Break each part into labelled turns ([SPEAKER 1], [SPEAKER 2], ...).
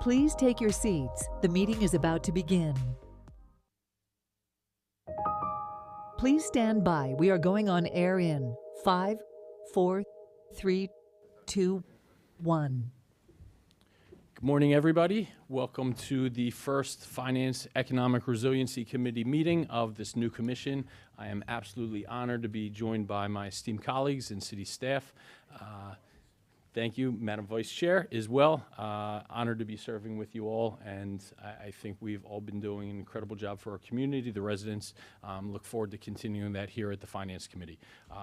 [SPEAKER 1] Please take your seats. The meeting is about to begin. Please stand by. We are going on air in 5, 4, 3, 2, 1.
[SPEAKER 2] Good morning, everybody. Welcome to the first Finance Economic Resiliency Committee meeting of this new commission. I am absolutely honored to be joined by my esteemed colleagues and city staff. Thank you, Madam Vice Chair, as well. Honored to be serving with you all, and I think we've all been doing an incredible job for our community, the residents. Look forward to continuing that here at the Finance Committee.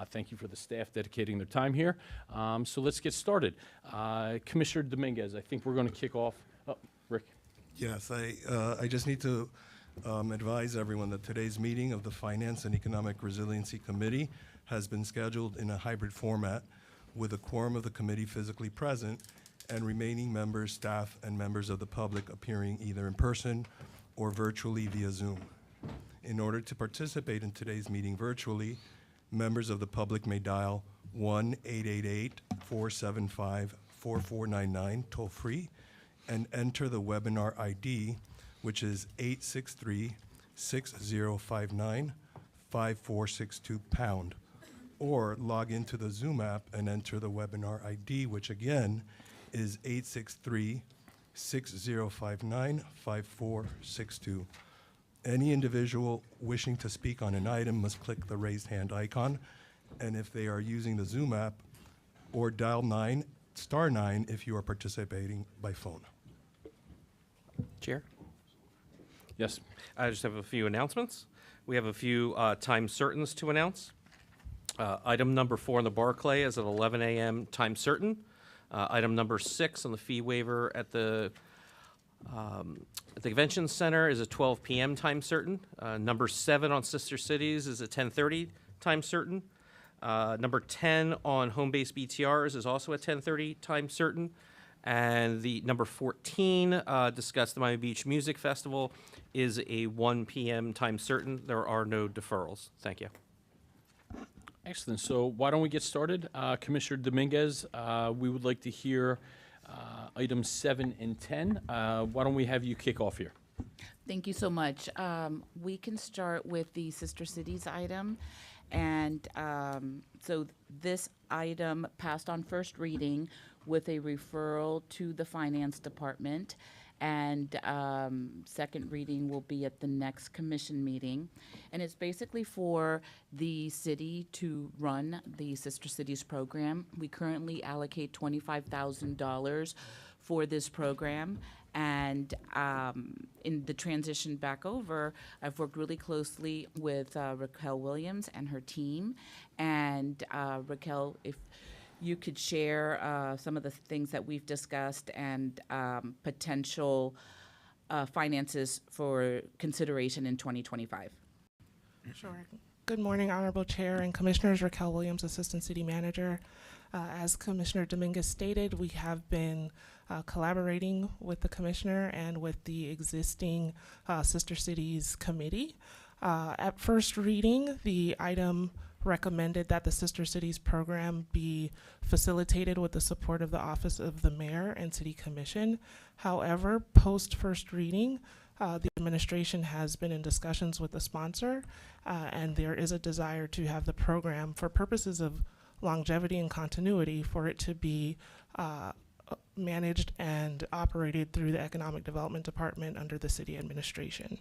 [SPEAKER 2] Thank you for the staff dedicating their time here. So let's get started. Commissioner Dominguez, I think we're going to kick off. Oh, Rick.
[SPEAKER 3] Yes, I just need to advise everyone that today's meeting of the Finance and Economic Resiliency Committee has been scheduled in a hybrid format, with a quorum of the committee physically present and remaining members, staff, and members of the public appearing either in person or virtually via Zoom. In order to participate in today's meeting virtually, members of the public may dial 1-888-475-4499 toll-free and enter the webinar ID, which is 863-6059-5462#. Or log into the Zoom app and enter the webinar ID, which again is 863-6059-5462. Any individual wishing to speak on an item must click the raised hand icon, and if they are using the Zoom app, or dial *9 if you are participating by phone.
[SPEAKER 4] Chair?
[SPEAKER 2] Yes.
[SPEAKER 4] I just have a few announcements. We have a few time certains to announce. Item number 4 on the Barclay is at 11 a.m. time certain. Item number 6 on the fee waiver at the Convention Center is at 12 p.m. time certain. Number 7 on Sister Cities is at 10:30 time certain. Number 10 on Home Base BTRs is also at 10:30 time certain. And the number 14, discuss the Miami Beach Music Festival, is a 1 p.m. time certain. There are no deferrals. Thank you.
[SPEAKER 2] Excellent. So why don't we get started? Commissioner Dominguez, we would like to hear items 7 and 10. Why don't we have you kick off here?
[SPEAKER 5] Thank you so much. We can start with the Sister Cities item. And so this item passed on first reading with a referral to the Finance Department. And second reading will be at the next commission meeting. And it's basically for the city to run the Sister Cities program. We currently allocate $25,000 for this program. And in the transition back over, I've worked really closely with Raquel Williams and her team. And Raquel, if you could share some of the things that we've discussed and potential finances for consideration in 2025.
[SPEAKER 6] Sure. Good morning, Honorable Chair and Commissioners. Raquel Williams, Assistant City Manager. As Commissioner Dominguez stated, we have been collaborating with the Commissioner and with the existing Sister Cities Committee. At first reading, the item recommended that the Sister Cities program be facilitated with the support of the Office of the Mayor and City Commission. However, post first reading, the administration has been in discussions with the sponsor, and there is a desire to have the program, for purposes of longevity and continuity, for it to be managed and operated through the Economic Development Department under the city administration.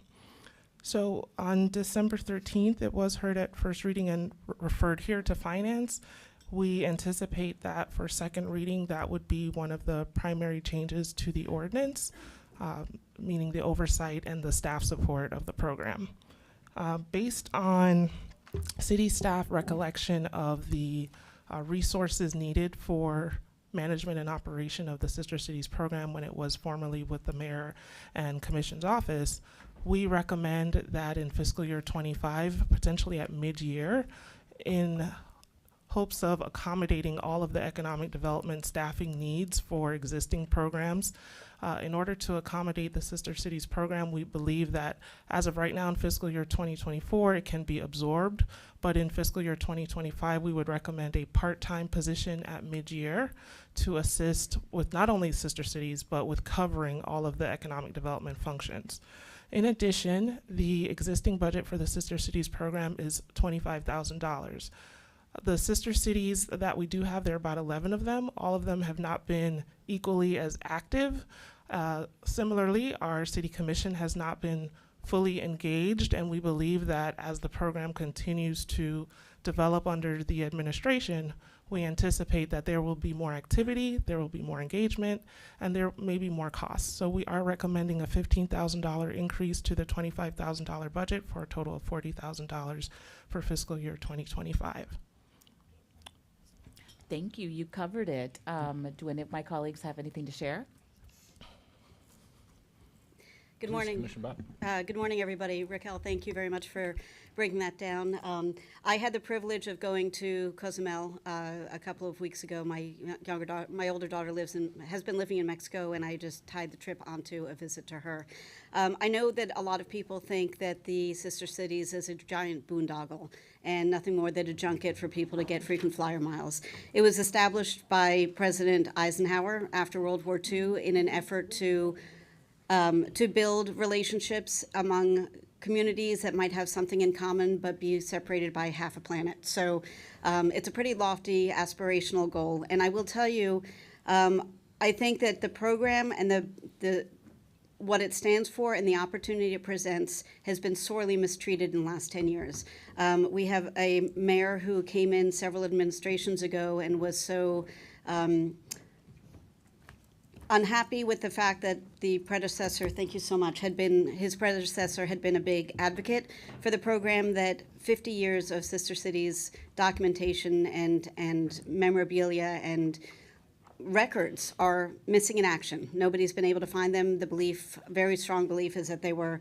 [SPEAKER 6] So on December 13th, it was heard at first reading and referred here to Finance. We anticipate that for second reading, that would be one of the primary changes to the ordinance, meaning the oversight and the staff support of the program. Based on city staff recollection of the resources needed for management and operation of the Sister Cities program when it was formerly with the Mayor and Commission's office, we recommend that in fiscal year 25, potentially at mid-year, in hopes of accommodating all of the economic development staffing needs for existing programs. In order to accommodate the Sister Cities program, we believe that as of right now in fiscal year 2024, it can be absorbed, but in fiscal year 2025, we would recommend a part-time position at mid-year to assist with not only Sister Cities, but with covering all of the economic development functions. In addition, the existing budget for the Sister Cities program is $25,000. The sister cities that we do have, there are about 11 of them. All of them have not been equally as active. Similarly, our city commission has not been fully engaged, and we believe that as the program continues to develop under the administration, we anticipate that there will be more activity, there will be more engagement, and there may be more costs. So we are recommending a $15,000 increase to the $25,000 budget for a total of $40,000 for fiscal year 2025.
[SPEAKER 5] Thank you. You covered it. Do any of my colleagues have anything to share?
[SPEAKER 7] Good morning.
[SPEAKER 2] Commissioner Bob.
[SPEAKER 7] Good morning, everybody. Raquel, thank you very much for breaking that down. I had the privilege of going to Cozumel a couple of weeks ago. My older daughter has been living in Mexico, and I just tied the trip onto a visit to her. I know that a lot of people think that the Sister Cities is a giant boondoggle and nothing more than a junket for people to get frequent flyer miles. It was established by President Eisenhower after World War II in an effort to build relationships among communities that might have something in common but be separated by half a planet. So it's a pretty lofty aspirational goal. And I will tell you, I think that the program and the what it stands for and the opportunity it presents has been sorely mistreated in the last 10 years. We have a mayor who came in several administrations ago and was so unhappy with the fact that the predecessor, thank you so much, his predecessor had been a big advocate for the program, that 50 years of Sister Cities documentation and memorabilia and records are missing in action. Nobody's been able to find them. The belief, very strong belief, is that they were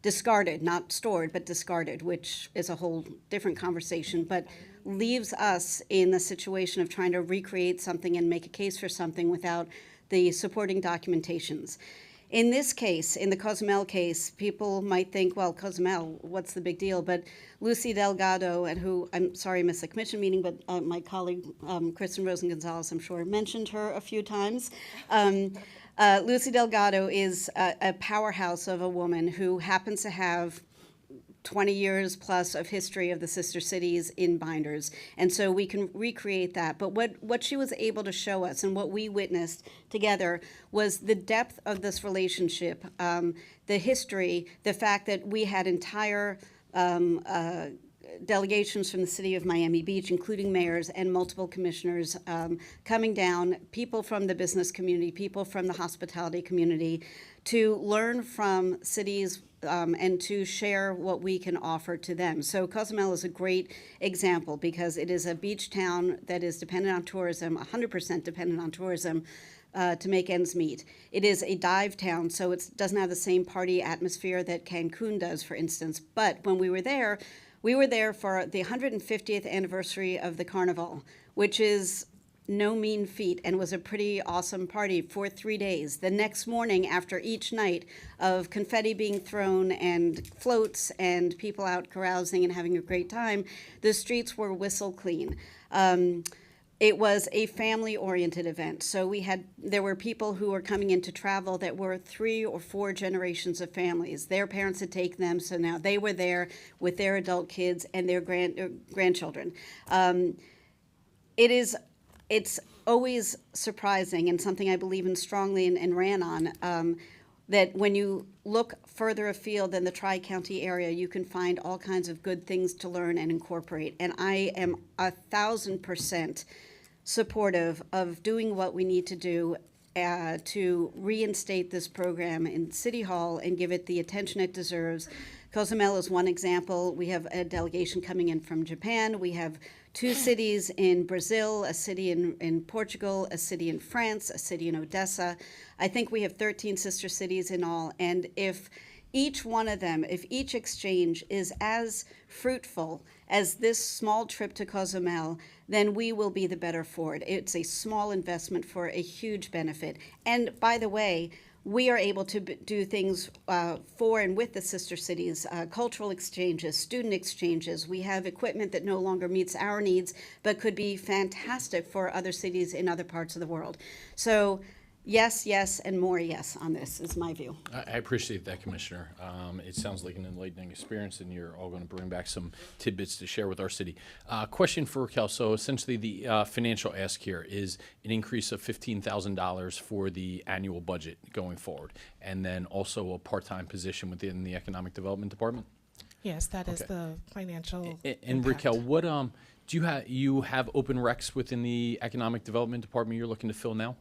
[SPEAKER 7] discarded, not stored, but discarded, which is a whole different conversation, but leaves us in the situation of trying to recreate something and make a case for something without the supporting documentations. In this case, in the Cozumel case, people might think, well, Cozumel, what's the big deal? But Lucy Delgado, and who, I'm sorry I missed the commission meeting, but my colleague, Kristen Rosen-Gonzalez, I'm sure mentioned her a few times. Lucy Delgado is a powerhouse of a woman who happens to have 20 years plus of history of the Sister Cities in binders. And so we can recreate that. But what she was able to show us and what we witnessed together was the depth of this relationship, the history, the fact that we had entire delegations from the city of Miami Beach, including mayors and multiple commissioners coming down, people from the business community, people from the hospitality community, to learn from cities and to share what we can offer to them. So Cozumel is a great example because it is a beach town that is dependent on tourism, 100% dependent on tourism, to make ends meet. It is a dive town, so it doesn't have the same party atmosphere that Cancun does, for instance. But when we were there for the 150th anniversary of the Carnival, which is no mean feat, and was a pretty awesome party for 3 days. The next morning, after each night of confetti being thrown and floats and people out carousing and having a great time, the streets were whistle clean. It was a family-oriented event. So there were people who were coming in to travel that were 3 or 4 generations of families. Their parents had taken them, so now they were there with their adult kids and their grandchildren. It's always surprising, and something I believe in strongly and ran on, that when you look further afield than the Tri-County area, you can find all kinds of good things to learn and incorporate. And I am 1,000% supportive of doing what we need to do to reinstate this program in City Hall and give it the attention it deserves. Cozumel is one example. We have a delegation coming in from Japan. We have 2 cities in Brazil, a city in Portugal, a city in France, a city in Odessa. I think we have 13 sister cities in all. And if each one of them, if each exchange is as fruitful as this small trip to Cozumel, then we will be the better for it. It's a small investment for a huge benefit. And by the way, we are able to do things for and with the sister cities, cultural exchanges, student exchanges. We have equipment that no longer meets our needs, but could be fantastic for other cities in other parts of the world. So yes, yes, and more yes on this is my view.
[SPEAKER 2] I appreciate that, Commissioner. It sounds like an enlightening experience, and you're all going to bring back some tidbits to share with our city. Question for Raquel. So essentially the financial ask here is an increase of $15,000 for the annual budget going forward, and then also a part-time position within the Economic Development Department?
[SPEAKER 6] Yes, that is
[SPEAKER 2] Okay.
[SPEAKER 6] the financial
[SPEAKER 2] And
[SPEAKER 6] impact.
[SPEAKER 2] Raquel, what do you have open recs within the Economic Development Department you're looking to fill now?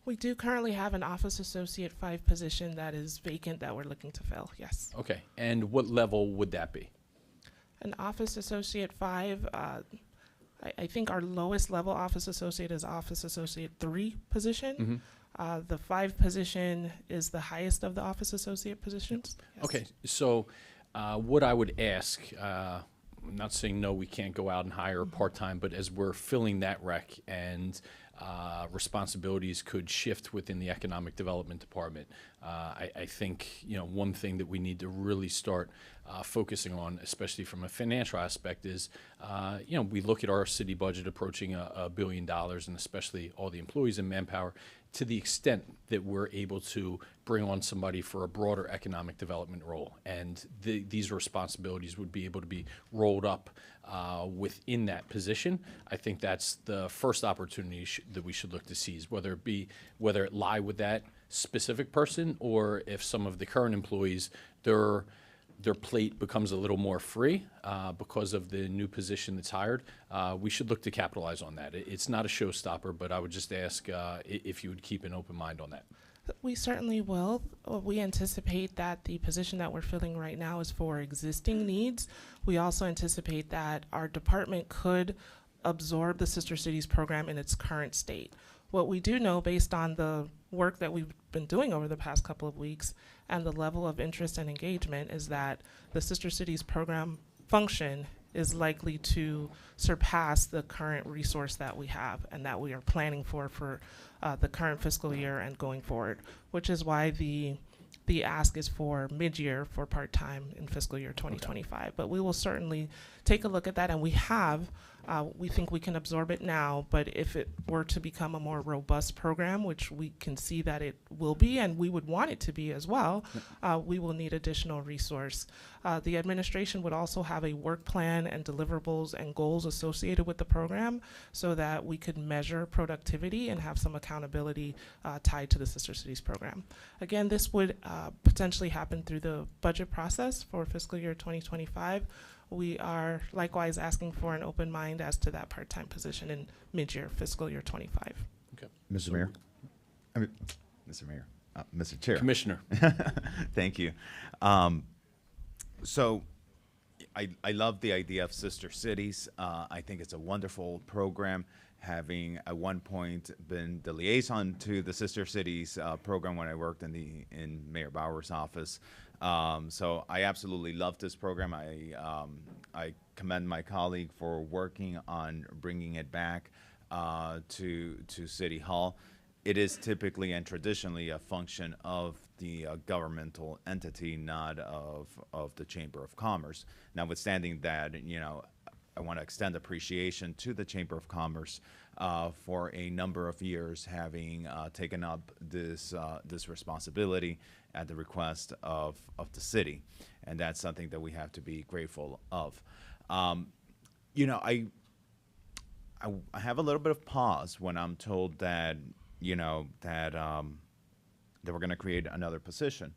[SPEAKER 6] We do currently have an Office Associate 5 position that is vacant that we're looking to fill, yes.
[SPEAKER 2] Okay, and what level would that be?
[SPEAKER 6] An Office Associate 5, I think our lowest level Office Associate is Office Associate 3 position. The 5 position is the highest of the Office Associate positions. Yes.
[SPEAKER 2] Okay, so what I would ask, I'm not saying no, we can't go out and hire part-time, but as we're filling that rec and responsibilities could shift within the Economic Development Department, I think, one thing that we need to really start focusing on, especially from a financial aspect, is, we look at our city budget approaching $1 billion, and especially all the employees and manpower, to the extent that we're able to bring on somebody for a broader economic development role. And these responsibilities would be able to be rolled up within that position. I think that's the first opportunity that we should look to seize, whether it lie with that specific person, or if some of the current employees, their plate becomes a little more free because of the new position that's hired. We should look to capitalize on that. It's not a showstopper, but I would just ask if you would keep an open mind on that.
[SPEAKER 6] We certainly will. We anticipate that the position that we're filling right now is for existing needs. We also anticipate that our department could absorb the Sister Cities program in its current state. What we do know, based on the work that we've been doing over the past couple of weeks and the level of interest and engagement, is that the Sister Cities program function is likely to surpass the current resource that we have and that we are planning for the current fiscal year and going forward, which is why the ask is for mid-year for part-time in fiscal year 2025. Okay. But we will certainly take a look at that, and we think we can absorb it now, but if it were to become a more robust program, which we can see that it will be, and we would want it to be as well, we will need additional resource. The administration would also have a work plan and deliverables and goals associated with the program so that we could measure productivity and have some accountability tied to the Sister Cities program. Again, this would potentially happen through the budget process for fiscal year 2025. We are likewise asking for an open mind as to that part-time position in mid-year fiscal year 25.
[SPEAKER 2] Okay.
[SPEAKER 8] Mr. Mayor? Mr. Chair.
[SPEAKER 2] Commissioner.
[SPEAKER 8] Thank you. So I love the idea of Sister Cities. I think it's a wonderful program, having at one point been the liaison to the Sister Cities program when I worked in Mayor Bauer's office. So I absolutely love this program. I commend my colleague for working on bringing it back to City Hall. It is typically and traditionally a function of the governmental entity, not of the Chamber of Commerce. Notwithstanding that, I want to extend appreciation to the Chamber of Commerce for a number of years having taken up this responsibility at the request of the city, and that's something that we have to be grateful of. I have a little bit of pause when I'm told that that we're going to create another position,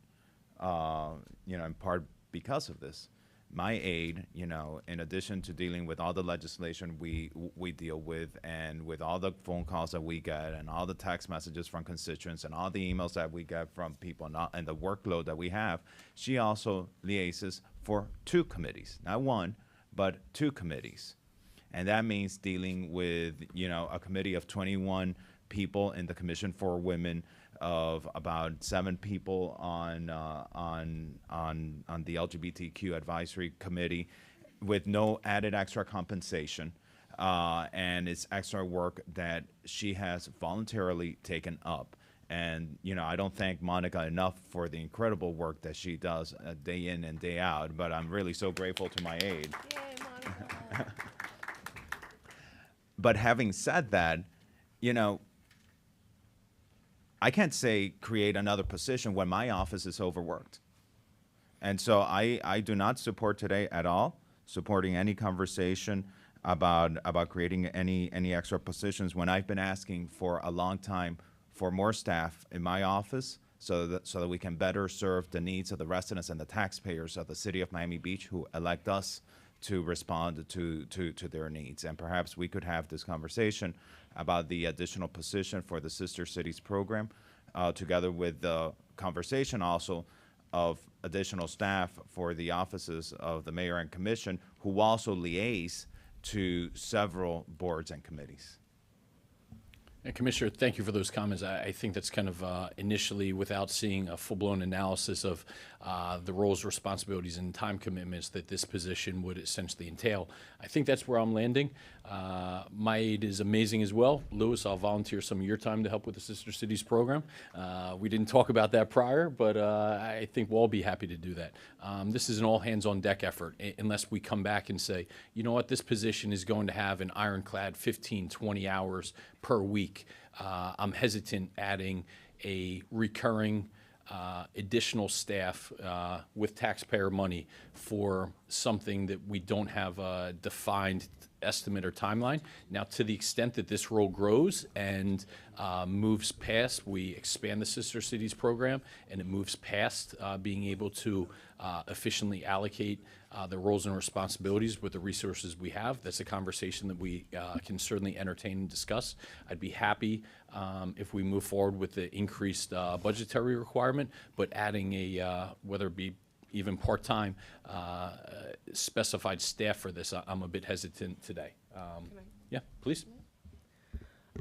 [SPEAKER 8] in part because of this. My aide, in addition to dealing with all the legislation we deal with, and with all the phone calls that we get, and all the text messages from constituents, and all the emails that we get from people, and the workload that we have, she also liaises for 2 committees, not 1, but 2 committees. And that means dealing with, a committee of 21 people in the Commission for Women, of about 7 people on the LGBTQ advisory committee, with no added extra compensation, and it's extra work that she has voluntarily taken up. And I don't thank Monica enough for the incredible work that she does day in and day out. But I'm really so grateful to my aide.
[SPEAKER 9] Yay, Monica.
[SPEAKER 8] But having said that, I can't say create another position when my office is overworked. And so I do not support today at all supporting any conversation about creating any extra positions when I've been asking for a long time for more staff in my office so that we can better serve the needs of the residents and the taxpayers of the city of Miami Beach who elect us to respond to their needs. And perhaps we could have this conversation about the additional position for the Sister Cities program, together with the conversation also of additional staff for the offices of the mayor and commission, who also liaise to several boards and committees.
[SPEAKER 2] And Commissioner, thank you for those comments. I think that's kind of initially, without seeing a full-blown analysis of the roles, responsibilities, and time commitments that this position would essentially entail. I think that's where I'm landing. My aide is amazing as well. Louis, I'll volunteer some of your time to help with the Sister Cities program. We didn't talk about that prior, but I think we'll all be happy to do that. This is an all-hands-on-deck effort, unless we come back and say, you know what, this position is going to have an ironclad 15, 20 hours per week. I'm hesitant adding a recurring additional staff with taxpayer money for something that we don't have a defined estimate or timeline. Now, to the extent that this role grows and moves past, we expand the Sister Cities program, and it moves past being able to efficiently allocate the roles and responsibilities with the resources we have. That's a conversation that we can certainly entertain and discuss. I'd be happy if we move forward with the increased budgetary requirement, but adding a, whether it be even part-time specified staff for this, I'm a bit hesitant today. Yeah, please.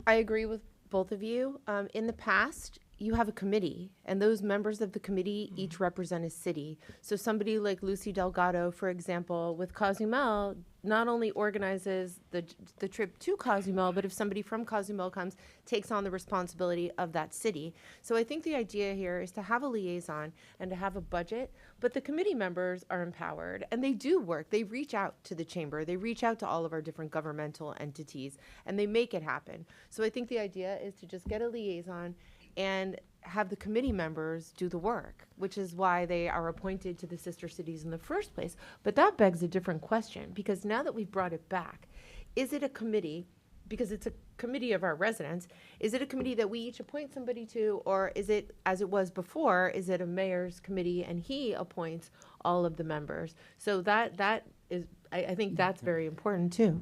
[SPEAKER 9] I agree with both of you. In the past, you have a committee, and those members of the committee each represent a city. So somebody like Lucy Delgado, for example, with Cozumel, not only organizes the trip to Cozumel, but if somebody from Cozumel comes, takes on the responsibility of that city. So I think the idea here is to have a liaison and to have a budget, but the committee members are empowered, and they do work. They reach out to the chamber. They reach out to all of our different governmental entities, and they make it happen. So I think the idea is to just get a liaison and have the committee members do the work, which is why they are appointed to the sister cities in the first place. But that begs a different question, because now that we've brought it back, is it a committee, because it's a committee of our residents, is it a committee that we each appoint somebody to, or is it, as it was before, is it a mayor's committee and he appoints all of the members? So that is, I think that's very important too.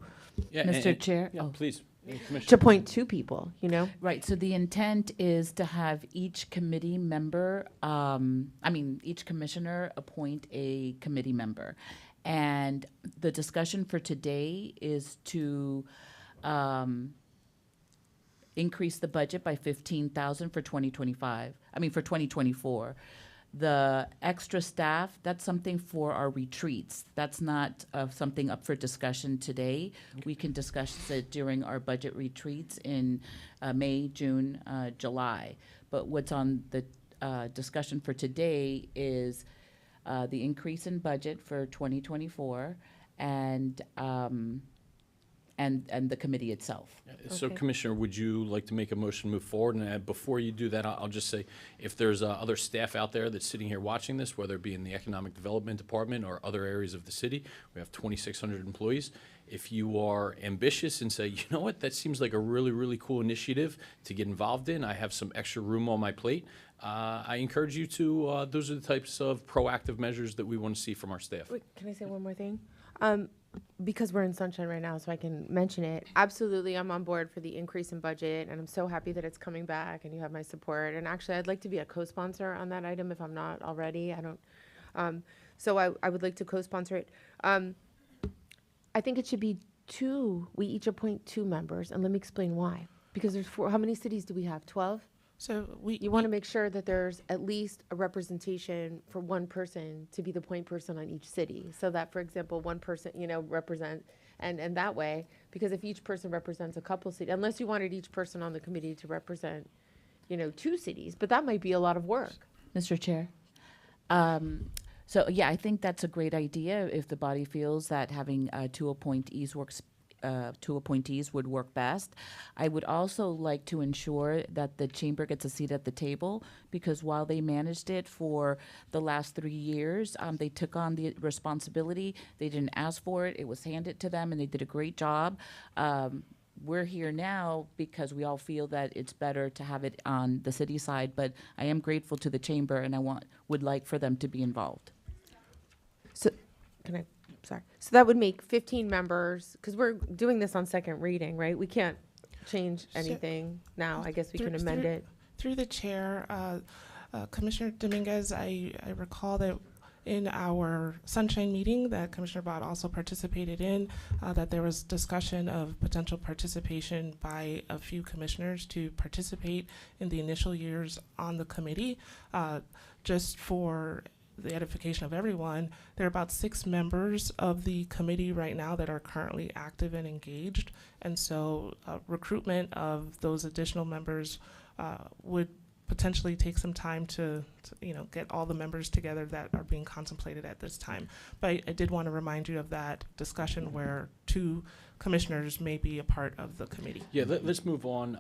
[SPEAKER 2] Yeah,
[SPEAKER 1] Mr. Chair?
[SPEAKER 2] Yeah,
[SPEAKER 1] Oh.
[SPEAKER 2] please.
[SPEAKER 9] To appoint 2 people, you know?
[SPEAKER 5] Right, so the intent is to have each committee member, each commissioner appoint a committee member. And the discussion for today is to increase the budget by $15,000 for 2024. The extra staff, that's something for our retreats. That's not something up for discussion today. We can discuss it during our budget retreats in May, June, July. But what's on the discussion for today is the increase in budget for 2024 and the committee itself.
[SPEAKER 2] So,
[SPEAKER 9] Okay.
[SPEAKER 2] Commissioner, would you like to make a motion to move forward? And before you do that, I'll just say, if there's other staff out there that's sitting here watching this, whether it be in the Economic Development Department or other areas of the city, we have 2,600 employees. If you are ambitious and say, you know what, that seems like a really, really cool initiative to get involved in, I have some extra room on my plate, I encourage you to, those are the types of proactive measures that we want to see from our staff.
[SPEAKER 9] Wait, can I say one more thing? Because we're in Sunshine right now, so I can mention it. Absolutely, I'm on board for the increase in budget, and I'm so happy that it's coming back, and you have my support. And actually, I'd like to be a co-sponsor on that item if I'm not already. I don't. So I would like to co-sponsor it. I think it should be 2. We each appoint 2 members, and let me explain why. Because there's 4. How many cities do we have? 12.
[SPEAKER 6] So
[SPEAKER 9] You want to make sure that there's at least a representation for one person to be the point person on each city. So that, for example, one person, represent, and that way, because if each person represents a couple cities, unless you wanted each person on the committee to represent, 2 cities, but that might be a lot of work.
[SPEAKER 5] Mr. Chair. So, yeah, I think that's a great idea if the body feels that having two appointees would work best. I would also like to ensure that the chamber gets a seat at the table, because while they managed it for the last 3 years, they took on the responsibility. They didn't ask for it. It was handed to them, and they did a great job. We're here now because we all feel that it's better to have it on the city side, but I am grateful to the chamber, and would like for them to be involved.
[SPEAKER 9] So, sorry. So that would make 15 members, because we're doing this on second reading, right? We can't change anything now. I guess we can amend it.
[SPEAKER 6] Through the chair, Commissioner Dominguez, I recall that in our Sunshine meeting that Commissioner Bott also participated in, that there was discussion of potential participation by a few commissioners to participate in the initial years on the committee. Just for the edification of everyone, there are about 6 members of the committee right now that are currently active and engaged. And so recruitment of those additional members would potentially take some time to get all the members together that are being contemplated at this time. But I did want to remind you of that discussion where 2 commissioners may be a part of the committee.
[SPEAKER 2] Yeah, let's move on.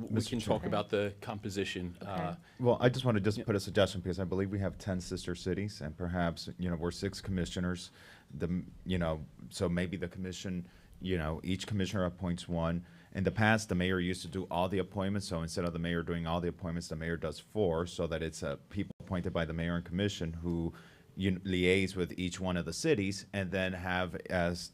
[SPEAKER 2] We can talk about the composition.
[SPEAKER 9] Okay.
[SPEAKER 8] Well, I just want to just put a suggestion, because I believe we have 10 sister cities, and perhaps, we're 6 commissioners. So maybe the commission, each commissioner appoints one. In the past, the mayor used to do all the appointments, so instead of the mayor doing all the appointments, the mayor does 4, so that it's people appointed by the mayor and commission who liaise with each one of the cities, and then have, as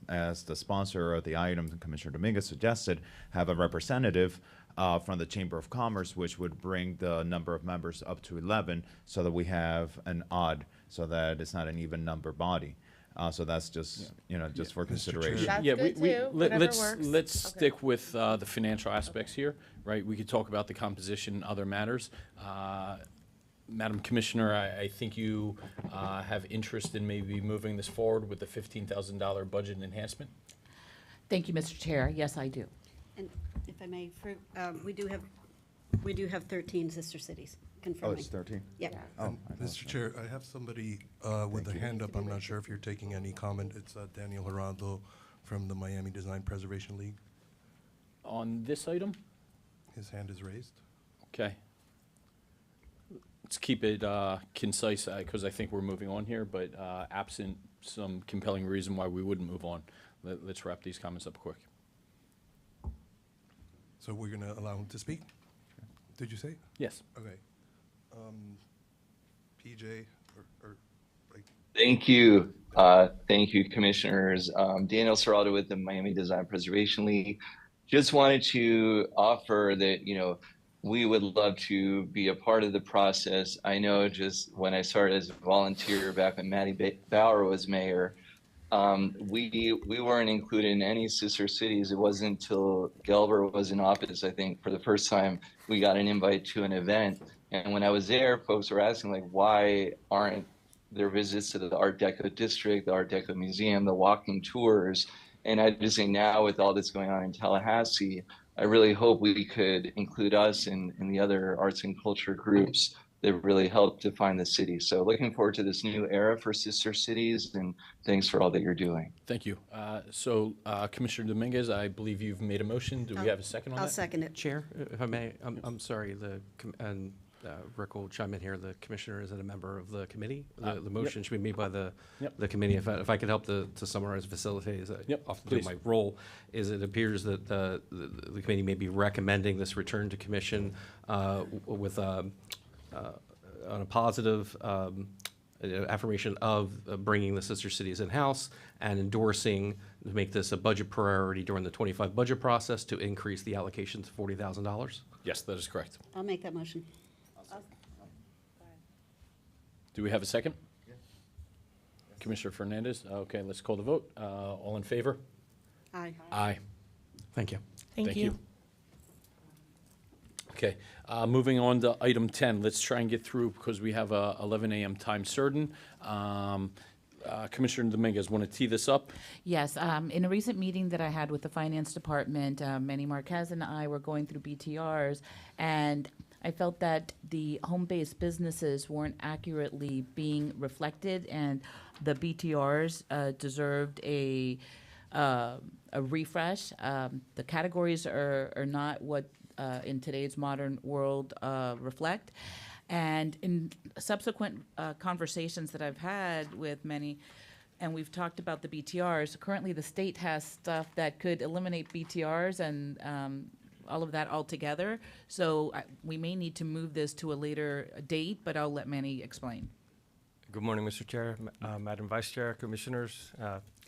[SPEAKER 8] the sponsor of the item, Commissioner Dominguez suggested, have a representative from the Chamber of Commerce, which would bring the number of members up to 11, so that we have an odd, so that it's not an even number body. So that's just, just for consideration.
[SPEAKER 9] That's
[SPEAKER 2] Yeah,
[SPEAKER 9] good too. Whatever
[SPEAKER 2] let's
[SPEAKER 9] works. Okay.
[SPEAKER 2] stick with the financial aspects here, right? We could talk about the composition and other matters. Madam Commissioner, I think you have interest in maybe moving this forward with the $15,000 budget enhancement.
[SPEAKER 5] Thank you, Mr. Chair. Yes, I do.
[SPEAKER 7] And if I may, we do have 13 sister cities
[SPEAKER 8] Oh,
[SPEAKER 7] confirming.
[SPEAKER 8] it's 13?
[SPEAKER 7] Yeah.
[SPEAKER 8] Oh,
[SPEAKER 3] Mr. Chair, I have somebody with a hand up. I'm not sure if you're taking any comment. It's Daniel Geraldo from the Miami Design Preservation League.
[SPEAKER 2] On this item?
[SPEAKER 3] His hand is raised.
[SPEAKER 2] Okay. Let's keep it concise, because I think we're moving on here, but absent some compelling reason why we wouldn't move on, let's wrap these comments up quick.
[SPEAKER 3] So we're going to allow him to speak? Did you say?
[SPEAKER 2] Yes.
[SPEAKER 3] Okay. PJ, or
[SPEAKER 10] Thank you. Thank you, commissioners. Daniel Serrato with the Miami Design Preservation League. Just wanted to offer that, we would love to be a part of the process. I know just when I started as a volunteer back when Matty Bauer was mayor, we weren't included in any sister cities. It wasn't until Gelber was in office, I think, for the first time, we got an invite to an event. And when I was there, folks were asking, like, why aren't there visits to the Art Deco district, the Art Deco museum, the walking tours? And I just think now with all this going on in Tallahassee, I really hope we could include us and the other arts and culture groups that really help define the city. So looking forward to this new era for sister cities, and thanks for all that you're doing.
[SPEAKER 2] Thank you. Commissioner Dominguez, I believe you've made a motion. Do we have a second on that?
[SPEAKER 7] I'll second it.
[SPEAKER 4] Chair, if I may, I'm sorry, Rick will chime in here. The commissioner isn't a member of the committee. The motion should be made by the committee. If I could help to summarize and facilitate, as I often do, my role is it appears that the committee may be recommending this return to commission with on a positive affirmation of bringing the sister cities in-house and endorsing to make this a budget priority during the 25 budget process to increase the allocation to $40,000.
[SPEAKER 2] Yes, that is correct.
[SPEAKER 7] I'll make that motion.
[SPEAKER 2] Do we have a second? Yes. Commissioner Fernandez? Okay, let's call the vote. All in favor?
[SPEAKER 7] Aye.
[SPEAKER 2] Aye.
[SPEAKER 4] Thank you.
[SPEAKER 6] Thank you.
[SPEAKER 2] Okay, moving on to item 10. Let's try and get through because we have a 11 a.m. time certain. Commissioner Dominguez, want to tee this up?
[SPEAKER 5] Yes, in a recent meeting that I had with the Finance Department, Manny Marquez and I were going through BTRs, and I felt that the home-based businesses weren't accurately being reflected, and the BTRs deserved a refresh. The categories are not what in today's modern world reflect. And in subsequent conversations that I've had with many, and we've talked about the BTRs, currently the state has stuff that could eliminate BTRs and all of that altogether. So we may need to move this to a later date, but I'll let Manny explain.
[SPEAKER 11] Good morning, Mr. Chair, Madam Vice Chair, Commissioners,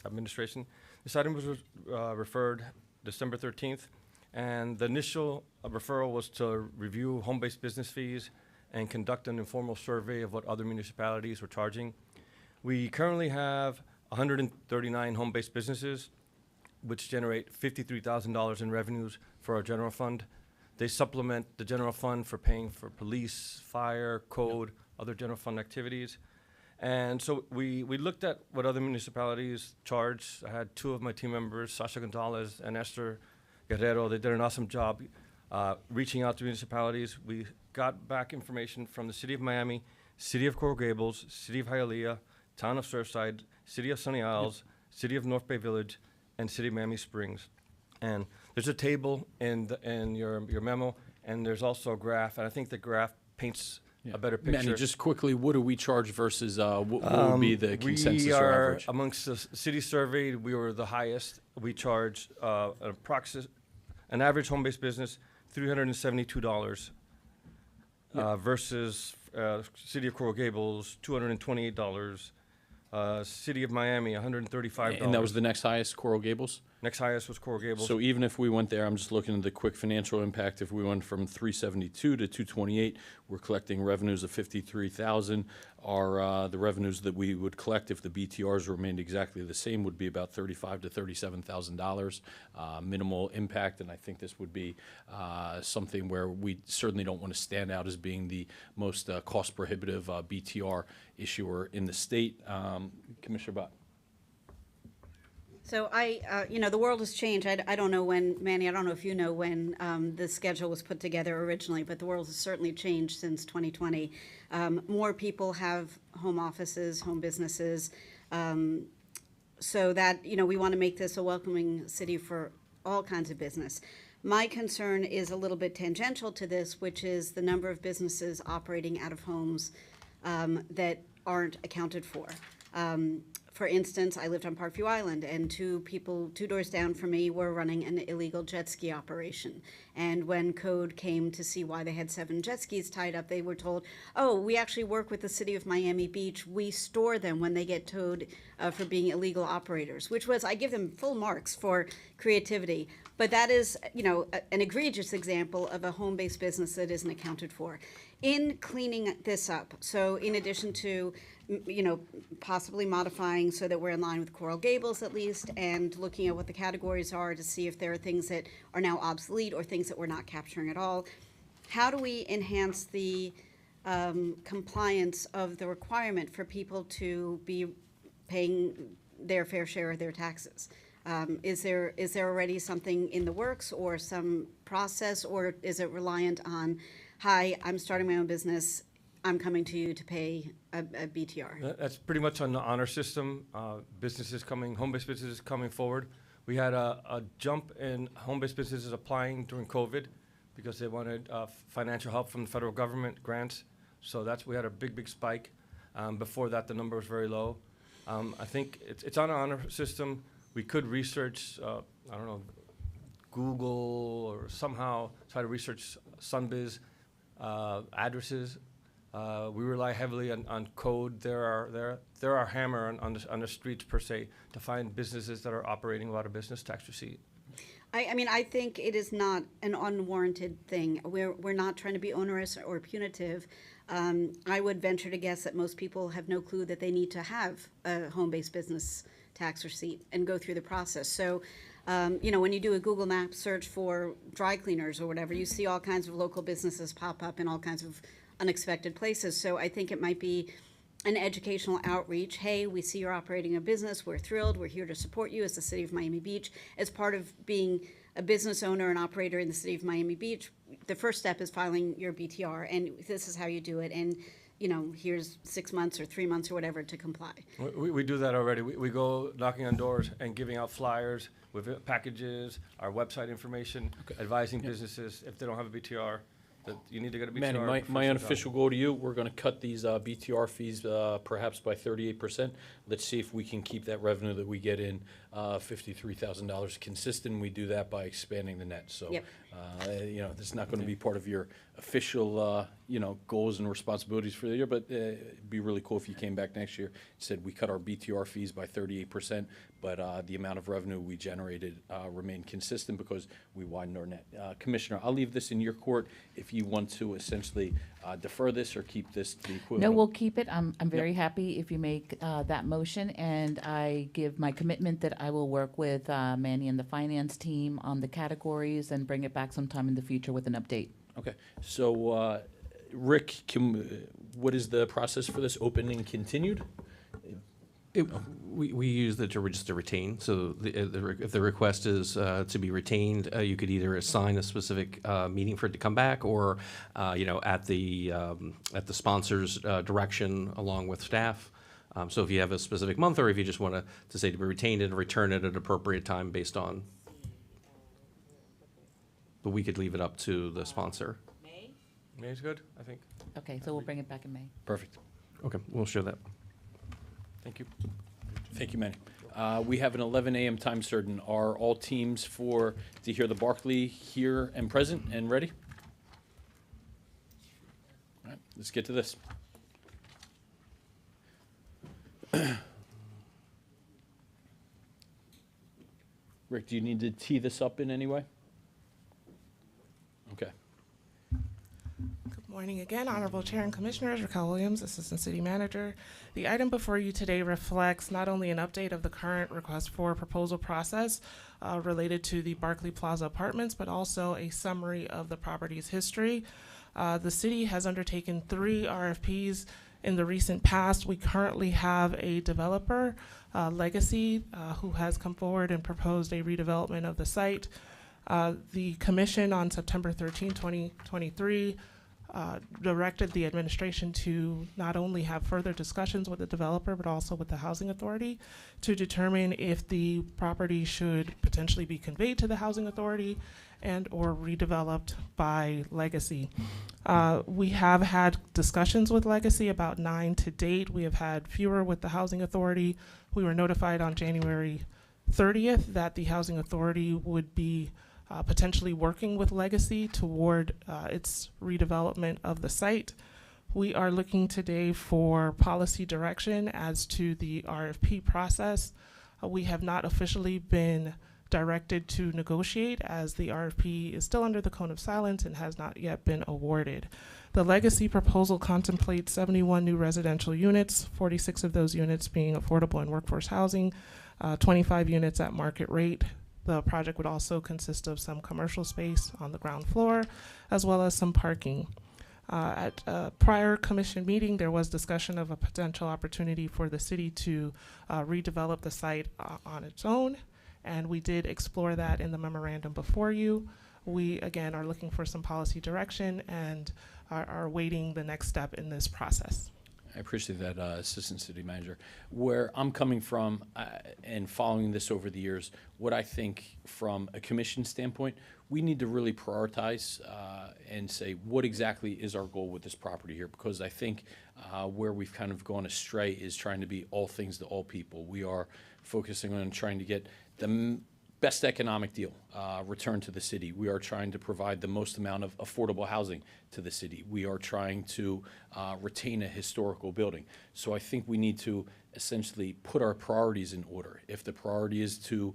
[SPEAKER 11] Administration. This item was referred December 13th, and the initial referral was to review home-based business fees and conduct an informal survey of what other municipalities were charging. We currently have 139 home-based businesses, which generate $53,000 in revenues for our general fund. They supplement the general fund for paying for police, fire, code, other general fund activities. And so we looked at what other municipalities charge. I had two of my team members, Sasha Gonzalez and Esther Guerrero. They did an awesome job reaching out to municipalities. We got back information from the City of Miami, City of Coral Gables, City of Hialeah, Town of Surfside, City of Sunny Isles, City of North Bay Village, and City of Miami Springs. And there's a table in your memo, and there's also a graph, and I think the graph paints a better picture.
[SPEAKER 2] Manny, just quickly, what do we charge versus what would be the consensus
[SPEAKER 11] we
[SPEAKER 2] or
[SPEAKER 11] are,
[SPEAKER 2] average?
[SPEAKER 11] amongst the cities surveyed, we were the highest. We charge an average home-based business $372 versus City of Coral Gables $228, City of Miami $135.
[SPEAKER 2] And that was the next highest, Coral Gables?
[SPEAKER 11] Next highest was Coral Gables.
[SPEAKER 2] So even if we went there, I'm just looking at the quick financial impact. If we went from 372 to 228, we're collecting revenues of 53,000. Our the revenues that we would collect if the BTRs remained exactly the same would be about $35,000 to $37,000. Minimal impact, and I think this would be something where we certainly don't want to stand out as being the most cost prohibitive BTR issuer in the state. Commissioner Bott.
[SPEAKER 7] So the world has changed. I don't know when, Manny, I don't know if you know when the schedule was put together originally, but the world has certainly changed since 2020. More people have home offices, home businesses, so that, we want to make this a welcoming city for all kinds of business. My concern is a little bit tangential to this, which is the number of businesses operating out of homes that aren't accounted for. For instance, I lived on Parkview Island, and two people 2 doors down from me were running an illegal jet ski operation. And when code came to see why they had 7 jet skis tied up, they were told, oh, we actually work with the City of Miami Beach. We store them when they get towed for being illegal operators, which was, I give them full marks for creativity. But that is, an egregious example of a home-based business that isn't accounted for. In cleaning this up, so in addition to possibly modifying so that we're in line with Coral Gables at least, and looking at what the categories are to see if there are things that are now obsolete or things that we're not capturing at all. How do we enhance the compliance of the requirement for people to be paying their fair share of their taxes? Is there already something in the works or some process, or is it reliant on, hi, I'm starting my own business, I'm coming to you to pay a BTR?
[SPEAKER 11] That's pretty much on the honor system. Home-based businesses coming forward. We had a jump in home-based businesses applying during COVID because they wanted financial help from the federal government, grants. So we had a big spike. Before that, the number was very low. I think it's on an honor system. We could research, Google or somehow try to research Sunbiz addresses. We rely heavily on code. There are hammer on the streets per se to find businesses that are operating without a business tax receipt.
[SPEAKER 7] I think it is not an unwarranted thing. We're not trying to be onerous or punitive. I would venture to guess that most people have no clue that they need to have a home-based business tax receipt and go through the process. So When you do a Google Maps search for dry cleaners or whatever, you see all kinds of local businesses pop up in all kinds of unexpected places. So I think it might be an educational outreach. Hey, we see you're operating a business. We're thrilled. We're here to support you as the City of Miami Beach. As part of being a business owner and operator in the City of Miami Beach, the first step is filing your BTR, and this is how you do it. And here's 6 months or 3 months or whatever to comply.
[SPEAKER 11] We do that already. We go knocking on doors and giving out flyers with packages, our website information, advising businesses if they don't have a BTR, that you need to get a BTR.
[SPEAKER 2] Manny, my unofficial goal to you, we're going to cut these BTR fees perhaps by 38%. Let's see if we can keep that revenue that we get in, $53,000 consistent. We do that by expanding the net. So,
[SPEAKER 7] Yep.
[SPEAKER 2] This is not going to be part of your official, goals and responsibilities for the year, but it'd be really cool if you came back next year and said we cut our BTR fees by 38%, but the amount of revenue we generated remained consistent because we widened our net. Commissioner, I'll leave this in your court if you want to essentially defer this or keep this to the equivalent.
[SPEAKER 5] No, we'll keep it. I'm very happy if you make that motion, and I give my commitment that I will work with Manny and the finance team on the categories and bring it back sometime in the future with an update.
[SPEAKER 2] Okay, so Rick, what is the process for this? Open and continued?
[SPEAKER 4] We use the to just to retain. So if the request is to be retained, you could either assign a specific meeting for it to come back, or at the sponsor's direction along with staff. So if you have a specific month, or if you just want to say to be retained and return it at an appropriate time based on. But we could leave it up to the sponsor.
[SPEAKER 11] May is good, I think.
[SPEAKER 5] Okay, so we'll bring it back in May.
[SPEAKER 2] Perfect.
[SPEAKER 4] Okay, we'll show that.
[SPEAKER 11] Thank you.
[SPEAKER 2] Thank you, Manny. We have an 11 a.m. time certain. Are all teams to hear the Barkley here and present and ready? All right, let's get to this. Rick, do you need to tee this up in any way? Okay.
[SPEAKER 6] Good morning again, Honorable Chair and Commissioners. Raquel Williams, Assistant City Manager. The item before you today reflects not only an update of the current request for proposal process related to the Barkley Plaza Apartments, but also a summary of the property's history. The city has undertaken 3 RFPs in the recent past. We currently have a developer, Legacy, who has come forward and proposed a redevelopment of the site. The commission on September 13, 2023, directed the administration to not only have further discussions with the developer, but also with the housing authority to determine if the property should potentially be conveyed to the housing authority and or redeveloped by Legacy. We have had discussions with Legacy, about 9 to date. We have had fewer with the housing authority. We were notified on January 30th that the housing authority would be potentially working with Legacy toward its redevelopment of the site. We are looking today for policy direction as to the RFP process. We have not officially been directed to negotiate, as the RFP is still under the cone of silence and has not yet been awarded. The Legacy proposal contemplates 71 new residential units, 46 of those units being affordable and workforce housing, 25 units at market rate. The project would also consist of some commercial space on the ground floor, as well as some parking. At a prior commission meeting, there was discussion of a potential opportunity for the city to redevelop the site on its own, and we did explore that in the memorandum before you. We, again, are looking for some policy direction and are awaiting the next step in this process.
[SPEAKER 2] I appreciate that, Assistant City Manager. Where I'm coming from and following this over the years, what I think from a commission standpoint, we need to really prioritize and say what exactly is our goal with this property here, because I think where we've kind of gone astray is trying to be all things to all people. We are focusing on trying to get the best economic deal return to the city. We are trying to provide the most amount of affordable housing to the city. We are trying to retain a historical building. So I think we need to essentially put our priorities in order. If the priority is to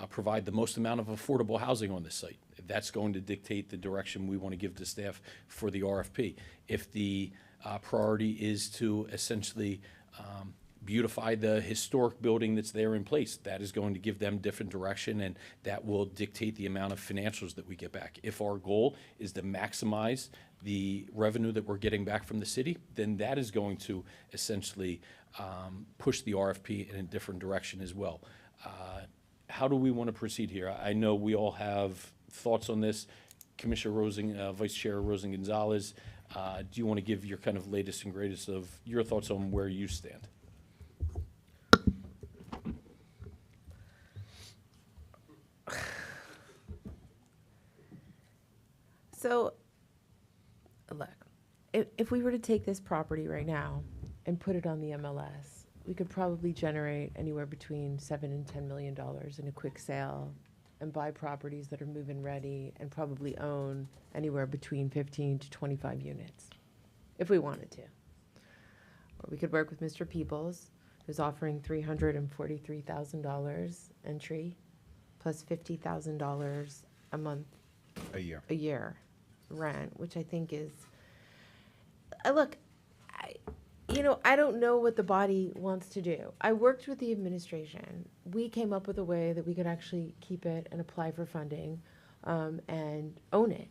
[SPEAKER 2] provide the most amount of affordable housing on the site, that's going to dictate the direction we want to give to staff for the RFP. If the priority is to essentially beautify the historic building that's there in place. That is going to give them different direction, and that will dictate the amount of financials that we get back. If our goal is to maximize the revenue that we're getting back from the city, then that is going to essentially push the RFP in a different direction as well. How do we want to proceed here? I know we all have thoughts on this. Commissioner Vice Chair Rosen Gonzalez, do you want to give your kind of latest and greatest of your thoughts on where you stand?
[SPEAKER 9] So, look, if we were to take this property right now and put it on the MLS, we could probably generate anywhere between $7 and $10 million in a quick sale and buy properties that are move-in ready and probably own anywhere between 15 to 25 units, if we wanted to. Or we could work with Mr. Peoples, who's offering $343,000 entry, plus $50,000 a month.
[SPEAKER 8] A year.
[SPEAKER 9] A year rent, which I think is, I don't know what the body wants to do. I worked with the administration. We came up with a way that we could actually keep it and apply for funding and own it.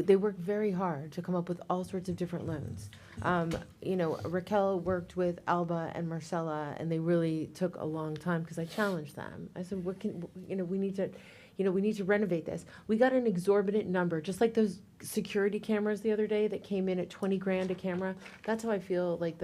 [SPEAKER 9] They worked very hard to come up with all sorts of different loans. Raquel worked with Alba and Marcella, and they really took a long time because I challenged them. I said, we need to renovate this. We got an exorbitant number, just like those security cameras the other day that came in at 20 grand a camera. That's how I feel like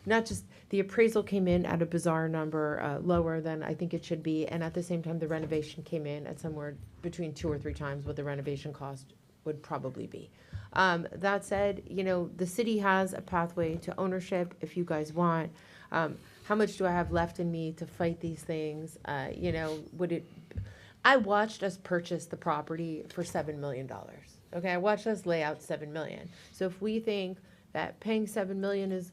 [SPEAKER 9] not just the appraisal came in at a bizarre number, lower than I think it should be, and at the same time the renovation came in at somewhere between 2 or 3 times what the renovation cost would probably be. That said, the city has a pathway to ownership if you guys want. How much do I have left in me to fight these things? I watched us purchase the property for $7 million. Okay, I watched us lay out $7 million. So if we think that paying $7 million is,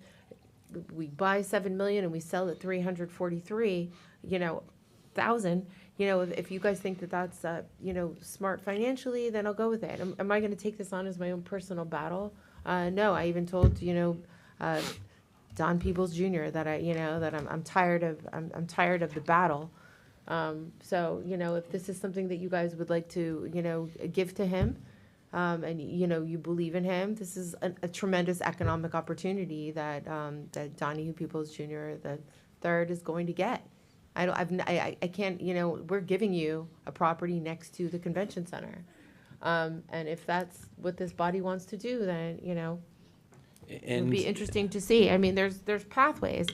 [SPEAKER 9] we buy $7 million and we sell at $343,000. If you guys think that that's smart financially, then I'll go with it. Am I going to take this on as my own personal battle? No, I even told Don Peebles Jr. that I'm tired of the battle. So if this is something that you guys would like to give to him, and you believe in him, this is a tremendous economic opportunity that Donahue Peebles Jr. the third is going to get. I can't. We're giving you a property next to the convention center, and if that's what this body wants to do, then it would be interesting to see. I mean, there's pathways.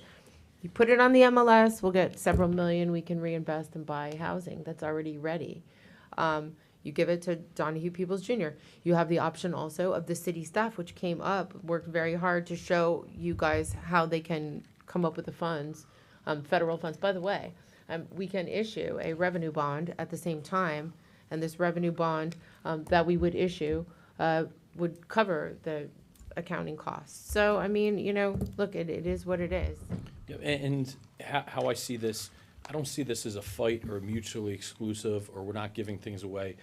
[SPEAKER 9] You put it on the MLS, we'll get several million we can reinvest and buy housing that's already ready. You give it to Donahue Peebles Jr. You have the option also of the city staff, which came up, worked very hard to show you guys how they can come up with the funds, federal funds. By the way, we can issue a revenue bond at the same time, and this revenue bond that we would issue would cover the accounting costs. So, I mean, look, it is what it is.
[SPEAKER 2] Yeah, and how I see this, I don't see this as a fight or mutually exclusive, or we're not giving things away.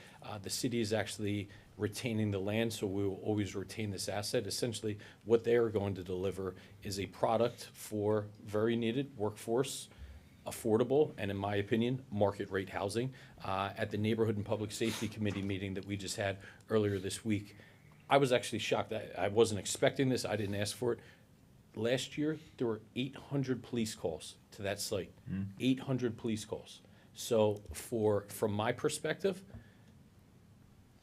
[SPEAKER 2] The city is actually retaining the land, so we will always retain this asset. Essentially, what they are going to deliver is a product for very needed workforce, affordable, and in my opinion, market rate housing. At the Neighborhood and Public Safety Committee meeting that we just had earlier this week, I was actually shocked. I wasn't expecting this. I didn't ask for it. Last year, there were 800 police calls to that site. 800 police calls. So from my perspective,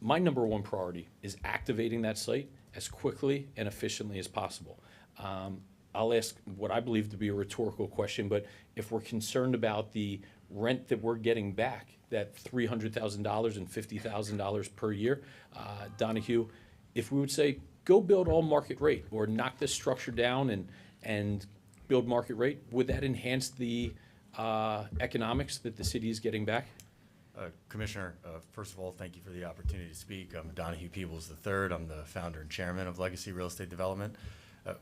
[SPEAKER 2] my number one priority is activating that site as quickly and efficiently as possible. I'll ask what I believe to be a rhetorical question, but if we're concerned about the rent that we're getting back, that $300,000 and $50,000 per year, Donahue, if we would say, go build all market rate or knock this structure down and build market rate, would that enhance the economics that the city is getting back?
[SPEAKER 12] Commissioner, first of all, thank you for the opportunity to speak. I'm Donahue Peebles III. I'm the founder and chairman of Legacy Real Estate Development.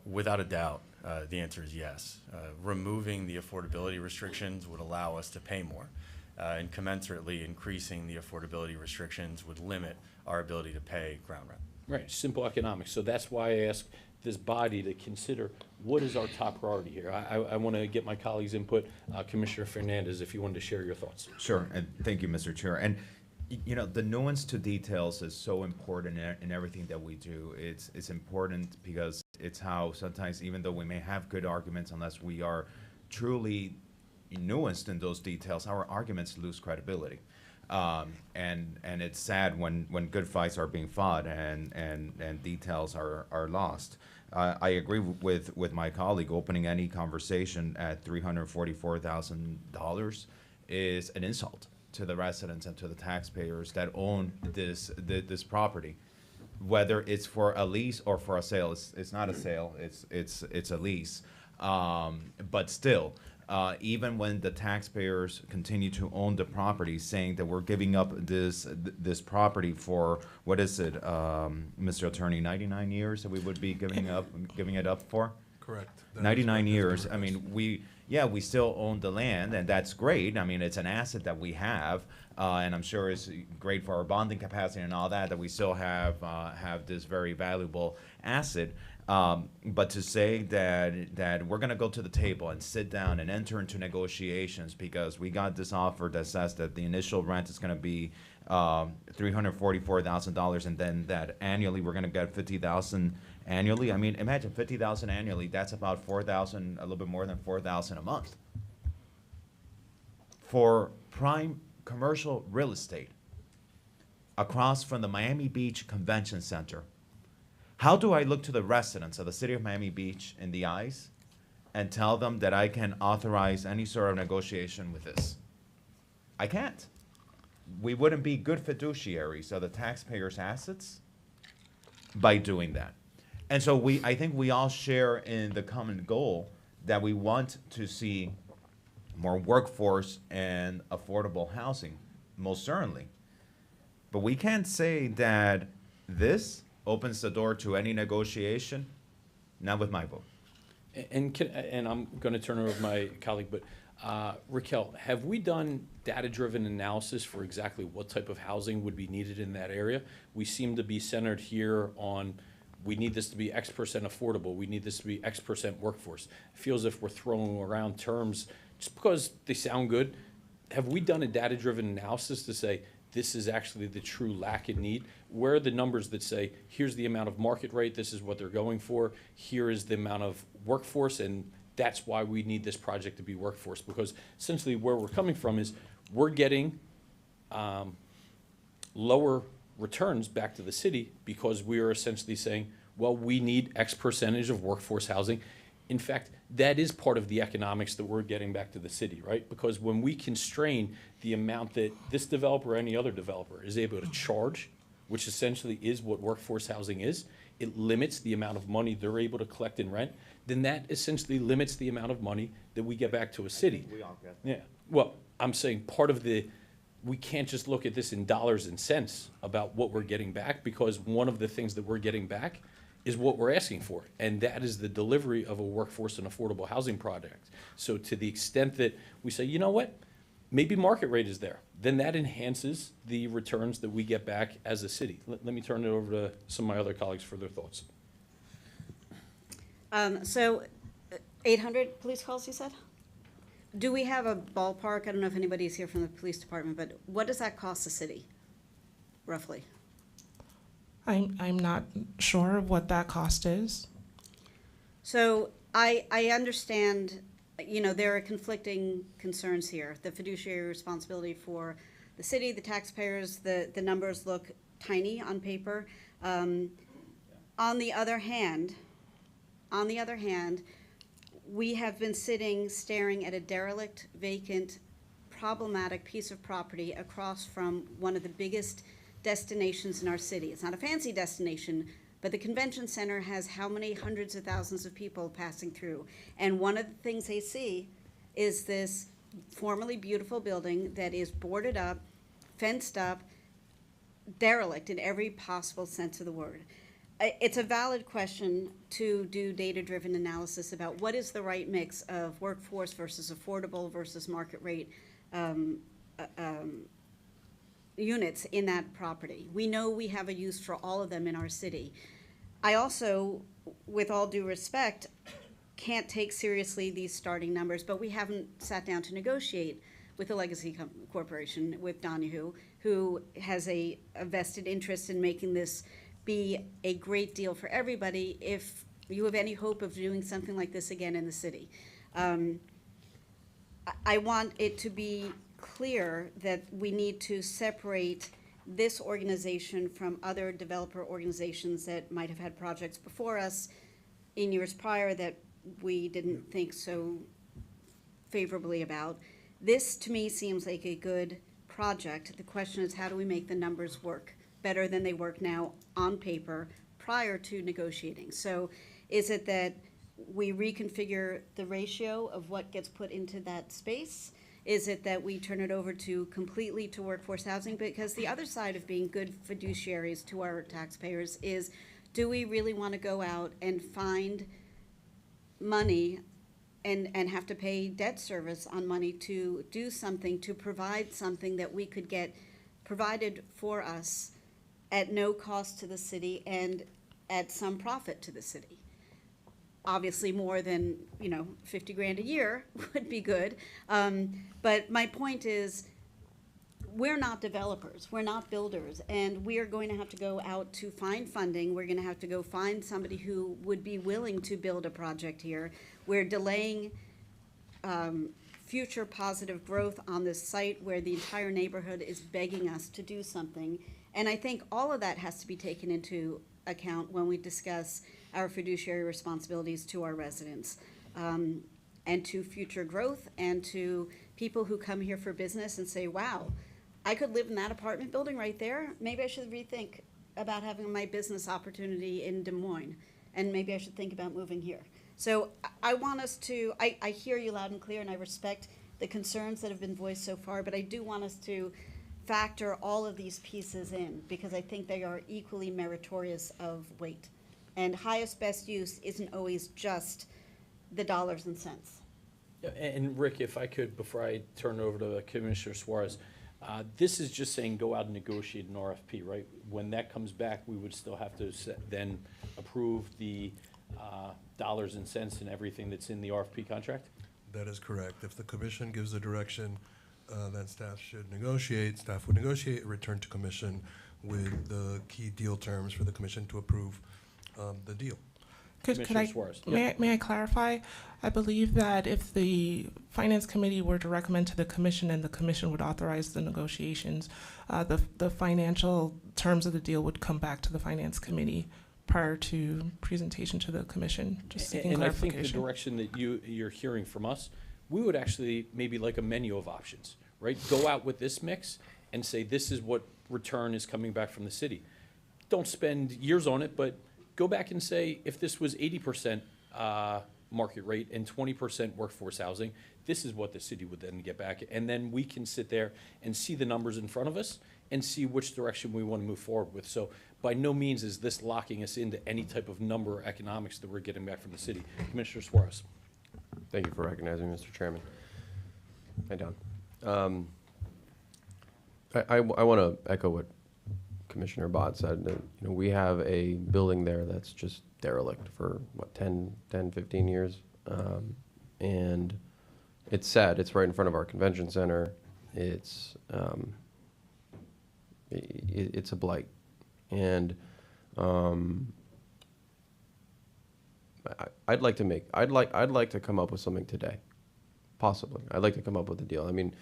[SPEAKER 12] Without a doubt, the answer is yes. Removing the affordability restrictions would allow us to pay more, and commensurately increasing the affordability restrictions would limit our ability to pay ground rent.
[SPEAKER 2] Right, simple economics. So that's why I ask this body to consider what is our top priority here. I want to get my colleagues' input. Commissioner Fernandez, if you wanted to share your thoughts.
[SPEAKER 8] Sure, and thank you, Mr. Chair. And you know, the nuance to details is so important in everything that we do. It's important because it's how sometimes, even though we may have good arguments, unless we are truly nuanced in those details, our arguments lose credibility. And it's sad when good fights are being fought and details are lost. I agree with my colleague. Opening any conversation at $344,000 is an insult to the residents and to the taxpayers that own this property, whether it's for a lease or for a sale. It's not a sale. It's a lease. But still, even when the taxpayers continue to own the property, saying that we're giving up this property for, what is it, Mr. Attorney, 99 years that we would be giving it up for?
[SPEAKER 3] Correct.
[SPEAKER 8] 99 years. I mean, we still own the land, and that's great. I mean, it's an asset that we have, and I'm sure it's great for our bonding capacity and all that we still have this very valuable asset. But to say that we're going to go to the table and sit down and enter into negotiations because we got this offer that says that the initial rent is going to be $344,000, and then that annually we're going to get $50,000 annually. I mean, imagine $50,000 annually. That's about $4,000, a little bit more than $4,000 a month for prime commercial real estate across from the Miami Beach Convention Center. How do I look to the residents of the city of Miami Beach in the eyes and tell them that I can authorize any sort of negotiation with this? I can't. We wouldn't be good fiduciaries of the taxpayers' assets by doing that. And so I think we all share in the common goal that we want to see more workforce and affordable housing, most certainly. But we can't say that this opens the door to any negotiation, not with my vote.
[SPEAKER 2] And I'm going to turn it over to my colleague, but Raquel, have we done data-driven analysis for exactly what type of housing would be needed in that area? We seem to be centered here on, we need this to be X percent affordable, we need this to be X percent workforce. It feels as if we're throwing around terms just because they sound good. Have we done a data-driven analysis to say, this is actually the true lack in need? Where are the numbers that say, here's the amount of market rate, this is what they're going for, here is the amount of workforce, and that's why we need this project to be workforce? Because essentially where we're coming from is we're getting lower returns back to the city because we are essentially saying, well, we need X percentage of workforce housing. In fact, that is part of the economics that we're getting back to the city, right? Because when we constrain the amount that this developer or any other developer is able to charge, which essentially is what workforce housing is, it limits the amount of money they're able to collect in rent, then that essentially limits the amount of money that we get back to a city.
[SPEAKER 8] We all get.
[SPEAKER 2] Yeah, well, I'm saying part of we can't just look at this in dollars and cents about what we're getting back, because one of the things that we're getting back is what we're asking for, and that is the delivery of a workforce and affordable housing project. So to the extent that we say, you know what, maybe market rate is there, then that enhances the returns that we get back as a city. Let me turn it over to some of my other colleagues for their thoughts.
[SPEAKER 7] So 800 police calls, you said? Do we have a ballpark? I don't know if anybody's here from the police department, but what does that cost the city, roughly?
[SPEAKER 6] I'm not sure what that cost is.
[SPEAKER 7] So I understand, you know, there are conflicting concerns here. The fiduciary responsibility for the city, the taxpayers, the numbers look tiny on paper. On the other hand, we have been sitting staring at a derelict, vacant, problematic piece of property across from one of the biggest destinations in our city. It's not a fancy destination, but the convention center has how many hundreds of thousands of people passing through. And one of the things they see is this formerly beautiful building that is boarded up, fenced up, derelict in every possible sense of the word. It's a valid question to do data-driven analysis about what is the right mix of workforce versus affordable versus market rate units in that property. We know we have a use for all of them in our city. I also, with all due respect, can't take seriously these starting numbers, but we haven't sat down to negotiate with the Legacy Corporation, with Donahue, who has a vested interest in making this be a great deal for everybody if you have any hope of doing something like this again in the city. I want it to be clear that we need to separate this organization from other developer organizations that might have had projects before us in years prior that we didn't think so favorably about. This, to me, seems like a good project. The question is, how do we make the numbers work better than they work now on paper prior to negotiating? So is it that we reconfigure the ratio of what gets put into that space? Is it that we turn it over completely to workforce housing? Because the other side of being good fiduciaries to our taxpayers is, do we really want to go out and find money and have to pay debt service on money to do something, to provide something that we could get provided for us at no cost to the city and at some profit to the city? Obviously, more than 50 grand a year would be good. But my point is, we're not developers, we're not builders, and we are going to have to go out to find funding. We're going to have to go find somebody who would be willing to build a project here. We're delaying future positive growth on this site where the entire neighborhood is begging us to do something. And I think all of that has to be taken into account when we discuss our fiduciary responsibilities to our residents, and to future growth, and to people who come here for business and say, wow, I could live in that apartment building right there. Maybe I should rethink about having my business opportunity in Des Moines, and maybe I should think about moving here. So I want us to, I hear you loud and clear, and I respect the concerns that have been voiced so far, but I do want us to factor all of these pieces in, because I think they are equally meritorious of weight. And highest best use isn't always just the dollars and cents.
[SPEAKER 2] Yeah, and Rick, if I could, before I turn it over to Commissioner Suarez, this is just saying go out and negotiate an RFP, right? When that comes back, we would still have to then approve the dollars and cents and everything that's in the RFP contract?
[SPEAKER 3] That is correct. If the commission gives a direction that staff should negotiate, staff would negotiate, return to commission with the key deal terms for the commission to approve the deal.
[SPEAKER 6] May I clarify? I believe that if the Finance Committee were to recommend to the Commission and the Commission would authorize the negotiations, the financial terms of the deal would come back to the Finance Committee prior to presentation to the Commission. Just seeking clarification.
[SPEAKER 2] I think the direction that you're hearing from us, we would actually maybe like a menu of options, right? Go out with this mix and say this is what return is coming back from the city. Don't spend years on it, but go back and say, if this was 80% market rate and 20% workforce housing, this is what the city would then get back. And then we can sit there and see the numbers in front of us and see which direction we want to move forward with. So by no means is this locking us into any type of number or economics that we're getting back from the city. Commissioner Suarez.
[SPEAKER 13] Thank you for recognizing me, Mr. Chairman. Hi, Don. I want to echo what Commissioner Bott said. That, we have a building there that's just derelict for, 10, 15 years. And it's sad. It's right in front of our convention center. It's a blight. And I'd like to come up with something today, possibly. I'd like to come up with a deal. I mean,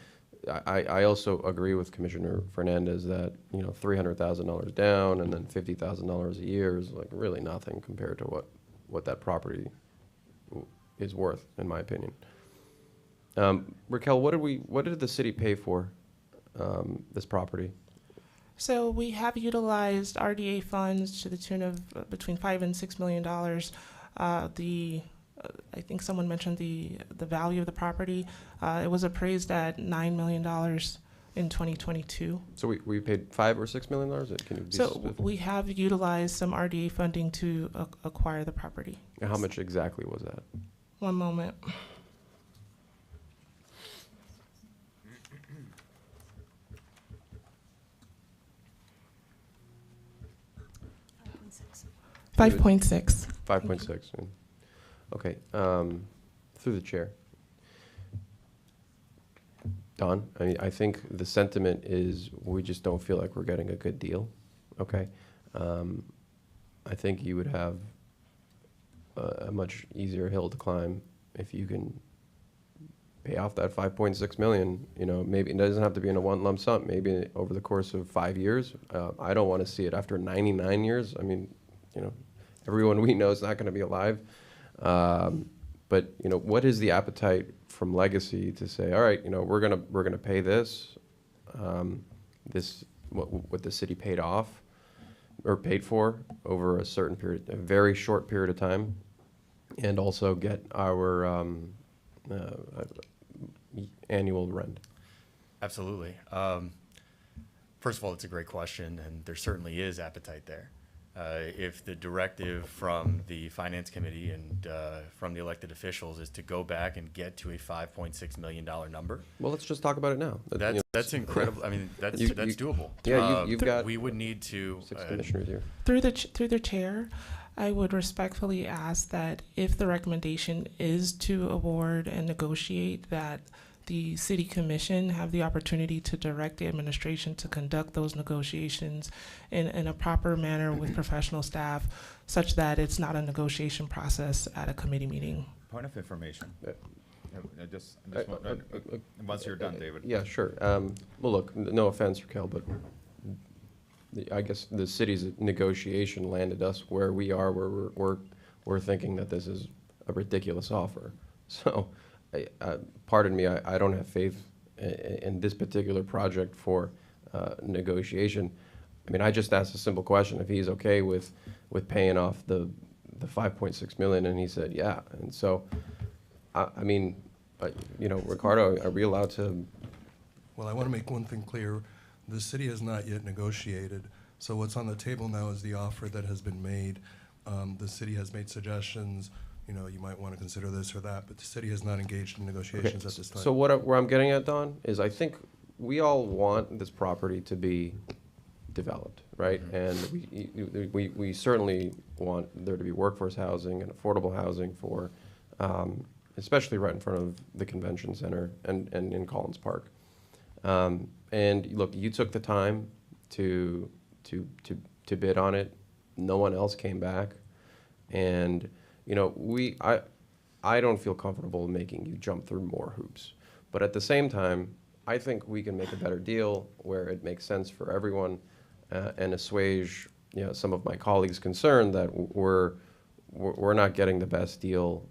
[SPEAKER 13] I also agree with Commissioner Fernandez that $300,000 down and then $50,000 a year is like really nothing compared to what that property is worth, in my opinion. Raquel, what did the city pay for this property?
[SPEAKER 6] So we have utilized RDA funds to the tune of between $5 and $6 million. I think someone mentioned the value of the property. It was appraised at $9 million in 2022.
[SPEAKER 13] So we paid $5 or $6 million? Can you be specific?
[SPEAKER 6] We have utilized some RDA funding to acquire the property.
[SPEAKER 13] And how much exactly was that?
[SPEAKER 6] One moment. 5.6.
[SPEAKER 13] 5.6. Okay. Through the chair. Don, I think the sentiment is we just don't feel like we're getting a good deal. Okay. I think you would have a much easier hill to climb if you can pay off that 5.6 million. You know, maybe it doesn't have to be in a one lump sum. Maybe over the course of 5 years. I don't want to see it after 99 years. I mean, you know, everyone we know is not going to be alive. But you know, what is the appetite from Legacy to say, all right, you know, we're gonna pay this, what the city paid off or paid for over a certain period, a very short period of time, and also get our annual rent?
[SPEAKER 12] Absolutely. First of all, it's a great question, and there certainly is appetite there. If the directive from the Finance Committee and from the elected officials is to go back and get to a $5.6 million number.
[SPEAKER 13] Well, let's just talk about it now.
[SPEAKER 12] That's incredible. I mean, that's doable.
[SPEAKER 13] Yeah, you've got.
[SPEAKER 12] We would need to.
[SPEAKER 13] 6 commissioners here.
[SPEAKER 6] Through the chair, I would respectfully ask that if the recommendation is to award and negotiate, that the city commission have the opportunity to direct the administration to conduct those negotiations in a proper manner with professional staff, such that it's not a negotiation process at a committee meeting.
[SPEAKER 8] Point of information. Once you're done, David.
[SPEAKER 13] Yeah, sure. Well, look, no offense, Raquel, but I guess the city's negotiation landed us where we are, where we're thinking that this is a ridiculous offer. So, pardon me, I don't have faith in this particular project for negotiation. I mean, I just asked a simple question: if he's okay with paying off the 5.6 million, and he said yeah. And so, I mean, you know, Ricardo, are we allowed to?
[SPEAKER 3] Well, I want to make one thing clear. The city has not yet negotiated. So what's on the table now is the offer that has been made. The city has made suggestions. You know, you might want to consider this or that, but the city has not engaged in negotiations at this time.
[SPEAKER 13] So where I'm getting at, Don, is I think we all want this property to be developed, right? And we certainly want there to be workforce housing and affordable housing for, especially right in front of the convention center and in Collins Park. And look, you took the time to bid on it. No one else came back, and you know, I don't feel comfortable making you jump through more hoops. But at the same time, I think we can make a better deal where it makes sense for everyone and assuage, you know, some of my colleagues' concern that we're not getting the best deal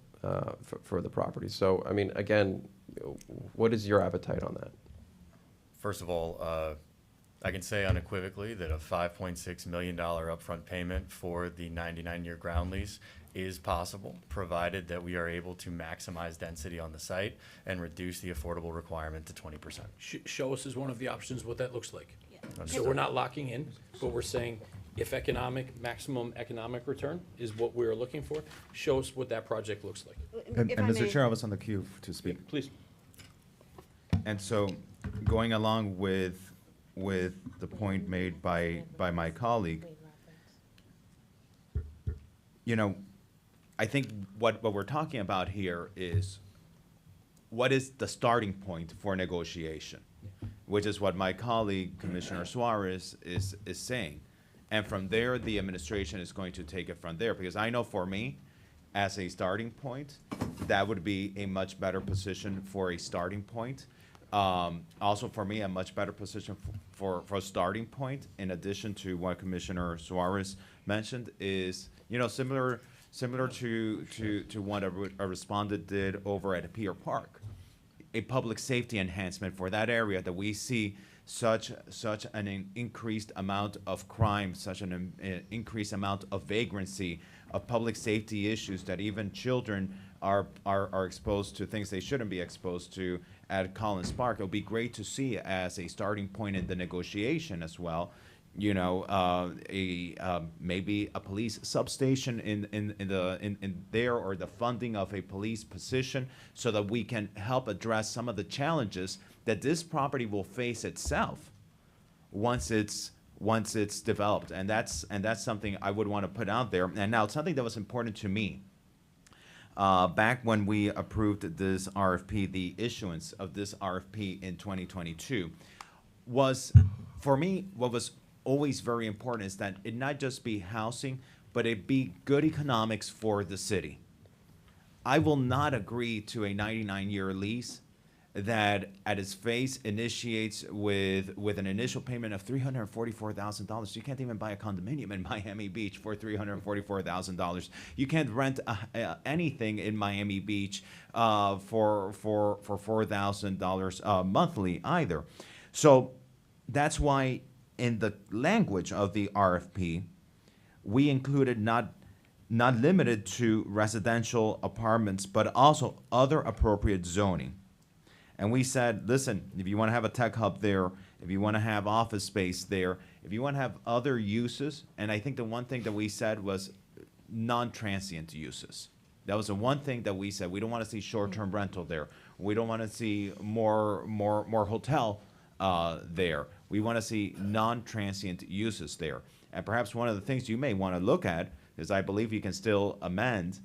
[SPEAKER 13] for the property. So, I mean, again, what is your appetite on that?
[SPEAKER 12] First of all, I can say unequivocally that a $5.6 million upfront payment for the 99-year ground lease is possible, provided that we are able to maximize density on the site and reduce the affordable requirement to 20%.
[SPEAKER 2] Show us as one of the options what that looks like. Yeah. So we're not locking in, but we're saying if maximum economic return is what we're looking for, show us what that project looks like.
[SPEAKER 8] And Mr. Chair, I was on the queue to speak.
[SPEAKER 2] Please.
[SPEAKER 8] And so going along with the point made by my colleague, you know, I think what we're talking about here is what is the starting point for negotiation, which is what my colleague, Commissioner Suarez, is saying. And from there, the administration is going to take it from there, because I know for me, as a starting point, that would be a much better position for a starting point. Also for me, a much better position for a starting point, in addition to what Commissioner Suarez mentioned, is, you know, similar to what a respondent did over at Pier Park, a public safety enhancement for that area that we see such an increased amount of crime, such an increased amount of vagrancy, of public safety issues, that even children are exposed to things they shouldn't be exposed to at Collins Park. It would be great to see as a starting point in the negotiation as well, you know, maybe a police substation in there, or the funding of a police position, so that we can help address some of the challenges that this property will face itself once it's once it's developed. And that's something I would want to put out there. And now, something that was important to me back when we approved this RFP, the issuance of this RFP in 2022, was, for me, what was always very important is that it not just be housing, but it be good economics for the city. I will not agree to a 99-year lease that at its face initiates with an initial payment of $344,000. You can't even buy a condominium in Miami Beach for $344,000. You can't rent anything in Miami Beach for $4,000 monthly either. So that's why in the language of the RFP, we included not limited to residential apartments, but also other appropriate zoning. And we said, listen, if you want to have a tech hub there, if you want to have office space there, if you want to have other uses, and I think the one thing that we said was non-transient uses. That was the one thing that we said. We don't want to see short-term rental there. We don't want to see more hotel there. We want to see non-transient uses there. And perhaps one of the things you may want to look at is, I believe you can still amend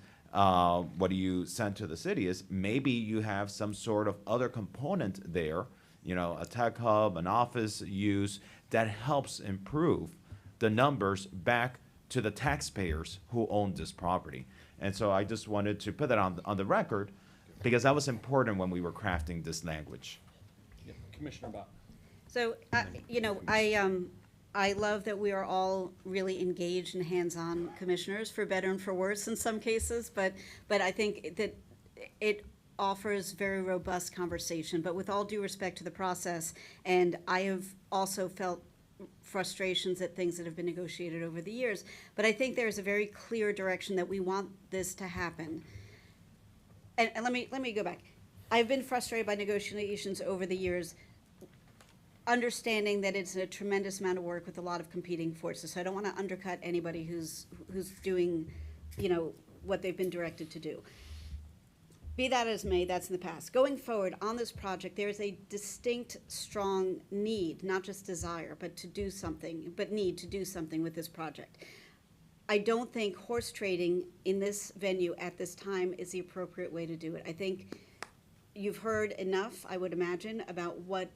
[SPEAKER 8] what you sent to the city, is maybe you have some sort of other component there, a tech hub, an office use that helps improve the numbers back to the taxpayers who own this property. And so I just wanted to put that on the record, because that was important when we were crafting this language.
[SPEAKER 2] Yeah. Commissioner Bob.
[SPEAKER 7] So, I love that we are all really engaged and hands-on commissioners, for better and for worse in some cases, but I think that it offers very robust conversation. But with all due respect to the process, and I have also felt frustrations at things that have been negotiated over the years, but I think there's a very clear direction that we want this to happen. And let me go back. I've been frustrated by negotiations over the years, understanding that it's a tremendous amount of work with a lot of competing forces. So I don't want to undercut anybody who's doing, what they've been directed to do. Be that as may, that's in the past. Going forward on this project, there is a distinct, strong need, not just desire, but to do something, need to do something with this project. I don't think horse trading in this venue at this time is the appropriate way to do it. I think you've heard enough, I would imagine, about what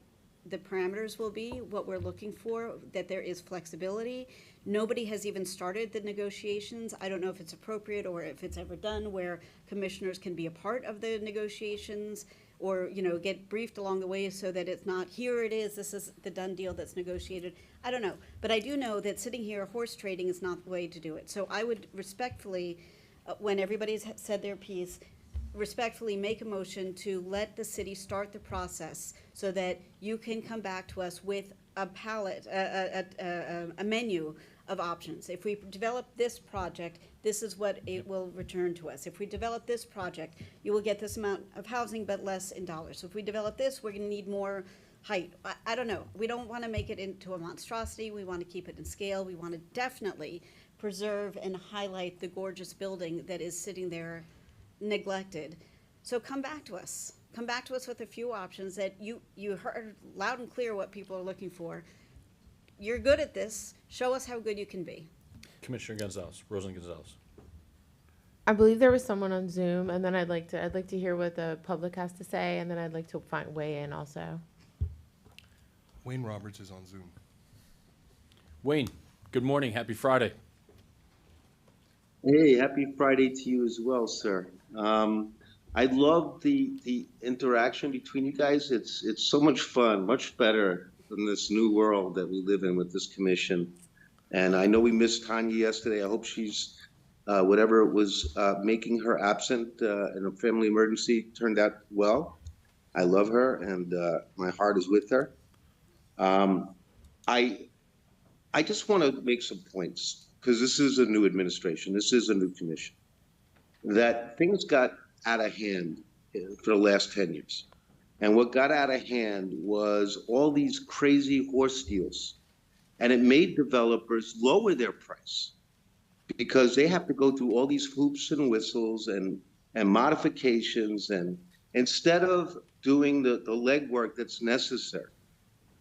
[SPEAKER 7] the parameters will be, what we're looking for, that there is flexibility. Nobody has even started the negotiations. I don't know if it's appropriate or if it's ever done where commissioners can be a part of the negotiations or, get briefed along the way so that it's not, here it is, this is the done deal that's negotiated. I don't know. But I do know that sitting here horse trading is not the way to do it. So I would respectfully, when everybody's said their piece, respectfully make a motion to let the city start the process so that you can come back to us with a palette, a menu of options. If we develop this project, this is what it will return to us. If we develop this project, you will get this amount of housing but less in dollars. So if we develop this, we're going to need more height. I don't know. We don't want to make it into a monstrosity. We want to keep it in scale. We want to definitely preserve and highlight the gorgeous building that is sitting there neglected. So come back to us. Come back to us with a few options that you heard loud and clear what people are looking for. You're good at this. Show us how good you can be.
[SPEAKER 2] Commissioner Gonzalez, Rosalyn Gonzalez.
[SPEAKER 9] I believe there was someone on Zoom, and then I'd like to hear what the public has to say, and then I'd like to weigh in also.
[SPEAKER 3] Wayne Roberts is on Zoom.
[SPEAKER 2] Wayne, good morning. Happy Friday.
[SPEAKER 14] Hey, happy Friday to you as well, sir. I love the interaction between you guys. It's so much fun, much better than this new world that we live in with this commission. And I know we missed Tanya yesterday. I hope she's, whatever was making her absent in a family emergency turned out well. I love her, and my heart is with her. I just want to make some points, because this is a new administration, this is a new commission, that things got out of hand for the last 10 years. And what got out of hand was all these crazy horse deals. And it made developers lower their price because they have to go through all these hoops and whistles and modifications. And instead of doing the legwork that's necessary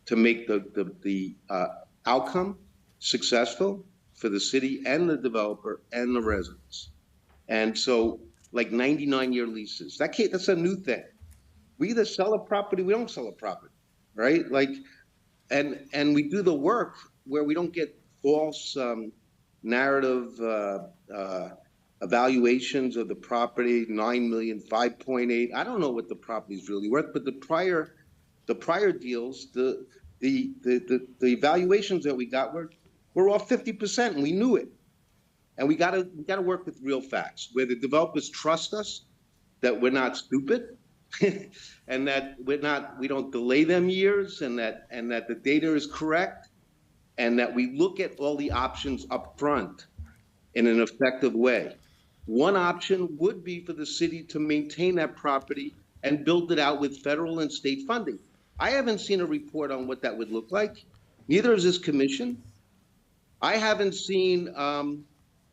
[SPEAKER 14] to make the outcome successful for the city and the developer and the residents. And so, like 99-year leases, that's a new thing. We either sell a property, we don't sell a property, right? Like, and we do the work where we don't get false narrative evaluations of the property, 9 million, 5.8. I don't know what the property is really worth, but the prior deals, the evaluations that we got were off 50%, and we knew it. And we gotta work with real facts, where the developers trust us, that we're not stupid, and that we don't delay them years, and that the data is correct, and that we look at all the options up front in an effective way. One option would be for the city to maintain that property and build it out with federal and state funding. I haven't seen a report on what that would look like. Neither has this commission. I haven't seen and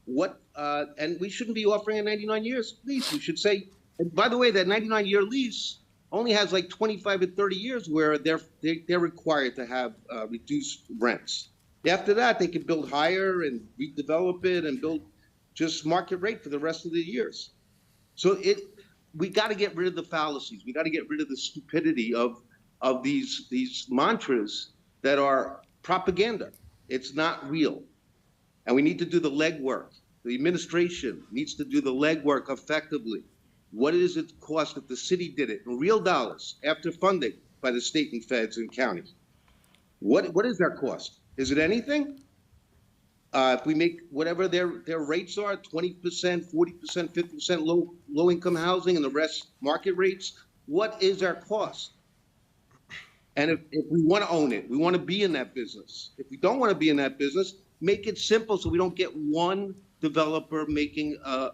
[SPEAKER 14] we shouldn't be offering a 99 years lease. We should say, and by the way, that 99-year lease only has like 25 or 30 years where they're required to have reduced rents. After that, they can build higher and redevelop it and build just market rate for the rest of the years. So we got to get rid of the fallacies. We got to get rid of the stupidity of these mantras that are propaganda. It's not real. And we need to do the legwork. The administration needs to do the legwork effectively. What does it cost if the city did it in real dollars after funding by the state and feds and counties? What is their cost? Is it anything? If we make whatever their rates are, 20%, 40%, 50% low income housing and the rest market rates, what is our cost? And if we want to own it, we want to be in that business. If we don't want to be in that business, make it simple so we don't get one developer making an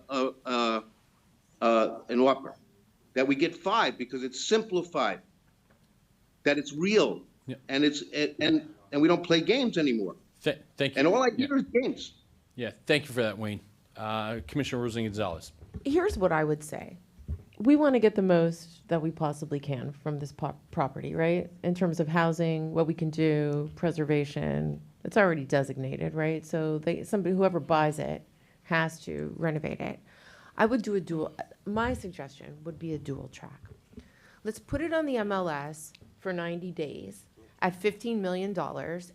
[SPEAKER 14] offer. That we get 5 because it's simplified. That it's real, and we don't play games anymore.
[SPEAKER 2] Thank you.
[SPEAKER 14] And all I hear is games.
[SPEAKER 2] Yeah, thank you for that, Wayne. Commissioner Rosen-Gonzalez.
[SPEAKER 9] Here's what I would say. We want to get the most that we possibly can from this property, right? In terms of housing, what we can do, preservation. It's already designated, right? So whoever buys it has to renovate it. I would do my suggestion would be a dual track. Let's put it on the MLS for 90 days at $15 million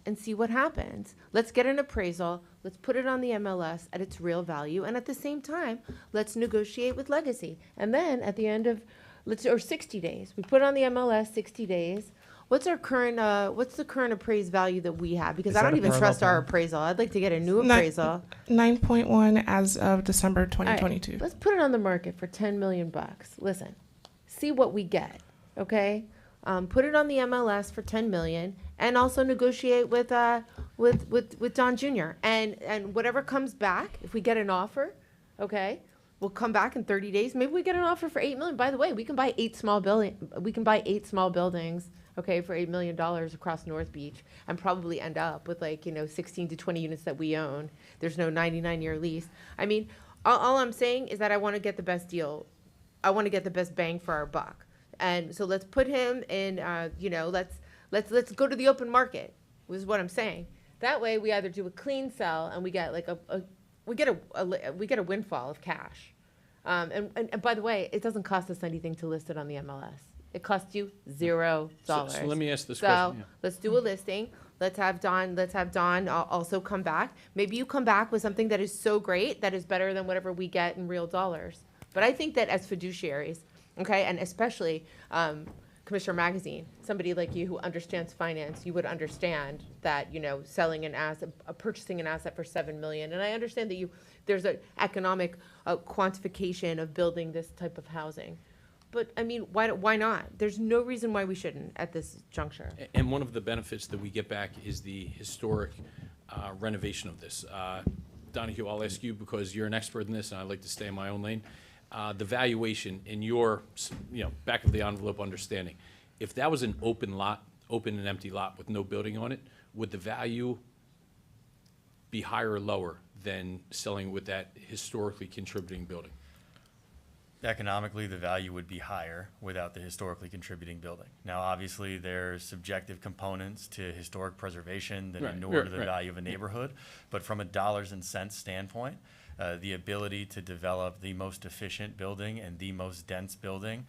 [SPEAKER 9] and see what happens. Let's get an appraisal. Let's put it on the MLS at its real value. And at the same time, let's negotiate with Legacy. And then at the end of, 60 days, we put it on the MLS 60 days. What's the current appraised value that we have? Because I don't even trust our appraisal. I'd like to get a new appraisal.
[SPEAKER 6] 9.1 as of December 2022.
[SPEAKER 9] Right, let's put it on the market for $10 million. Listen, see what we get, okay? Put it on the MLS for $10 million, and also negotiate with Don Jr. And whatever comes back, if we get an offer, okay, we'll come back in 30 days. Maybe we get an offer for $8 million. By the way, we can buy 8 small buildings, okay, for $8 million across North Beach, and probably end up with 16 to 20 units that we own. There's no 99-year lease. I mean, all I'm saying is that I want to get the best deal. I want to get the best bang for our buck. And so let's put him in, let's go to the open market, is what I'm saying. That way we either do a clean sell and we get we get a windfall of cash. And by the way, it doesn't cost us anything to list it on the MLS. It costs you $0.
[SPEAKER 2] So let me ask this
[SPEAKER 9] so
[SPEAKER 2] question. Yeah.
[SPEAKER 9] Let's do a listing. Let's have Don also come back. Maybe you come back with something that is so great that is better than whatever we get in real dollars. But I think that as fiduciaries, okay, and especially Commissioner Magazine, somebody like you who understands finance, you would understand that, selling an asset, purchasing an asset for $7 million. And I understand that there's an economic quantification of building this type of housing. But I mean, why not? There's no reason why we shouldn't at this juncture.
[SPEAKER 2] And one of the benefits that we get back is the historic renovation of this. Donahue, I'll ask you because you're an expert in this, and I like to stay in my own lane. The valuation in your, back of the envelope understanding, if that was an open and empty lot with no building on it, would the value be higher or lower than selling with that historically contributing building?
[SPEAKER 12] Economically, the value would be higher without the historically contributing building. Now, obviously, there's subjective components to historic preservation that inure to the value of a neighborhood, but from a dollars and cents standpoint, the ability to develop the most efficient building and the most dense building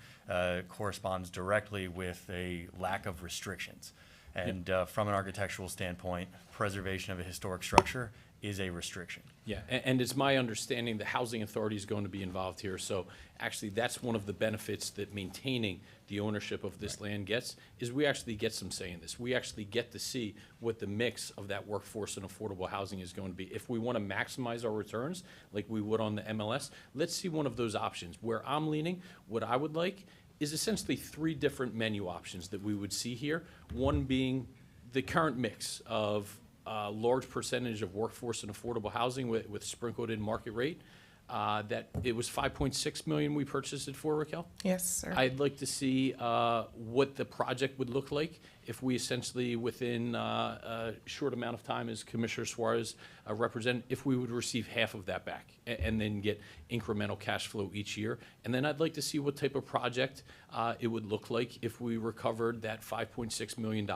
[SPEAKER 12] corresponds directly with a lack of restrictions. And from an architectural standpoint, preservation of a historic structure is a restriction.
[SPEAKER 2] Yeah, and it's my understanding the housing authority is going to be involved here. So actually, that's one of the benefits that maintaining the ownership of this land gets, is we actually get some say in this. We actually get to see what the mix of that workforce and affordable housing is going to be. If we want to maximize our returns, like we would on the MLS, let's see one of those options. Where I'm leaning, what I would like is essentially 3 different menu options that we would see here. One being the current mix of large percentage of workforce and affordable housing with sprinkled in market rate. That it was 5.6 million we purchased it for, Raquel?
[SPEAKER 6] Yes, sir.
[SPEAKER 2] I'd like to see what the project would look like if we essentially, within a short amount of time, as Commissioner Suarez represented, if we would receive half of that back and then get incremental cash flow each year. And then I'd like to see what type of project it would look like if we recovered that $5.6 million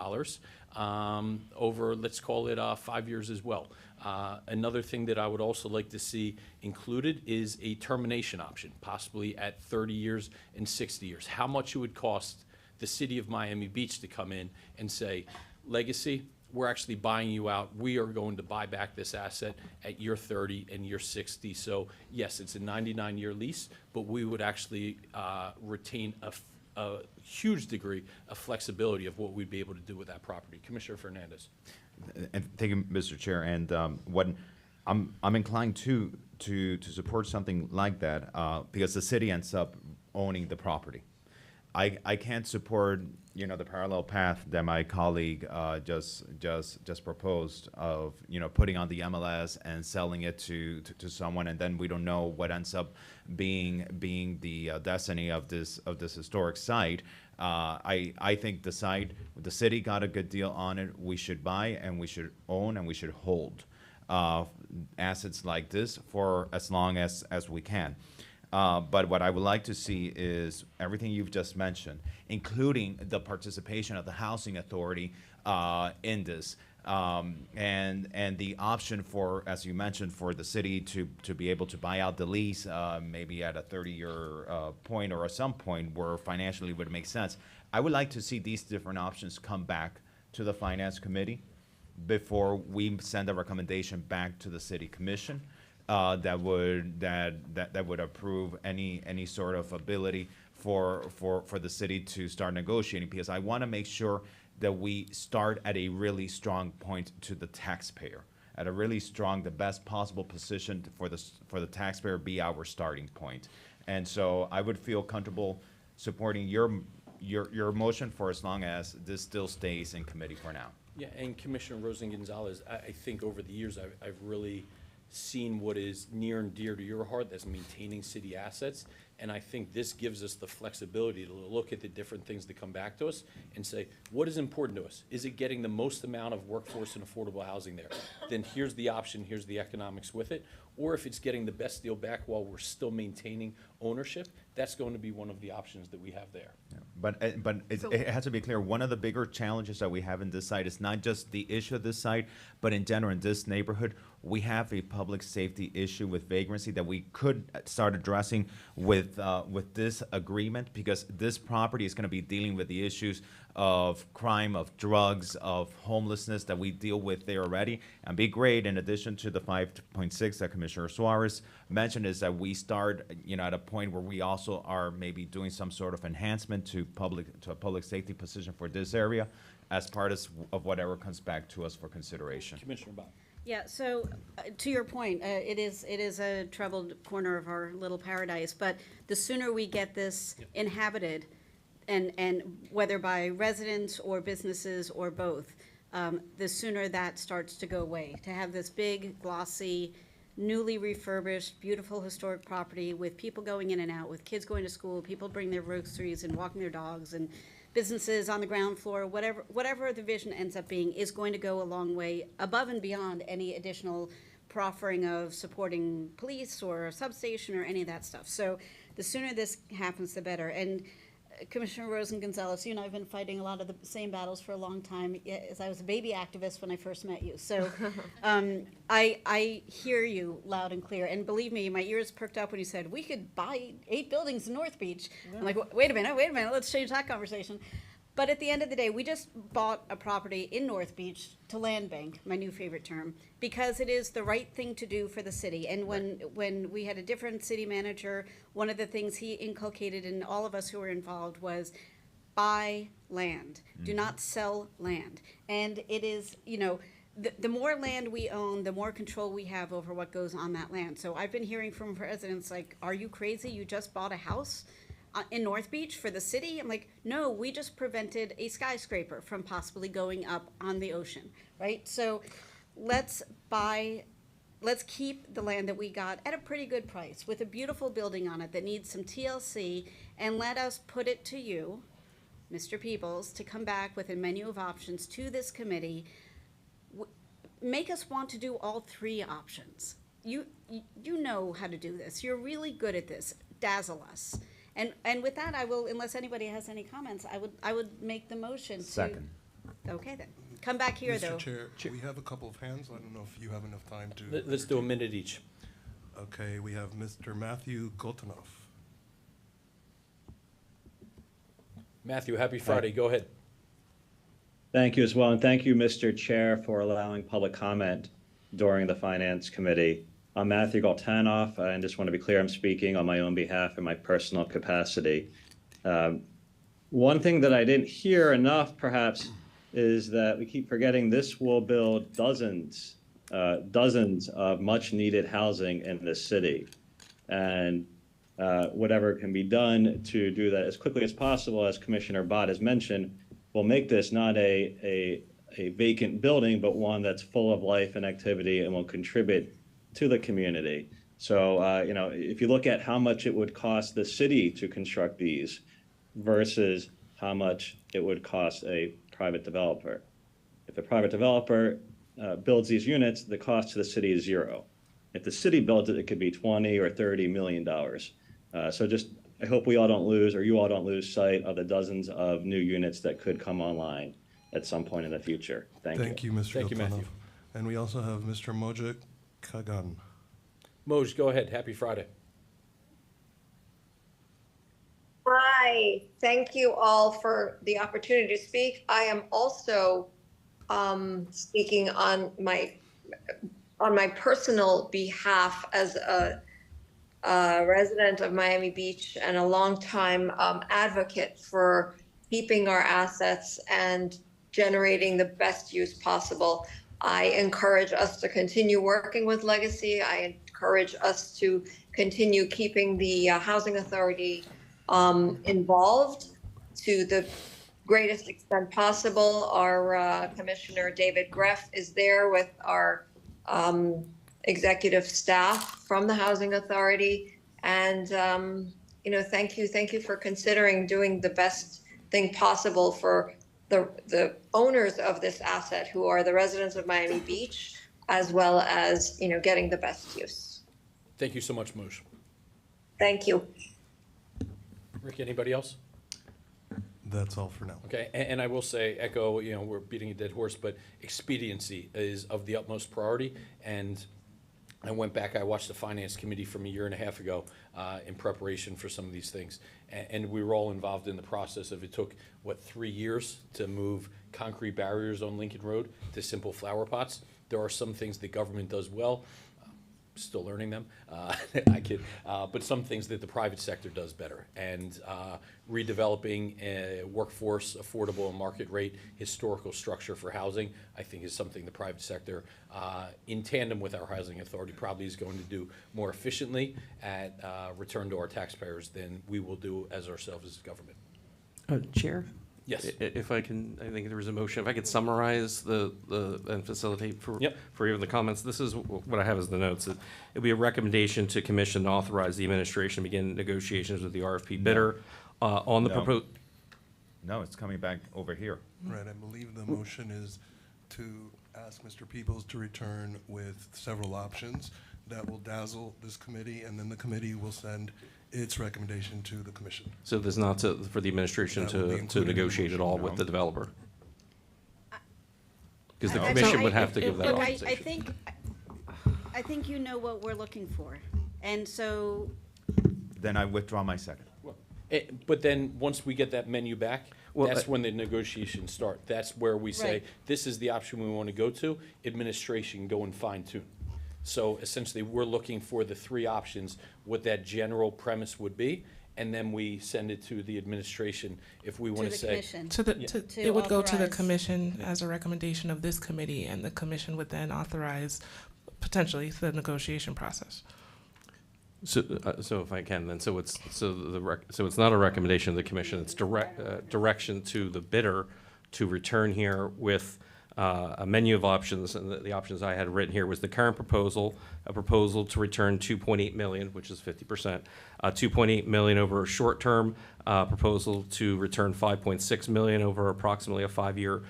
[SPEAKER 2] over, let's call it 5 years as well. Another thing that I would also like to see included is a termination option, possibly at 30 years and 60 years. How much it would cost the city of Miami Beach to come in and say, Legacy, we're actually buying you out. We are going to buy back this asset at year 30 and year 60. So yes, it's a 99-year lease, but we would actually retain a huge degree of flexibility of what we'd be able to do with that property. Commissioner Fernandez.
[SPEAKER 8] And thank you, Mr. Chair. And what I'm inclined to support something like that because the city ends up owning the property. I can't support the parallel path that my colleague just proposed of putting on the MLS and selling it to someone, and then we don't know what ends up being the destiny of this historic site. I think the city got a good deal on it. We should buy and we should own and we should hold assets like this for as long as we can. But what I would like to see is everything you've just mentioned, including the participation of the housing authority in this, and the option for, as you mentioned, for the city to be able to buy out the lease, maybe at a 30-year point or at some point where financially would make sense. I would like to see these different options come back to the Finance Committee before we send a recommendation back to the City Commission. That would approve any sort of ability for the city to start negotiating, because I want to make sure that we start at a really strong point to the taxpayer, at a really strong, the best possible position for the taxpayer be our starting point. And so I would feel comfortable supporting your motion for as long as this still stays in committee for now.
[SPEAKER 2] Yeah, and Commissioner Rosen-Gonzalez, I think over the years I've really seen what is near and dear to your heart, that's maintaining city assets. And I think this gives us the flexibility to look at the different things that come back to us and say, what is important to us? Is it getting the most amount of workforce and affordable housing there? Then here's the option, here's the economics with it. Or if it's getting the best deal back while we're still maintaining ownership, that's going to be one of the options that we have there.
[SPEAKER 8] Yeah. But it has to be clear, one of the bigger challenges that we have in this site is not just the issue of this site, but in general in this neighborhood, we have a public safety issue with vagrancy that we could start addressing with this agreement, because this property is going to be dealing with the issues of crime, of drugs, of homelessness that we deal with there already. And be great, in addition to the 5.6 that Commissioner Suarez mentioned, is that we start at a point where we also are maybe doing some sort of enhancement to a public safety position for this area as part of whatever comes back to us for consideration.
[SPEAKER 2] Commissioner Bob.
[SPEAKER 7] Yeah, so to your point, it is a troubled corner of our little paradise, but the sooner we get this inhabited, and whether by residents or businesses or both, the sooner that starts to go away. To have this big, glossy, newly refurbished, beautiful historic property with people going in and out, with kids going to school, people bring their groceries and walking their dogs, and businesses on the ground floor, whatever the vision ends up being, is going to go a long way above and beyond any additional proffering of supporting police or a substation or any of that stuff. So the sooner this happens, the better. And Commissioner Rosen Gonzalez, you and I have been fighting a lot of the same battles for a long time, as I was a baby activist when I first met you. So I hear you loud and clear. And believe me, my ears perked up when you said, we could buy 8 buildings in North Beach. Yeah. I'm like, wait a minute, let's change that conversation. But at the end of the day, we just bought a property in North Beach to land bank, my new favorite term, because it is the right thing to do for the city. And when we had a different city manager, one of the things he inculcated in all of us who were involved was buy land. Do not sell land. And it is, the more land we own, the more control we have over what goes on that land. So I've been hearing from residents like, are you crazy? You just bought a house in North Beach for the city? I'm like, no, we just prevented a skyscraper from possibly going up on the ocean, right? So let's keep the land that we got at a pretty good price with a beautiful building on it that needs some TLC, and let us put it to you, Mr. Peebles, to come back with a menu of options to this committee. Make us want to do all 3 options. You know how to do this. You're really good at this. Dazzle us. And with that, I will, unless anybody has any comments, I would make the motion.
[SPEAKER 15] Second.
[SPEAKER 7] Okay then. Come back here, though.
[SPEAKER 3] Mr. Chair, we have a couple of hands. I don't know if you have enough time to.
[SPEAKER 2] Let's do a minute each.
[SPEAKER 3] Okay, we have Mr. Matthew Goltanoff.
[SPEAKER 2] Matthew, happy Friday. Go ahead.
[SPEAKER 15] Thank you as well, and thank you, Mr. Chair, for allowing public comment during the Finance Committee. I'm Matthew Goltanoff, and just want to be clear, I'm speaking on my own behalf in my personal capacity. One thing that I didn't hear enough, perhaps, is that we keep forgetting this will build dozens of much-needed housing in this city. And whatever can be done to do that as quickly as possible, as Commissioner Bott has mentioned, will make this not a vacant building, but one that's full of life and activity and will contribute to the community. So, if you look at how much it would cost the city to construct these versus how much it would cost a private developer. If a private developer builds these units, the cost to the city is 0. If the city builds it, it could be $20 or $30 million. So I hope we all don't lose, or you all don't lose sight of the dozens of new units that could come online at some point in the future. Thank you.
[SPEAKER 3] Thank you, Mr.
[SPEAKER 2] Thank you, Matthew.
[SPEAKER 3] Goltanoff. And we also have Mr. Mojik Kagan.
[SPEAKER 2] Moj, go ahead. Happy Friday.
[SPEAKER 16] Hi, thank you all for the opportunity to speak. I am also speaking on my personal behalf as a resident of Miami Beach and a longtime advocate for keeping our assets and generating the best use possible. I encourage us to continue working with Legacy. I encourage us to continue keeping the Housing Authority involved to the greatest extent possible. Our Commissioner David Greff is there with our executive staff from the Housing Authority. And, thank you for considering doing the best thing possible for the owners of this asset, who are the residents of Miami Beach, as well as, getting the best use.
[SPEAKER 2] Thank you so much, Moj.
[SPEAKER 16] Thank you.
[SPEAKER 2] Rick, anybody else?
[SPEAKER 3] That's all for now.
[SPEAKER 2] Okay, and I will say, echo, we're beating a dead horse, but expediency is of the utmost priority. And I went back, I watched the Finance Committee from a year and a half ago in preparation for some of these things. And we were all involved in the process of, it took, 3 years to move concrete barriers on Lincoln Road to simple flower pots. There are some things the government does well. Still learning them, I kid, but some things that the private sector does better. And redeveloping a workforce, affordable and market rate, historical structure for housing, I think is something the private sector, in tandem with our housing authority, probably is going to do more efficiently at return to our taxpayers than we will do as ourselves as government.
[SPEAKER 4] Chair?
[SPEAKER 2] Yes.
[SPEAKER 4] If I can, I think there was a motion, if I could summarize and facilitate for even the comments. This is what I have as the notes. It'd be a recommendation to commission to authorize the administration to begin negotiations with the RFP bidder on the proposed.
[SPEAKER 8] No, it's coming back over here.
[SPEAKER 3] Right, I believe the motion is to ask Mr. Peebles to return with several options that will dazzle this committee, and then the committee will send its recommendation to the commission.
[SPEAKER 4] So there's not for the administration
[SPEAKER 3] That will be
[SPEAKER 4] to
[SPEAKER 3] included in the
[SPEAKER 4] negotiate at all with
[SPEAKER 8] No.
[SPEAKER 4] the developer? Because the
[SPEAKER 7] I-
[SPEAKER 4] commission
[SPEAKER 7] I-
[SPEAKER 4] would have to give that
[SPEAKER 7] Look,
[SPEAKER 4] authorization.
[SPEAKER 7] I think you know what we're looking for. And so,
[SPEAKER 8] Then I withdraw my second.
[SPEAKER 2] But then, once we get that menu back,
[SPEAKER 4] Well,
[SPEAKER 2] that's when the negotiations start. That's where we say,
[SPEAKER 7] Right.
[SPEAKER 2] this is the option we want to go to, administration go and fine tune. So essentially, we're looking for the three options, what that general premise would be, and then we send it to the administration if we
[SPEAKER 7] to
[SPEAKER 2] want
[SPEAKER 7] the
[SPEAKER 2] to say.
[SPEAKER 7] commission. To
[SPEAKER 6] It would go to the
[SPEAKER 7] authorize.
[SPEAKER 6] commission as a recommendation of this committee, and the commission would then authorize potentially the negotiation process.
[SPEAKER 4] So if I can, then, so it's not a recommendation of the commission, it's direction to the bidder to return here with a menu of options, and the options I had written here was the current proposal, a proposal to return 2.8 million, which is 50%, 2.8 million over a short-term, proposal to return 5.6 million over approximately a 5-year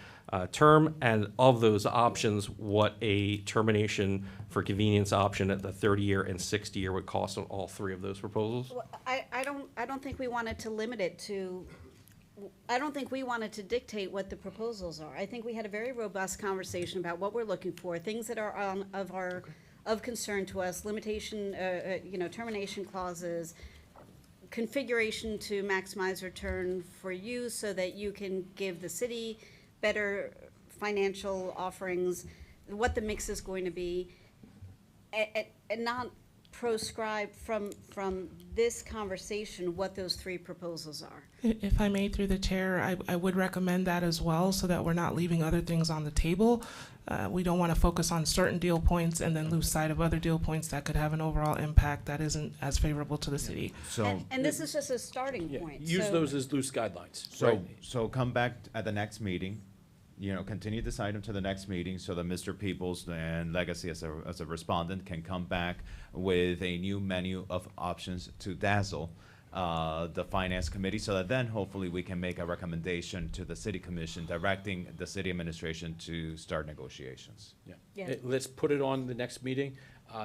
[SPEAKER 4] term, and of those options, what a termination for convenience option at the 30-year and 60-year would cost on all three of those proposals?
[SPEAKER 7] Well, I don't think we wanted to limit it to, I don't think we wanted to dictate what the proposals are. I think we had a very robust conversation about what we're looking for, things that are of concern to us, limitation, termination clauses, configuration to maximize return for you so that you can give the city better financial offerings, what the mix is going to be, and not proscribe from this conversation what those three proposals are.
[SPEAKER 6] If I may, through the chair, I would recommend that as well, so that we're not leaving other things on the table. We don't want to focus on certain deal points and then lose sight of other deal points that could have an overall impact that isn't as favorable to the city.
[SPEAKER 8] So,
[SPEAKER 7] And this is just a starting point.
[SPEAKER 2] Use
[SPEAKER 7] so-
[SPEAKER 2] those as loose guidelines.
[SPEAKER 8] so come back at the next meeting, continue this item to the next meeting so that Mr. Peoples and Legacy as a respondent can come back with a new menu of options to dazzle the finance committee, so that then hopefully we can make a recommendation to the city commission directing the city administration to start negotiations.
[SPEAKER 7] Yeah.
[SPEAKER 2] Let's put it on the next meeting.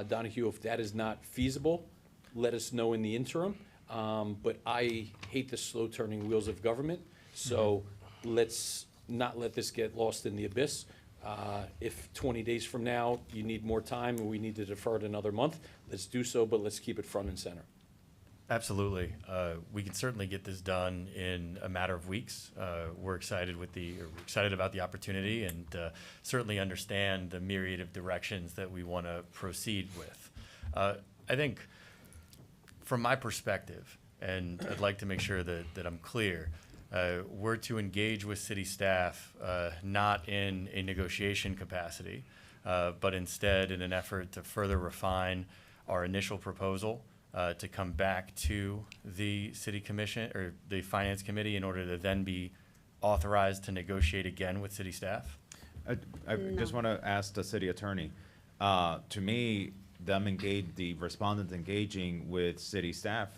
[SPEAKER 2] Donahue, if that is not feasible, let us know in the interim. But I hate the slow turning wheels of government, so let's not let this get lost in the abyss. If 20 days from now you need more time and we need to defer it another month, let's do so, but let's keep it front and center.
[SPEAKER 12] Absolutely. We can certainly get this done in a matter of weeks. We're excited about the opportunity, and certainly understand the myriad of directions that we want to proceed with. I think from my perspective, and I'd like to make sure that I'm clear, we're to engage with city staff not in a negotiation capacity, but instead in an effort to further refine our initial proposal, to come back to the city commission or the finance committee in order to then be authorized to negotiate again with city staff?
[SPEAKER 8] I just want to ask the city attorney. To me, the respondent engaging with city staff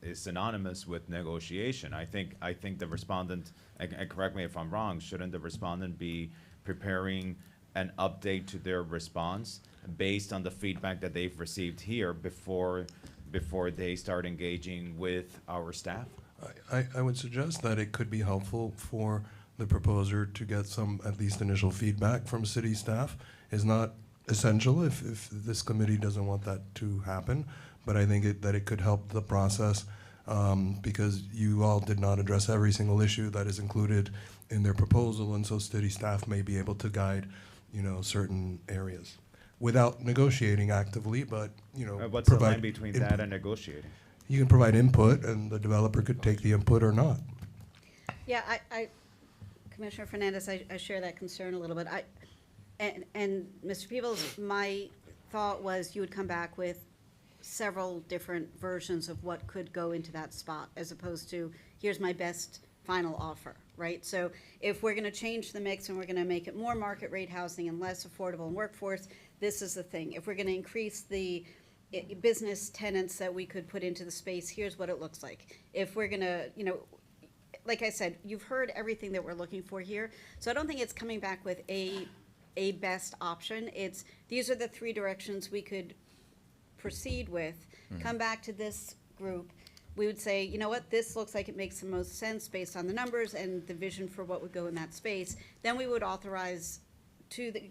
[SPEAKER 8] is synonymous with negotiation. I think the respondent, and correct me if I'm wrong, shouldn't the respondent be preparing an update to their response based on the feedback that they've received here before they start engaging with our staff?
[SPEAKER 3] I would suggest that it could be helpful for the proposer to get some at least initial feedback from city staff. Is not essential if this committee doesn't want that to happen, but I think that it could help the process because you all did not address every single issue that is included in their proposal, and so city staff may be able to guide, certain areas without negotiating actively, but,
[SPEAKER 8] What's the line between that and negotiating?
[SPEAKER 3] You can provide input, and the developer could take the input or not.
[SPEAKER 7] Yeah, I Commissioner Fernandez, I share that concern a little bit. And Mr. Peebles, my thought was you would come back with several different versions of what could go into that spot, as opposed to, here's my best final offer, right? So if we're gonna change the mix and we're gonna make it more market rate housing and less affordable and workforce, this is the thing. If we're gonna increase the business tenants that we could put into the space, here's what it looks like. If we're gonna, like I said, you've heard everything that we're looking for here. So I don't think it's coming back with a best option. It's, these are the three directions we could proceed with. Come back to this group, we would say, you know what, this looks like it makes the most sense based on the numbers and the vision for what would go in that space. Then we would authorize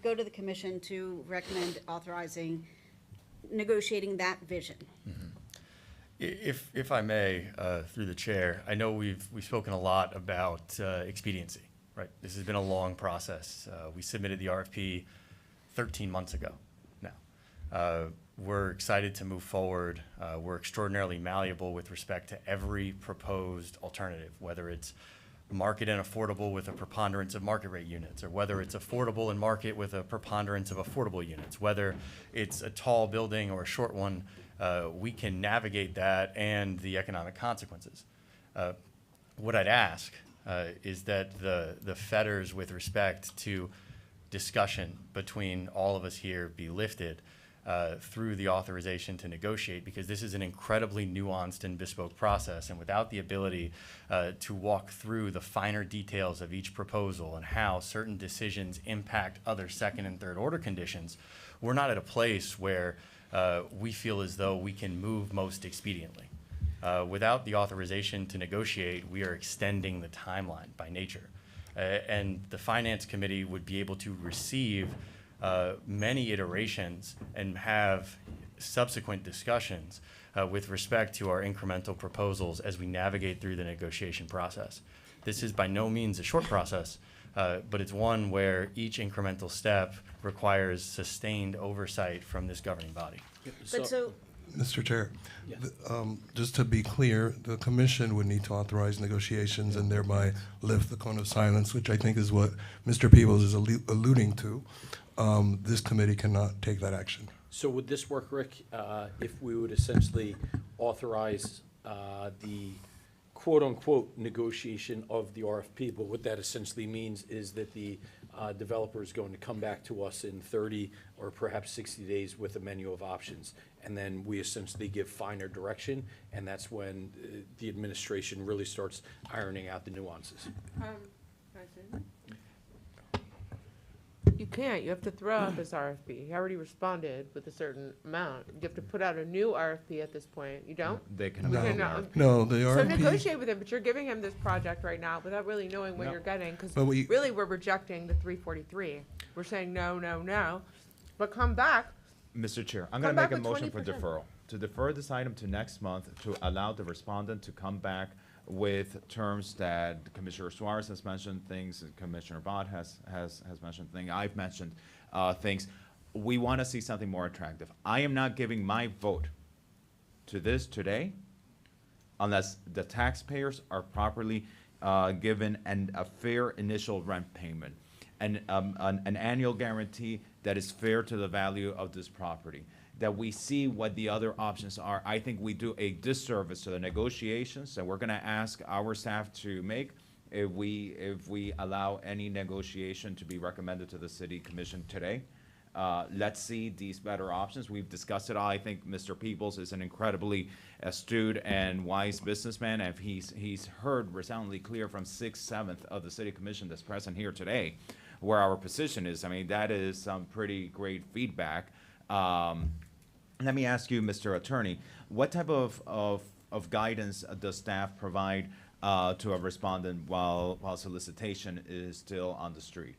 [SPEAKER 7] go to the commission to recommend authorizing, negotiating that vision.
[SPEAKER 12] If I may, through the chair, I know we've spoken a lot about expediency, right? This has been a long process. We submitted the RFP 13 months ago now. We're excited to move forward. We're extraordinarily malleable with respect to every proposed alternative, whether it's market and affordable with a preponderance of market rate units, or whether it's affordable and market with a preponderance of affordable units, whether it's a tall building or a short one. We can navigate that and the economic consequences. What I'd ask is that the fetters with respect to discussion between all of us here be lifted through the authorization to negotiate, because this is an incredibly nuanced and bespoke process, and without the ability to walk through the finer details of each proposal and how certain decisions impact other second and third order conditions, we're not at a place where we feel as though we can move most expediently. Without the authorization to negotiate, we are extending the timeline by nature. And the Finance Committee would be able to receive many iterations and have subsequent discussions with respect to our incremental proposals as we navigate through the negotiation process. This is by no means a short process, but it's one where each incremental step requires sustained oversight from this governing body.
[SPEAKER 7] But so,
[SPEAKER 3] Mr. Chair,
[SPEAKER 2] Yeah.
[SPEAKER 3] just to be clear, the commission would need to authorize negotiations and thereby lift the cone of silence, which I think is what Mr. Peebles is alluding to. This committee cannot take that action.
[SPEAKER 2] So would this work, Rick, if we would essentially authorize the quote-unquote negotiation of the RFP? But what that essentially means is that the developer is going to come back to us in 30 or perhaps 60 days with a menu of options. And then we essentially give finer direction, and that's when the administration really starts ironing out the nuances.
[SPEAKER 9] You can't. You have to throw out this RFP. He already responded with a certain amount. You have to put out a new RFP at this point. You don't?
[SPEAKER 8] They can
[SPEAKER 3] No.
[SPEAKER 8] amend the
[SPEAKER 9] No.
[SPEAKER 8] RFP.
[SPEAKER 3] No, the
[SPEAKER 9] So
[SPEAKER 3] RFP.
[SPEAKER 9] negotiate with him, but you're giving him this project right now without really knowing what
[SPEAKER 2] No.
[SPEAKER 9] you're getting, because
[SPEAKER 3] But we-
[SPEAKER 9] really we're rejecting the 343. We're saying no, no, no, but come back.
[SPEAKER 8] Mr. Chair, I'm
[SPEAKER 9] Come
[SPEAKER 8] going to make
[SPEAKER 9] back
[SPEAKER 8] a
[SPEAKER 9] with
[SPEAKER 8] motion for
[SPEAKER 9] 20%.
[SPEAKER 8] deferral, to defer this item to next month, to allow the respondent to come back with terms that Commissioner Suarez has mentioned, things that Commissioner Bott has mentioned, things I've mentioned, things. We want to see something more attractive. I am not giving my vote to this today unless the taxpayers are properly given a fair initial rent payment and an annual guarantee that is fair to the value of this property, that we see what the other options are. I think we do a disservice to the negotiations, and we're going to ask our staff to make if we allow any negotiation to be recommended to the City Commission today. Let's see these better options. We've discussed it all. I think Mr. Peebles is an incredibly astute and wise businessman, and he's heard resoundingly clear from 6/7 of the City Commission that's present here today where our position is. I mean, that is some pretty great feedback. Let me ask you, Mr. Attorney, what type of guidance does staff provide to a respondent while solicitation is still on the street?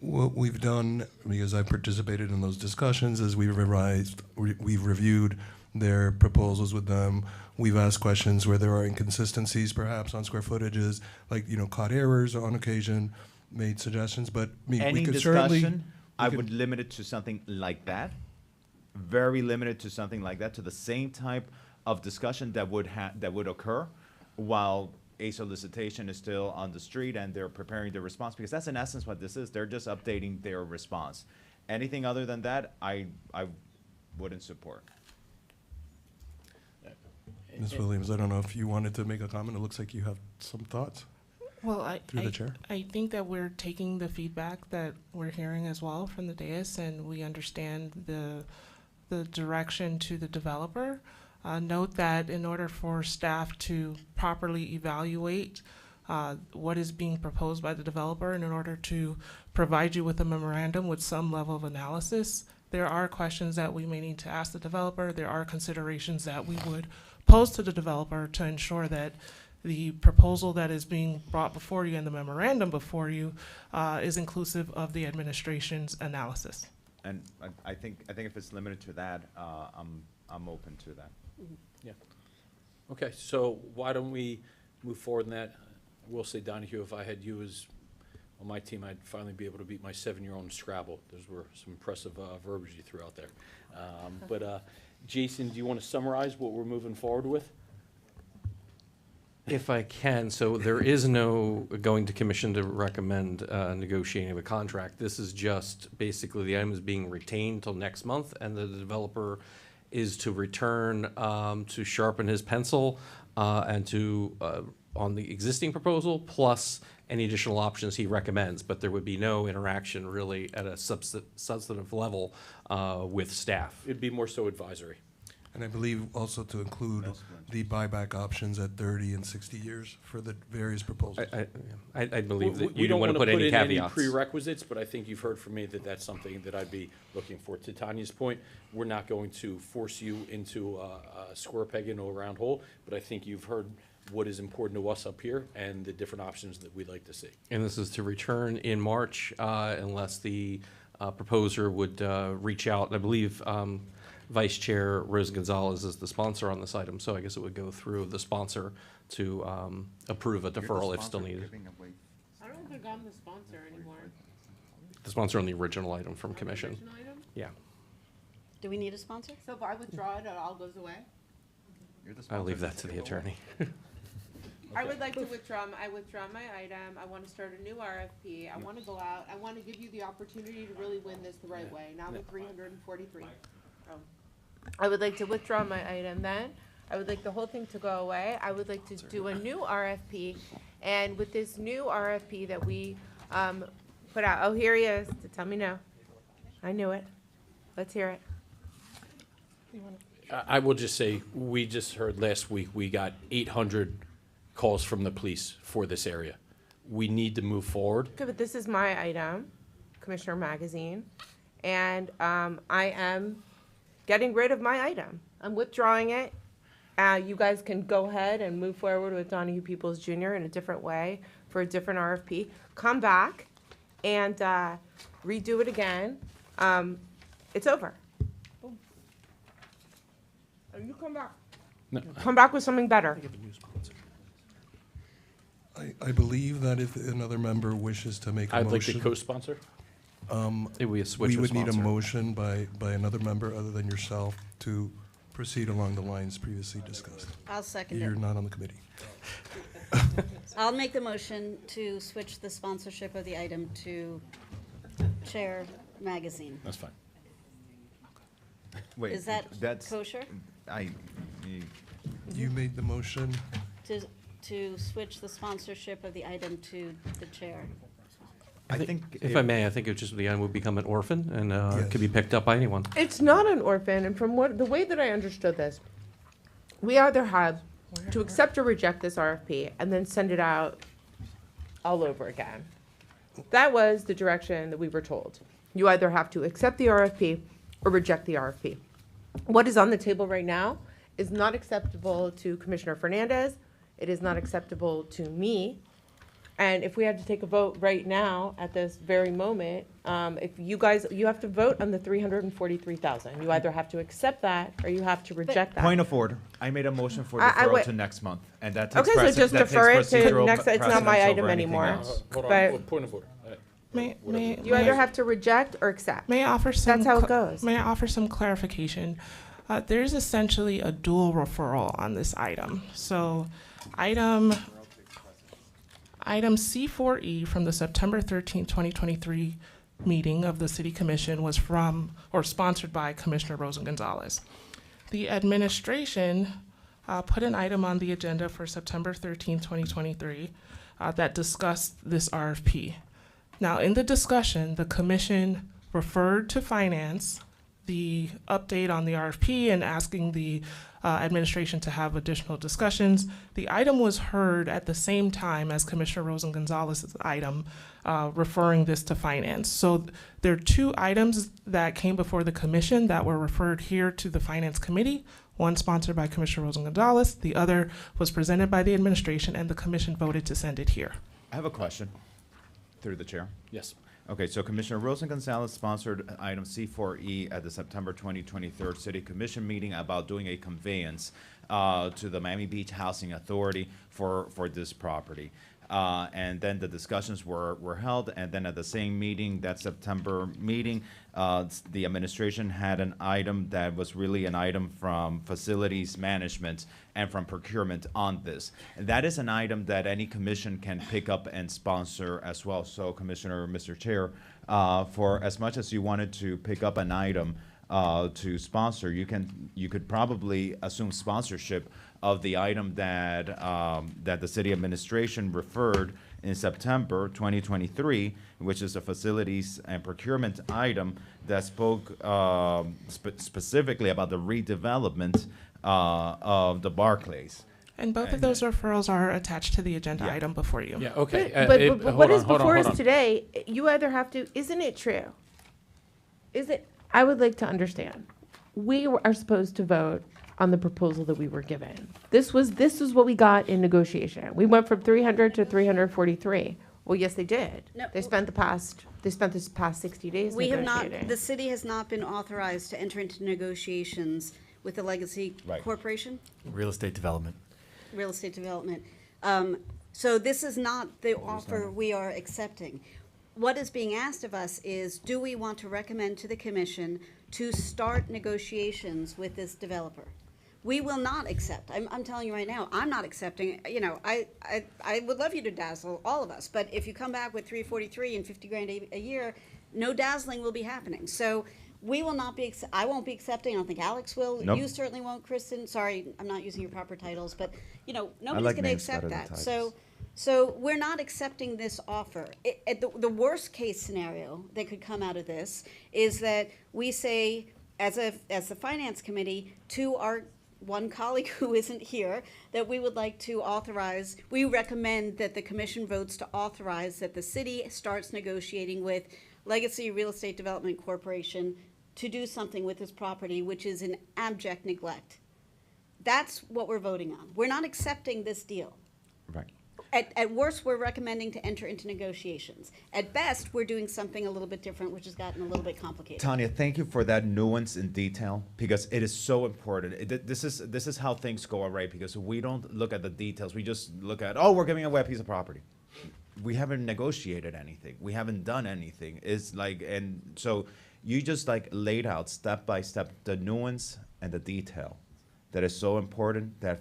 [SPEAKER 3] What we've done, because I participated in those discussions, is we've reviewed their proposals with them. We've asked questions where there are inconsistencies, perhaps on square footages, like, caught errors on occasion, made suggestions, but
[SPEAKER 8] Any
[SPEAKER 3] we could certainly.
[SPEAKER 8] discussion, I would limit it to something like that, very limited to something like that, to the same type of discussion that would occur while a solicitation is still on the street and they're preparing the response, because that's in essence what this is. They're just updating their response. Anything other than that, I wouldn't support.
[SPEAKER 3] Ms. Williams, I don't know if you wanted to make a comment. It looks like you have some thoughts.
[SPEAKER 6] Well,
[SPEAKER 3] Through the chair.
[SPEAKER 6] I think that we're taking the feedback that we're hearing as well from the dais, and we understand the direction to the developer. Note that in order for staff to properly evaluate what is being proposed by the developer, and in order to provide you with a memorandum with some level of analysis, there are questions that we may need to ask the developer. There are considerations that we would posed to the developer to ensure that the proposal that is being brought before you and the memorandum before you is inclusive of the administration's analysis.
[SPEAKER 8] And I think if it's limited to that, I'm open to that.
[SPEAKER 2] Yeah. Okay, so why don't we move forward in that? I will say, Donahue, if I had you as on my team, I'd finally be able to beat my 7-year-old in Scrabble. Those were some impressive verbiage you threw out there. But Jason, do you want to summarize what we're moving forward with?
[SPEAKER 4] If I can, so there is no going to commission to recommend negotiating of a contract. This is just basically the item is being retained till next month, and the developer is to return to sharpen his pencil and to on the existing proposal plus any additional options he recommends. But there would be no interaction really at a substantive level with staff.
[SPEAKER 2] It'd be more so advisory.
[SPEAKER 3] And I believe also to include the buyback options at 30 and 60 years for the various proposals.
[SPEAKER 4] I believe that
[SPEAKER 2] We
[SPEAKER 4] you don't want to put any
[SPEAKER 2] in any
[SPEAKER 4] caveats.
[SPEAKER 2] prerequisites, but I think you've heard from me that that's something that I'd be looking for. To Tanya's point, we're not going to force you into a square peg into a round hole, but I think you've heard what is important to us up here and the different options that we'd like to see.
[SPEAKER 4] And this is to return in March unless the proposer would reach out. I believe Vice Chair Rose Gonzalez is the sponsor on this item, so I guess it would go through the sponsor to approve a deferral if still needed.
[SPEAKER 17] I don't think I'm the sponsor anymore.
[SPEAKER 4] The sponsor on the original item from commission.
[SPEAKER 17] Original item?
[SPEAKER 4] Yeah.
[SPEAKER 7] Do we need a sponsor?
[SPEAKER 17] So if I withdraw it, it all goes away?
[SPEAKER 4] I'll leave that to the attorney.
[SPEAKER 17] I would like to withdraw my item. I want to start a new RFP. I want to go out. I want to give you the opportunity to really win this the right way, not with 343. I would like to withdraw my item then. I would like the whole thing to go away. I would like to do a new RFP. And with this new RFP that we put out, oh, here he is to tell me no. I knew it. Let's hear it.
[SPEAKER 2] I will just say, we just heard last week, we got 800 calls from the police for this area. We need to move forward.
[SPEAKER 17] Okay, but this is my item, Commissioner Magazine, and I am getting rid of my item. I'm withdrawing it. You guys can go ahead and move forward with Donahue Peoples Jr. in a different way for a different RFP. Come back and redo it again. It's over. You come back.
[SPEAKER 2] No.
[SPEAKER 17] Come back with something better.
[SPEAKER 3] I believe that if another member wishes to make a
[SPEAKER 2] I'd like
[SPEAKER 3] motion.
[SPEAKER 2] to co-sponsor.
[SPEAKER 4] It would be a switch
[SPEAKER 3] We
[SPEAKER 4] with
[SPEAKER 3] would need a
[SPEAKER 4] sponsor.
[SPEAKER 3] motion by another member other than yourself to proceed along the lines previously discussed.
[SPEAKER 7] I'll second
[SPEAKER 3] You're
[SPEAKER 7] it.
[SPEAKER 3] not on the committee.
[SPEAKER 7] I'll make the motion to switch the sponsorship of the item to Chair Magazine.
[SPEAKER 2] That's fine.
[SPEAKER 8] Wait,
[SPEAKER 7] Is that
[SPEAKER 8] that's
[SPEAKER 7] kosher?
[SPEAKER 3] You made the motion.
[SPEAKER 7] To switch the sponsorship of the item to the chair.
[SPEAKER 8] I think
[SPEAKER 4] If I may, I think it just the item would become an orphan and could be picked up by anyone.
[SPEAKER 17] It's not an orphan, and from the way that I understood this, we either have to accept or reject this RFP and then send it out all over again. That was the direction that we were told. You either have to accept the RFP or reject the RFP. What is on the table right now is not acceptable to Commissioner Fernandez. It is not acceptable to me. And if we had to take a vote right now at this very moment, if you have to vote on the 343,000. You either have to accept that or you have to reject that.
[SPEAKER 8] Point of order. I made a motion for
[SPEAKER 17] I
[SPEAKER 8] deferral
[SPEAKER 17] wait.
[SPEAKER 8] to next month, and that takes
[SPEAKER 17] Okay, so just
[SPEAKER 8] that takes
[SPEAKER 17] defer it to
[SPEAKER 8] procedural
[SPEAKER 17] next, it's not my
[SPEAKER 8] precedence
[SPEAKER 17] item
[SPEAKER 8] over anything
[SPEAKER 17] anymore.
[SPEAKER 8] else.
[SPEAKER 2] Hold on,
[SPEAKER 17] But
[SPEAKER 2] point of order.
[SPEAKER 17] you either have to reject or accept.
[SPEAKER 6] May I offer some?
[SPEAKER 17] That's how it goes.
[SPEAKER 6] May I offer some clarification? There's essentially a dual referral on this item. So, item C4E from the September 13, 2023 meeting of the City Commission was from or sponsored by Commissioner Rosa Gonzalez. The administration put an item on the agenda for September 13, 2023 that discussed this RFP. Now, in the discussion, the commission referred to finance the update on the RFP and asking the administration to have additional discussions. The item was heard at the same time as Commissioner Rosen Gonzalez's item referring this to finance. So there are two items that came before the commission that were referred here to the finance committee. One sponsored by Commissioner Rosen Gonzalez, the other was presented by the administration, and the commission voted to send it here.
[SPEAKER 8] I have a question through the chair.
[SPEAKER 2] Yes.
[SPEAKER 8] Okay, so Commissioner Rosen Gonzalez sponsored item C4E at the September 2023 City Commission meeting about doing a conveyance to the Miami Beach Housing Authority for this property. And then the discussions were held, and then at the same meeting, that September meeting, the administration had an item that was really an item from facilities management and from procurement on this. That is an item that any commission can pick up and sponsor as well. So Commissioner, Mr. Chair, for as much as you wanted to pick up an item to sponsor, you could probably assume sponsorship of the item that that the city administration referred in September 2023, which is a facilities and procurement item that spoke specifically about the redevelopment of the Barclays.
[SPEAKER 6] And both of those referrals are attached to the agenda item before you.
[SPEAKER 2] Yeah, okay.
[SPEAKER 9] But what is before us today, you either have to, isn't it true? I would like to understand. We are supposed to vote on the proposal that we were given. This was what we got in negotiation. We went from 300 to 343. Well, yes, they did.
[SPEAKER 7] No.
[SPEAKER 9] They spent this past 60 days
[SPEAKER 7] We have
[SPEAKER 9] negotiating.
[SPEAKER 7] not, the city has not been authorized to enter into negotiations with the Legacy
[SPEAKER 8] Right.
[SPEAKER 7] Corporation,
[SPEAKER 12] Real estate development.
[SPEAKER 7] real estate development. So this is not the offer we are accepting. What is being asked of us is, do we want to recommend to the commission to start negotiations with this developer? We will not accept. I'm telling you right now, I'm not accepting. You know, I would love you to dazzle all of us, but if you come back with 343 and 50 grand a year, no dazzling will be happening. So we will not be. I won't be accepting. I don't think Alex will.
[SPEAKER 8] Nope.
[SPEAKER 7] You certainly won't, Kristen. Sorry, I'm not using your proper titles, but you know, nobody's
[SPEAKER 8] like
[SPEAKER 7] going to
[SPEAKER 8] names
[SPEAKER 7] accept
[SPEAKER 8] better than
[SPEAKER 7] that.
[SPEAKER 8] titles.
[SPEAKER 7] So we're not accepting this offer. The worst case scenario that could come out of this is that we say, as the finance committee, to our one colleague who isn't here, that we would like to authorize, we recommend that the commission votes to authorize that the city starts negotiating with Legacy Real Estate Development Corporation to do something with this property, which is in abject neglect. That's what we're voting on. We're not accepting this deal.
[SPEAKER 8] Right.
[SPEAKER 7] At worst, we're recommending to enter into negotiations. At best, we're doing something a little bit different, which has gotten a little bit complicated.
[SPEAKER 8] Tanya, thank you for that nuance in detail, because it is so important. This is how things go, right? Because we don't look at the details. We just look at, oh, we're giving away a piece of property. We haven't negotiated anything. We haven't done anything. It's like, and so you just like laid out step by step the nuance and the detail that is so important, that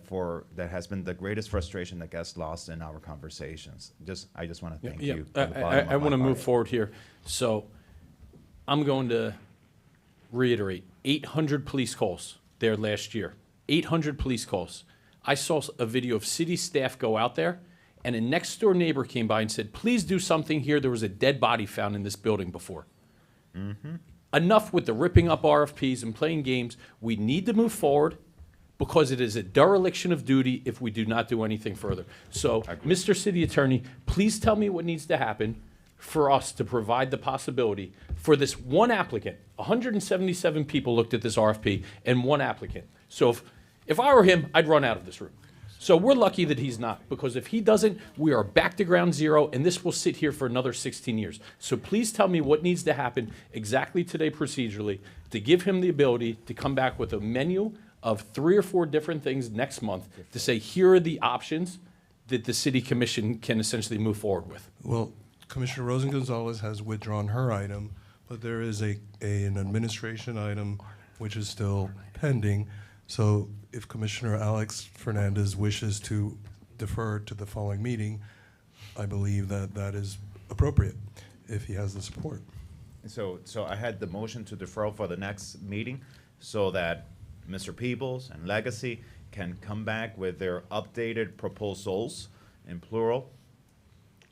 [SPEAKER 8] has been the greatest frustration that gets lost in our conversations. I just want to thank you.
[SPEAKER 2] I want to move forward here. So I'm going to reiterate, 800 police calls there last year. 800 police calls. I saw a video of city staff go out there, and a next door neighbor came by and said, please do something here. There was a dead body found in this building before.
[SPEAKER 8] Mm-hmm.
[SPEAKER 2] Enough with the ripping up RFPs and playing games. We need to move forward, because it is a dereliction of duty if we do not do anything further. So, Mr. City Attorney, please tell me what needs to happen for us to provide the possibility for this one applicant. 177 people looked at this RFP and one applicant. So if I were him, I'd run out of this room. So we're lucky that he's not, because if he doesn't, we are back to ground zero, and this will sit here for another 16 years. So please tell me what needs to happen exactly today procedurally to give him the ability to come back with a menu of 3 or 4 different things next month to say, here are the options that the city commission can essentially move forward with.
[SPEAKER 3] Well, Commissioner Rosen Gonzalez has withdrawn her item, but there is an administration item which is still pending. So if Commissioner Alex Fernandez wishes to defer to the following meeting, I believe that is appropriate if he has the support.
[SPEAKER 8] So I had the motion to defer for the next meeting so that Mr. Peebles and Legacy can come back with their updated proposals, in plural,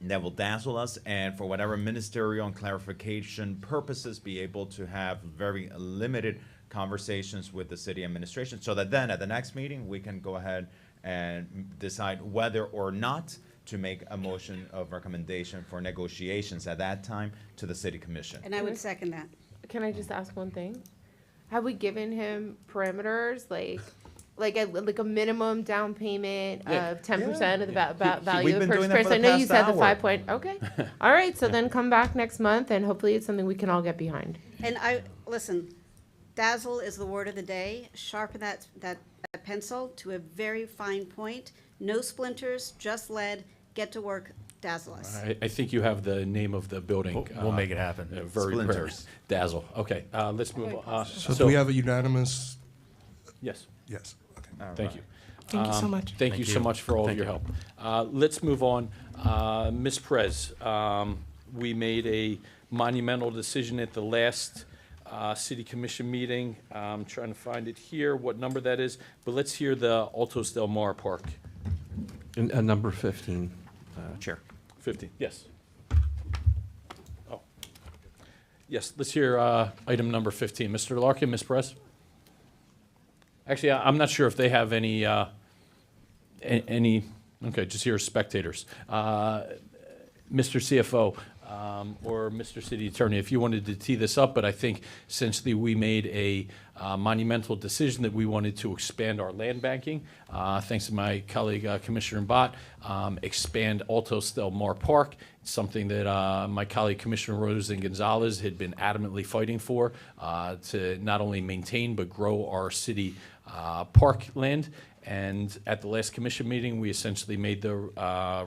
[SPEAKER 8] that will dazzle us, and for whatever ministerial and clarification purposes, be able to have very limited conversations with the city administration, so that then at the next meeting, we can go ahead and decide whether or not to make a motion of recommendation for negotiations at that time to the city commission.
[SPEAKER 7] And I would second that.
[SPEAKER 9] Can I just ask one thing? Have we given him parameters, like a minimum down payment
[SPEAKER 2] Yeah.
[SPEAKER 9] of 10% of the value
[SPEAKER 8] we've
[SPEAKER 9] of the
[SPEAKER 8] been
[SPEAKER 9] purchase
[SPEAKER 8] doing that
[SPEAKER 9] price?
[SPEAKER 8] for the
[SPEAKER 9] I know you
[SPEAKER 8] past
[SPEAKER 9] said the
[SPEAKER 8] hour.
[SPEAKER 9] 5 point, okay. All right, so then come back next month and hopefully it's something we can all get behind.
[SPEAKER 7] And listen, dazzle is the word of the day. Sharpen that pencil to a very fine point. No splinters, just lead. Get to work, dazzle us.
[SPEAKER 2] I think you have the name of the building.
[SPEAKER 12] We'll make it happen.
[SPEAKER 2] Very rare.
[SPEAKER 8] Splinters.
[SPEAKER 2] Dazzle. Okay, let's move on.
[SPEAKER 3] So do we have a unanimous?
[SPEAKER 2] Yes.
[SPEAKER 3] Yes. Okay.
[SPEAKER 2] Thank you.
[SPEAKER 6] Thank you so much.
[SPEAKER 2] Thank you so much for all of your help. Let's move on. Ms. Perez, we made a monumental decision at the last city commission meeting. I'm trying to find it here, what number that is, but let's hear the Altos Del Mar Park.
[SPEAKER 18] Number 15, Chair.
[SPEAKER 2] 15, yes. Oh. Yes, let's hear item number 15. Mr. Larkin, Ms. Perez? Actually, I'm not sure if they have any, okay, just here as spectators. Mr. CFO or Mr. City Attorney, if you wanted to tee this up, but I think essentially we made a monumental decision that we wanted to expand our land banking. Thanks to my colleague Commissioner Bott, expand Altos Del Mar Park. It's something that my colleague Commissioner Rosen Gonzalez had been adamantly fighting for, to not only maintain but grow our city park land. And at the last commission meeting, we essentially made the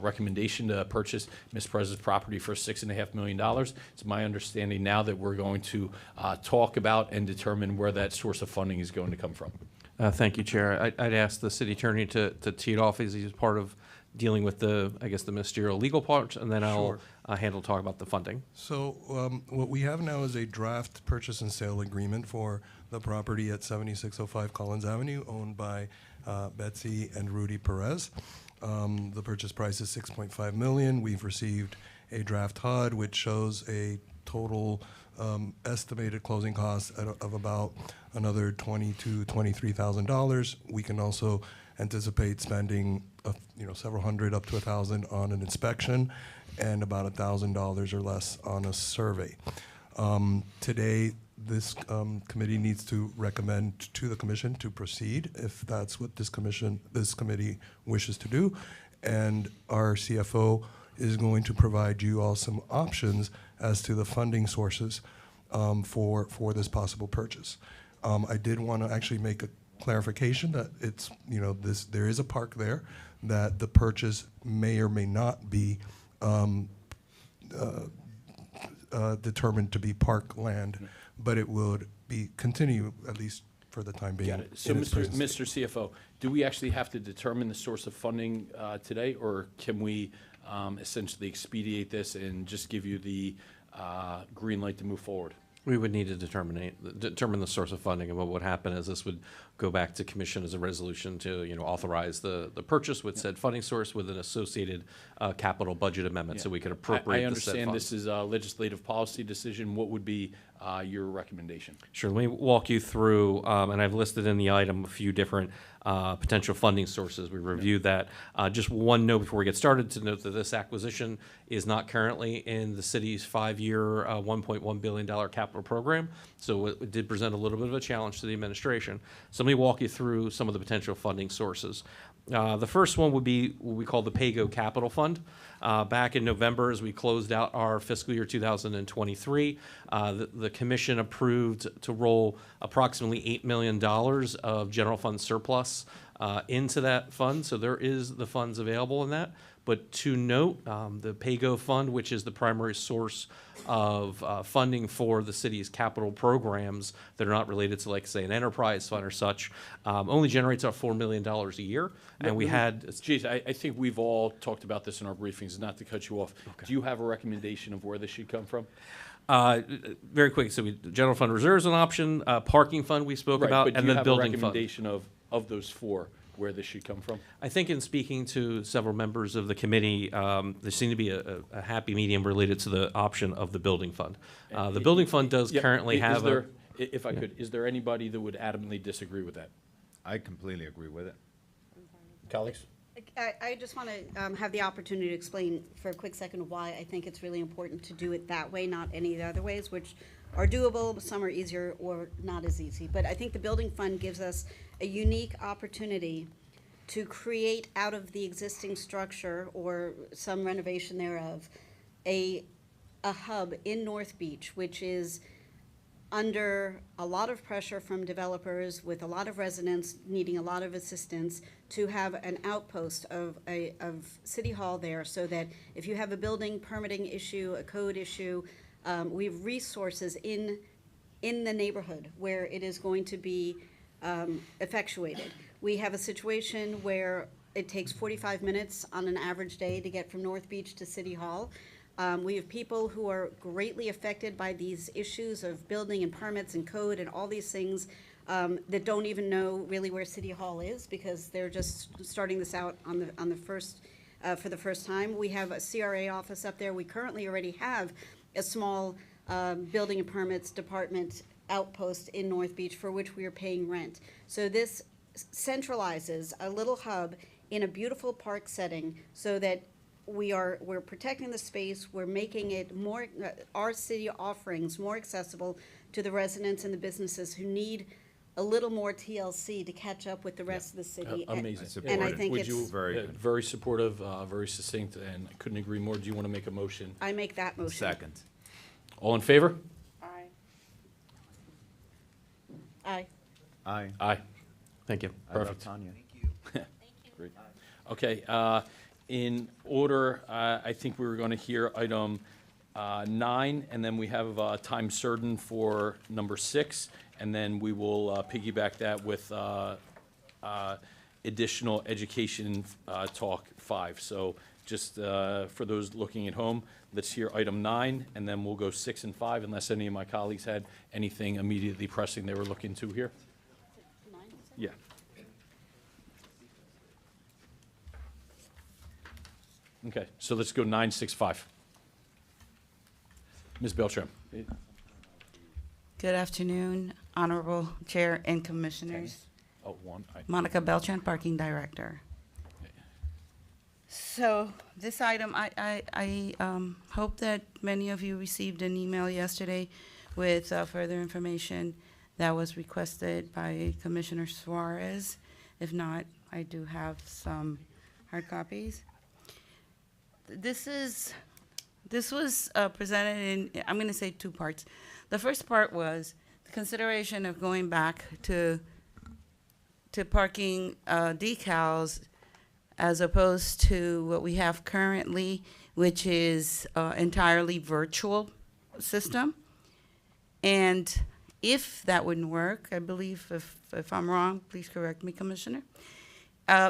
[SPEAKER 2] recommendation to purchase Ms. Perez's property for $6.5 million. It's my understanding now that we're going to talk about and determine where that source of funding is going to come from.
[SPEAKER 18] Thank you, Chair. I'd ask the city attorney to tee it off as he's part of dealing with the ministerial legal part, and then I'll talk about the funding.
[SPEAKER 3] So what we have now is a draft purchase and sale agreement for the property at 7605 Collins Avenue, owned by Betsy and Rudy Perez. The purchase price is $6.5 million. We've received a draft HUD, which shows a total estimated closing cost of about another $20,000 to $23,000. We can also anticipate spending several hundred up to $1,000 on an inspection and about $1,000 or less on a survey. Today, this committee needs to recommend to the commission to proceed if that's what this committee wishes to do. And our CFO is going to provide you all some options as to the funding sources for this possible purchase. I did want to actually make a clarification that it's, there is a park there, that the purchase may or may not be determined to be park land, but it would continue, at least for the time being.
[SPEAKER 2] Got it. So, Mr. CFO, do we actually have to determine the source of funding today, or can we essentially expedite this and just give you the green light to move forward?
[SPEAKER 18] We would need to determine the source of funding, and what would happen is this would go back to commission as a resolution to authorize the purchase with said funding source with an associated capital budget amendment, so we could appropriate.
[SPEAKER 2] I understand this is a legislative policy decision. What would be your recommendation?
[SPEAKER 18] Sure. Let me walk you through, and I've listed in the item a few different potential funding sources. We reviewed that. Just one note before we get started to note that this acquisition is not currently in the city's 5-year, $1.1 billion capital program. So it did present a little bit of a challenge to the administration. So let me walk you through some of the potential funding sources. The first one would be what we call the PAYGO Capital Fund. Back in November, as we closed out our fiscal year 2023, the commission approved to roll approximately $8 million of general fund surplus into that fund. So there is the funds available in that. But to note, the PAYGO Fund, which is the primary source of funding for the city's capital programs that are not related to, like, say, an enterprise fund or such, only generates about $4 million a year. And we had...
[SPEAKER 2] Geez, I think we've all talked about this in our briefings, not to cut you off. Okay. Do you have a recommendation of where this should come from?
[SPEAKER 18] Very quick. So general fund reserves an option, parking fund we spoke about,
[SPEAKER 2] but
[SPEAKER 18] and then building fund.
[SPEAKER 2] Do you have a recommendation of those four? where this should come from?
[SPEAKER 18] I think in speaking to several members of the committee, there seemed to be a happy medium related to the option of the building fund. The building fund does
[SPEAKER 2] Yeah,
[SPEAKER 18] currently
[SPEAKER 2] is
[SPEAKER 18] have
[SPEAKER 2] there, if I could, is there anybody that would adamantly disagree with that?
[SPEAKER 8] I completely agree with it.
[SPEAKER 2] Colleagues?
[SPEAKER 7] I just want to have the opportunity to explain for a quick second why I think it's really important to do it that way, not any of the other ways, which are doable, some are easier or not as easy. But I think the building fund gives us a unique opportunity to create out of the existing structure or some renovation thereof, a hub in North Beach, which is under a lot of pressure from developers with a lot of residents needing a lot of assistance to have an outpost of City Hall there, so that if you have a building permitting issue, a code issue, we have resources in the neighborhood where it is going to be effectuated. We have a situation where it takes 45 minutes on an average day to get from North Beach to City Hall. We have people who are greatly affected by these issues of building and permits and code and all these things that don't even know really where City Hall is, because they're just starting this out on the first for the first time. We have a CRA office up there. We currently already have a small building and permits department outpost in North Beach for which we are paying rent. So this centralizes a little hub in a beautiful park setting, so that we're protecting the space, we're making it more, our city offerings more accessible to the residents and the businesses who need a little more TLC to catch up with the rest of the city.
[SPEAKER 2] Amazing.
[SPEAKER 7] And I think
[SPEAKER 2] Would
[SPEAKER 7] it's.
[SPEAKER 2] you, very supportive, very succinct, and I couldn't agree more. Do you want to make a motion?
[SPEAKER 7] I make that motion.
[SPEAKER 8] Second.
[SPEAKER 2] All in favor?
[SPEAKER 5] Aye.
[SPEAKER 7] Aye.
[SPEAKER 8] Aye.
[SPEAKER 18] Aye. Thank you.
[SPEAKER 8] I love
[SPEAKER 2] Perfect.
[SPEAKER 8] Tanya.
[SPEAKER 2] Great. Okay, in order, I think we were going to hear item 9, and then we have time certain for number 6, and then we will piggyback that with additional education talk 5. So just for those looking at home, let's hear item 9, and then we'll go 6 and 5, unless any of my colleagues had anything immediately pressing they were looking to here. Yeah. Okay, so let's go 9, 6, 5. Ms. Beltram.
[SPEAKER 19] Good afternoon, Honorable Chair and Commissioners.
[SPEAKER 2] Oh, 1.
[SPEAKER 19] Monica Beltran, Parking Director. So this item, I hope that many of you received an email yesterday with further information that was requested by Commissioner Suarez. If not, I do have some hard copies. This was presented in, I'm going to say 2 parts. The first part was the consideration of going back to parking decals as opposed to what we have currently, which is entirely virtual system. And if that wouldn't work, I believe, if I'm wrong, please correct me, Commissioner.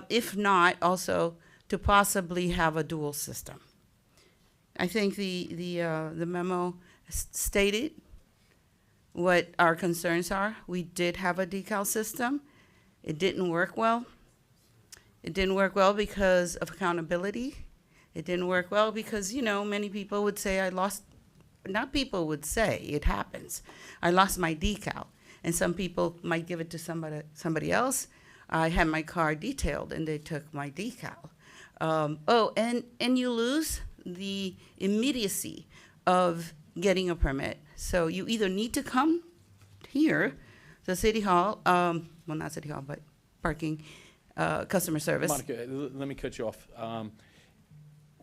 [SPEAKER 19] If not, also to possibly have a dual system. I think the memo stated what our concerns are. We did have a decal system. It didn't work well. It didn't work well because of accountability. It didn't work well because, you know, many people would say not people would say, it happens. I lost my decal. And some people might give it to somebody else. I had my car detailed and they took my decal. And you lose the immediacy of getting a permit. So you either need to come here to City Hall, well, not City Hall, but parking, customer service.
[SPEAKER 2] Monica, let me cut you off.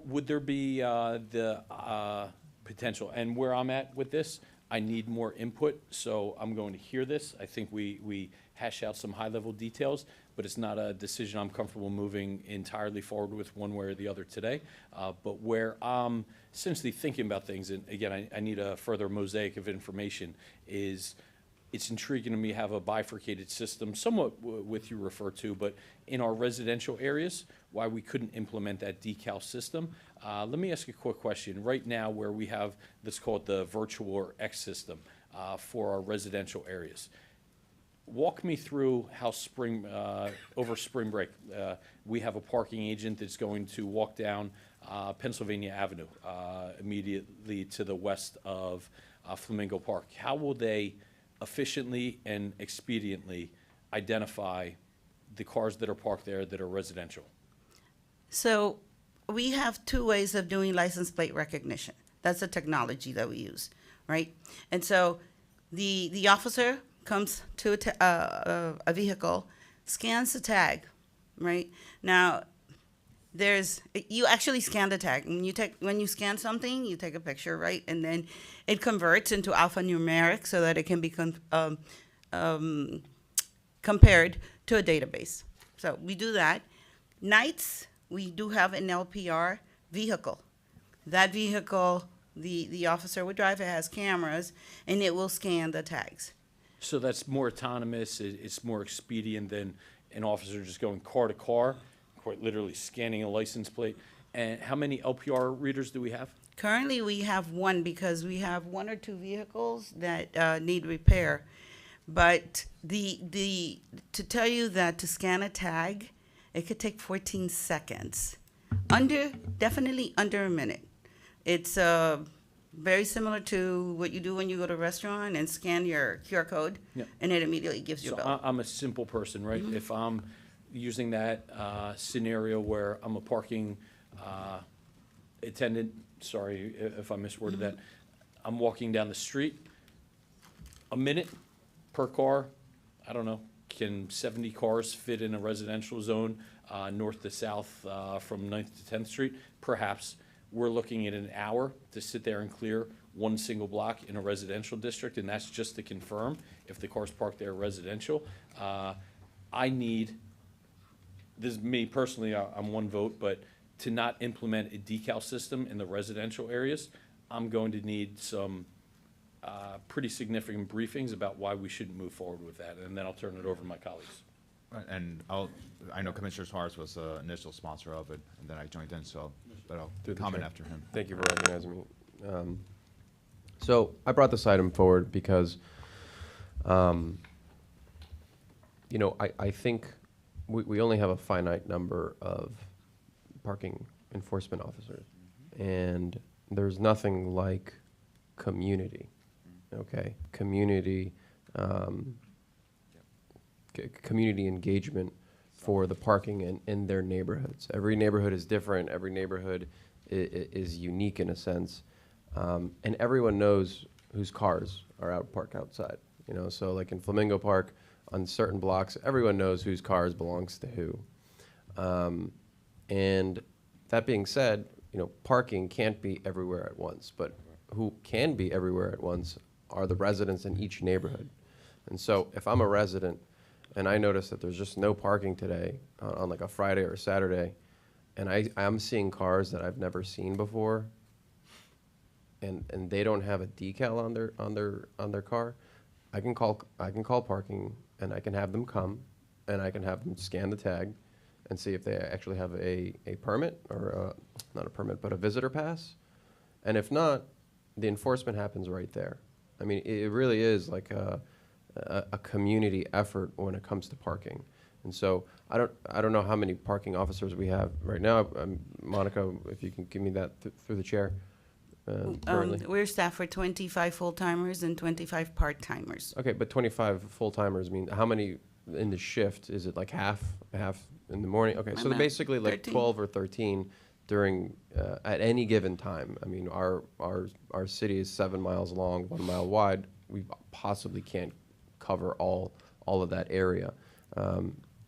[SPEAKER 2] Would there be the potential, and where I'm at with this, I need more input, so I'm going to hear this. I think we hash out some high-level details, but it's not a decision I'm comfortable moving entirely forward with one way or the other today. But where I'm essentially thinking about things, and again, I need a further mosaic of information, is it's intriguing to me to have a bifurcated system, somewhat with you refer to, but in our residential areas, why we couldn't implement that decal system. Let me ask you a quick question. Right now, where we have, let's call it the virtual or X system for our residential areas, walk me through how over spring break, we have a parking agent that's going to walk down Pennsylvania Avenue immediately to the west of Flamingo Park. How will they efficiently and expediently identify the cars that are parked there that are residential?
[SPEAKER 19] So we have two ways of doing license plate recognition. That's the technology that we use, right? And so the officer comes to a vehicle, scans the tag, right? Now, you actually scan the tag. When you scan something, you take a picture, right? And then it converts into alphanumeric so that it can be compared to a database. So we do that. Nights, we do have an LPR vehicle. That vehicle, the officer would drive, it has cameras, and it will scan the tags.
[SPEAKER 2] So that's more autonomous, it's more expedient than an officer just going car to car, quite literally scanning a license plate. And how many LPR readers do we have?
[SPEAKER 19] Currently, we have one because we have one or two vehicles that need repair. But to tell you that to scan a tag, it could take 14 seconds. Definitely under a minute. It's very similar to what you do when you go to a restaurant and scan your QR code,
[SPEAKER 2] Yep.
[SPEAKER 19] and it immediately gives you a bill.
[SPEAKER 2] I'm a simple person, right?
[SPEAKER 19] Mhm.
[SPEAKER 2] If I'm using that scenario where I'm a parking attendant, sorry if I misworded that, I'm walking down the street, a minute per car, I don't know, can 70 cars fit in a residential zone north to south from 9th to 10th Street? Perhaps. We're looking at an hour to sit there and clear one single block in a residential district, and that's just to confirm if the car's parked there residential. This is me personally, I'm one vote, but to not implement a decal system in the residential areas, I'm going to need some pretty significant briefings about why we shouldn't move forward with that, and then I'll turn it over to my colleagues.
[SPEAKER 8] And I know Commissioner Suarez was the initial sponsor of it, and then I joined in, but I'll
[SPEAKER 13] Through the
[SPEAKER 8] comment
[SPEAKER 13] chair.
[SPEAKER 8] after him.
[SPEAKER 13] Thank you for recognizing me. So I brought this item forward because, I think we only have a finite number of parking enforcement officers, and there's nothing like community, okay? Community engagement for the parking in their neighborhoods. Every neighborhood is different. Every neighborhood is unique in a sense. And everyone knows whose cars are out parked outside. So like in Flamingo Park, on certain blocks, everyone knows whose cars belongs to who. And that being said, parking can't be everywhere at once, but who can be everywhere at once are the residents in each neighborhood. And so if I'm a resident and I notice that there's just no parking today on like a Friday or a Saturday, and I'm seeing cars that I've never seen before, and they don't have a decal on their car, I can call parking, and I can have them come, and I can have them scan the tag and see if they actually have a permit, or not a permit, but a visitor pass. And if not, the enforcement happens right there. I mean, it really is like a community effort when it comes to parking. And so I don't know how many parking officers we have right now. Monica, if you can give me that through the chair. Currently.
[SPEAKER 19] We're staffed for 25 full-timers and 25 part-timers.
[SPEAKER 13] Okay, but 25 full-timers mean how many in the shift? Is it like half in the morning? Okay, so they're basically like
[SPEAKER 19] 13.
[SPEAKER 13] 12 or 13 during at any given time. I mean, our city is 7 miles long, 1 mile wide. We possibly can't cover all of that area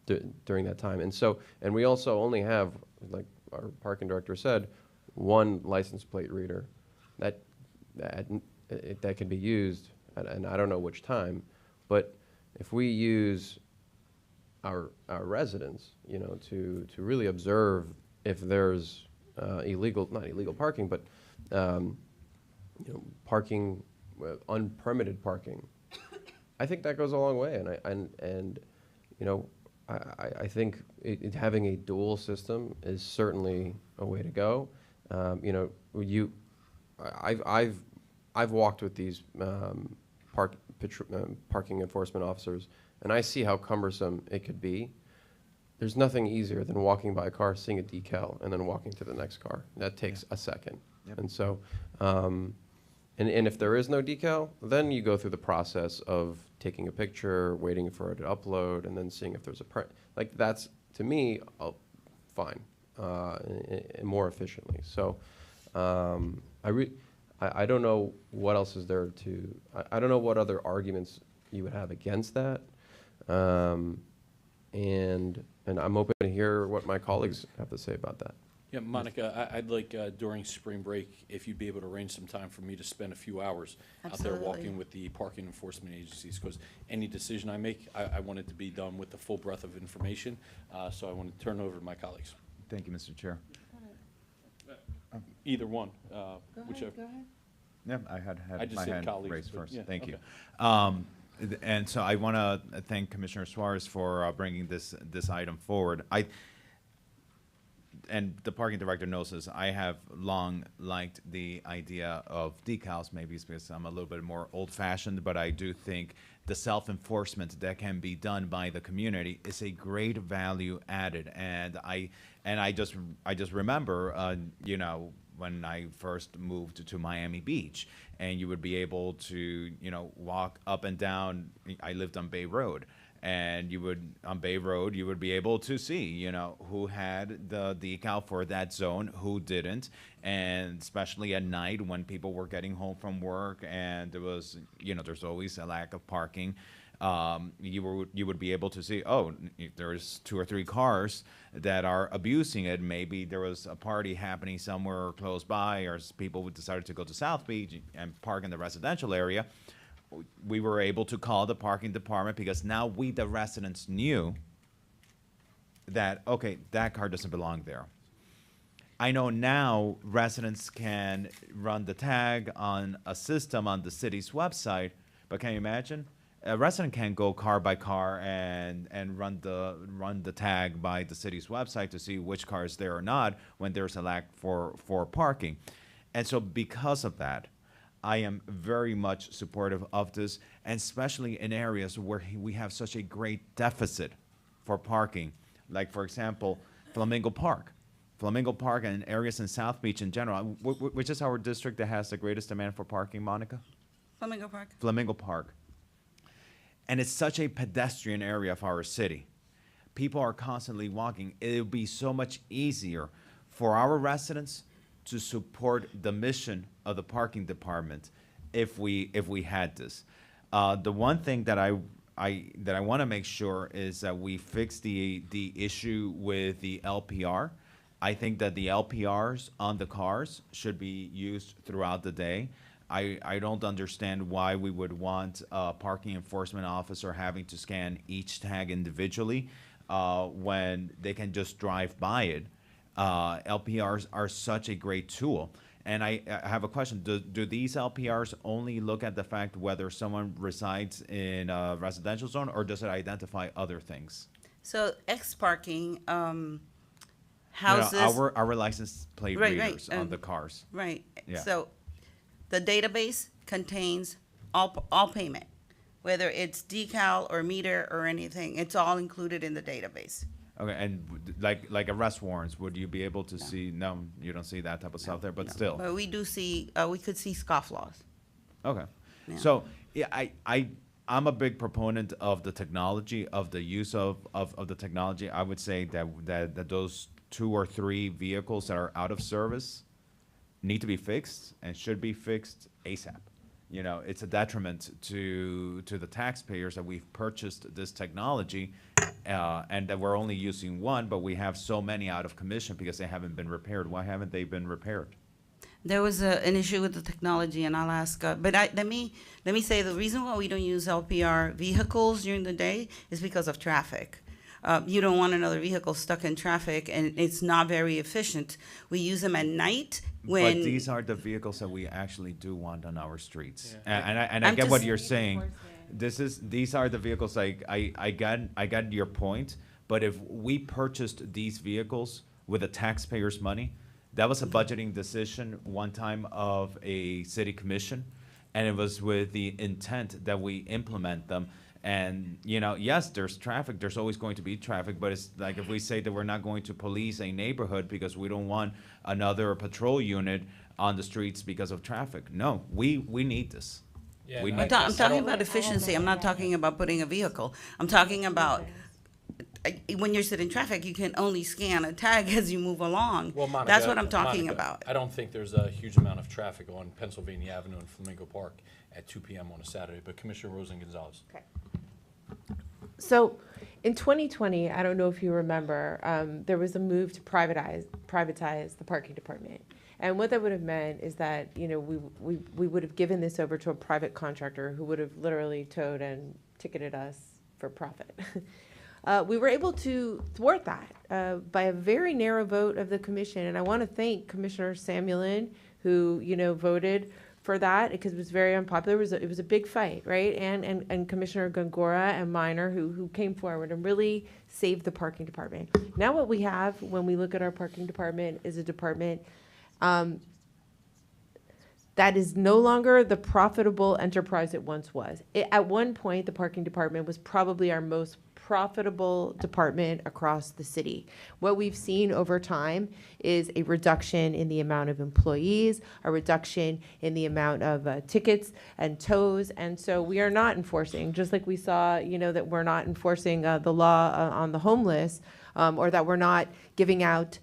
[SPEAKER 13] during that time. And we also only have, like our parking director said, one license plate reader that can be used, and I don't know which time, but if we use our residents, to really observe if there's not illegal parking, but parking, unpermitted parking, I think that goes a long way, and I think having a dual system is certainly a way to go. I've walked with these parking enforcement officers, and I see how cumbersome it could be, there's nothing easier than walking by a car, seeing a decal, and then walking to the next car. That takes a second.
[SPEAKER 8] Yep.
[SPEAKER 13] And so, and if there is no decal, then you go through the process of taking a picture, waiting for it to upload, and then seeing if there's a print. Like, that's, to me, fine, and more efficiently. So I don't know what else is there to, I don't know what other arguments you would have against that. And I'm open to hear what my colleagues have to say about that.
[SPEAKER 2] Yeah, Monica, I'd like during spring break, if you'd be able to arrange some time for me to spend a few hours out there
[SPEAKER 19] Absolutely.
[SPEAKER 2] walking with the parking enforcement agencies, because any decision I make, I want it to be done with the full breadth of information. So I want to turn it over to my colleagues.
[SPEAKER 8] Thank you, Mr. Chair.
[SPEAKER 2] Either one, whichever.
[SPEAKER 19] Go ahead.
[SPEAKER 8] Yeah, I had
[SPEAKER 2] I just
[SPEAKER 8] my
[SPEAKER 2] said
[SPEAKER 8] hand
[SPEAKER 2] colleagues,
[SPEAKER 8] raised
[SPEAKER 2] but
[SPEAKER 8] first.
[SPEAKER 2] yeah,
[SPEAKER 8] Thank
[SPEAKER 2] okay.
[SPEAKER 8] you. And so I want to thank Commissioner Suarez for bringing this item forward. And the parking director knows this, I have long liked the idea of decals. Maybe it's because I'm a little bit more old-fashioned, but I do think the self-enforcement that can be done by the community is a great value added. And I just remember, you know, when I first moved to Miami Beach, and you would be able to, you know, walk up and down. I lived on Bay Road, and on Bay Road, you would be able to see, you know, who had the decal for that zone, who didn't, and especially at night when people were getting home from work, and there was, you know, there's always a lack of parking. You would be able to see, oh, if there's 2 or 3 cars that are abusing it. Maybe there was a party happening somewhere close by, or people decided to go to South Beach and park in the residential area. We were able to call the parking department because now we, the residents, knew that, okay, that car doesn't belong there. I know now residents can run the tag on a system on the city's website, but can you imagine? A resident can go car by car and run the tag by the city's website to see which car is there or not when there's a lack for parking. And so because of that, I am very much supportive of this, and especially in areas where we have such a great deficit for parking. Like, for example, Flamingo Park. Flamingo Park and areas in South Beach in general. Which is our district that has the greatest demand for parking, Monica?
[SPEAKER 19] Flamingo Park.
[SPEAKER 8] Flamingo Park. And it's such a pedestrian area of our city. People are constantly walking. It would be so much easier for our residents to support the mission of the parking department if we had this. The one thing that I want to make sure is that we fix the issue with the LPR. I think that the LPRs on the cars should be used throughout the day. I don't understand why we would want a parking enforcement officer having to scan each tag individually when they can just drive by it. LPRs are such a great tool. And I have a question. Do these LPRs only look at the fact whether someone resides in a residential zone, or does it identify other things?
[SPEAKER 19] So X parking houses.
[SPEAKER 8] Our license plate readers on the cars.
[SPEAKER 19] Right.
[SPEAKER 8] Yeah.
[SPEAKER 19] So the database contains all payment, whether it's decal or meter or anything. It's all included in the database.
[SPEAKER 8] Okay, and like arrest warrants, would you be able to see? No, you don't see that type of stuff there, but still.
[SPEAKER 19] But we do see, we could see scofflaws.
[SPEAKER 8] Okay,
[SPEAKER 19] Yeah.
[SPEAKER 8] so yeah, I'm a big proponent of the technology, of the use of the technology. I would say that those 2 or 3 vehicles that are out of service need to be fixed and should be fixed ASAP. You know, it's a detriment to the taxpayers that we've purchased this technology and that we're only using one, but we have so many out of commission because they haven't been repaired. Why haven't they been repaired?
[SPEAKER 19] There was an issue with the technology, and I'll ask. But let me say the reason why we don't use LPR vehicles during the day is because of traffic. You don't want another vehicle stuck in traffic, and it's not very efficient. We use them at night when.
[SPEAKER 8] But these are the vehicles that we actually do want on our streets,
[SPEAKER 2] Yeah.
[SPEAKER 8] and I get what you're saying. These are the vehicles. I got your point. But if we purchased these vehicles with the taxpayers' money, that was a budgeting decision one time of a city commission, and it was with the intent that we implement them. And, you know, yes, there's traffic, there's always going to be traffic, but it's like if we say that we're not going to police a neighborhood because we don't want another patrol unit on the streets because of traffic. No, we need this.
[SPEAKER 2] Yeah,
[SPEAKER 8] We
[SPEAKER 2] and
[SPEAKER 8] need
[SPEAKER 19] I'm
[SPEAKER 8] this.
[SPEAKER 19] talking about efficiency. I'm not talking about putting a vehicle. I'm talking about when you're sitting in traffic, you can only scan a tag as you move along.
[SPEAKER 2] Well, Monica,
[SPEAKER 19] That's what I'm talking
[SPEAKER 2] Monica,
[SPEAKER 19] about.
[SPEAKER 2] I don't think there's a huge amount of traffic on Pennsylvania Avenue and Flamingo Park at 2 p.m. on a Saturday, but Commissioner Rosen Gonzalez.
[SPEAKER 17] Okay. So in 2020, I don't know if you remember, there was a move to privatize the parking department. And what that would have meant is that, you know, we would have given this over to a private contractor who would have literally towed and ticketed us for profit. We were able to thwart that by a very narrow vote of the commission. And I want to thank Commissioner Samuelin, who, you know, voted for that because it was very unpopular. It was a big fight, right? And Commissioner Gongora and Minor who came forward and really saved the parking department. Now what we have when we look at our parking department is a department that is no longer the profitable enterprise it once was. At one point, the parking department was probably our most profitable department across the city. What we've seen over time is a reduction in the amount of employees, a reduction in the amount of tickets and tows, and so we are not enforcing, just like we saw, you know, that we're not enforcing the law on the homeless, or that we're not giving out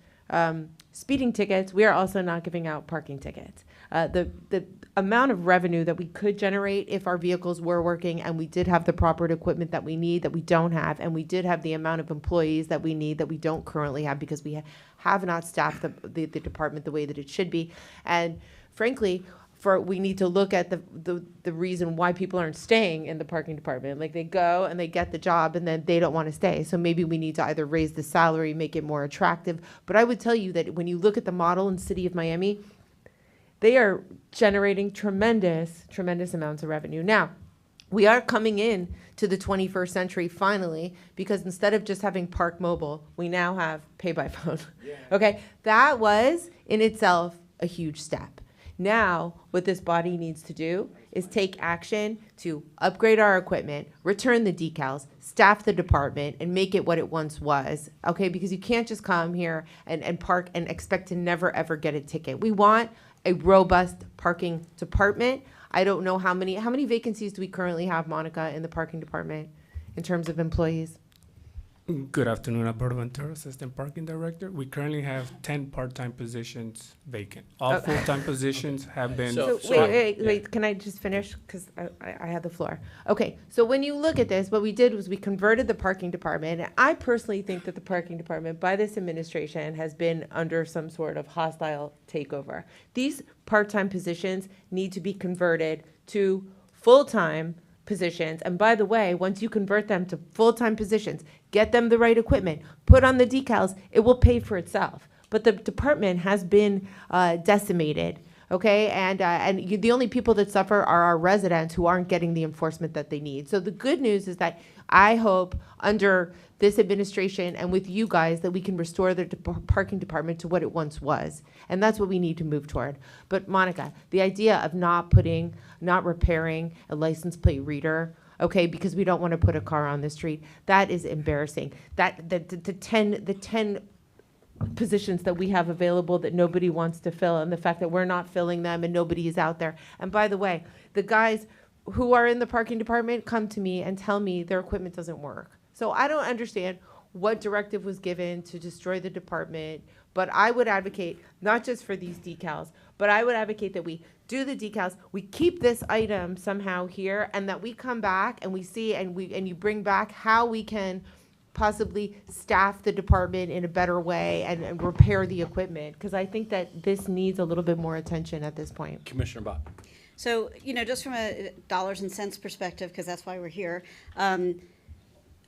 [SPEAKER 17] speeding tickets, we are also not giving out parking tickets. The amount of revenue that we could generate if our vehicles were working and we did have the proper equipment that we need, that we don't have, and we did have the amount of employees that we need that we don't currently have because we have not staffed the department the way that it should be. And frankly, we need to look at the reason why people aren't staying in the parking department. Like they go and they get the job and then they don't want to stay. So maybe we need to either raise the salary, make it more attractive. But I would tell you that when you look at the model in the city of Miami, they are generating tremendous amounts of revenue. Now, we are coming in to the 21st century finally, because instead of just having Park Mobile, we now have pay by phone. Yeah. Okay, that was in itself a huge step. Now, what this body needs to do is take action to upgrade our equipment, return the decals, staff the department, and make it what it once was, okay? Because you can't just come here and park and expect to never, ever get a ticket. We want a robust parking department. I don't know how many vacancies do we currently have, Monica, in the parking department in terms of employees?
[SPEAKER 20] Good afternoon, Alberto Ventura, Assistant Parking Director. We currently have 10 part-time positions vacant. All full-time positions have been.
[SPEAKER 17] So wait, can I just finish? Because I had the floor. Okay, so when you look at this, what we did was we converted the parking department. And I personally think that the parking department by this administration has been under some sort of hostile takeover. These part-time positions need to be converted to full-time positions. And by the way, once you convert them to full-time positions, get them the right equipment, put on the decals, it will pay for itself. But the department has been decimated, okay? And the only people that suffer are our residents who aren't getting the enforcement that they need. So the good news is that I hope under this administration and with you guys that we can restore the parking department to what it once was. And that's what we need to move toward. But Monica, the idea of not repairing a license plate reader, okay, because we don't want to put a car on the street, that is embarrassing. The 10 positions that we have available that nobody wants to fill, and the fact that we're not filling them and nobody is out there. And by the way, the guys who are in the parking department come to me and tell me their equipment doesn't work. So I don't understand what directive was given to destroy the department, but I would advocate not just for these decals, but I would advocate that we do the decals, we keep this item somehow here, and that we come back and we see and you bring back how we can possibly staff the department in a better way and repair the equipment, because I think that this needs a little bit more attention at this point.
[SPEAKER 2] Commissioner Bott.
[SPEAKER 7] So, just from a dollars and cents perspective, because that's why we're here,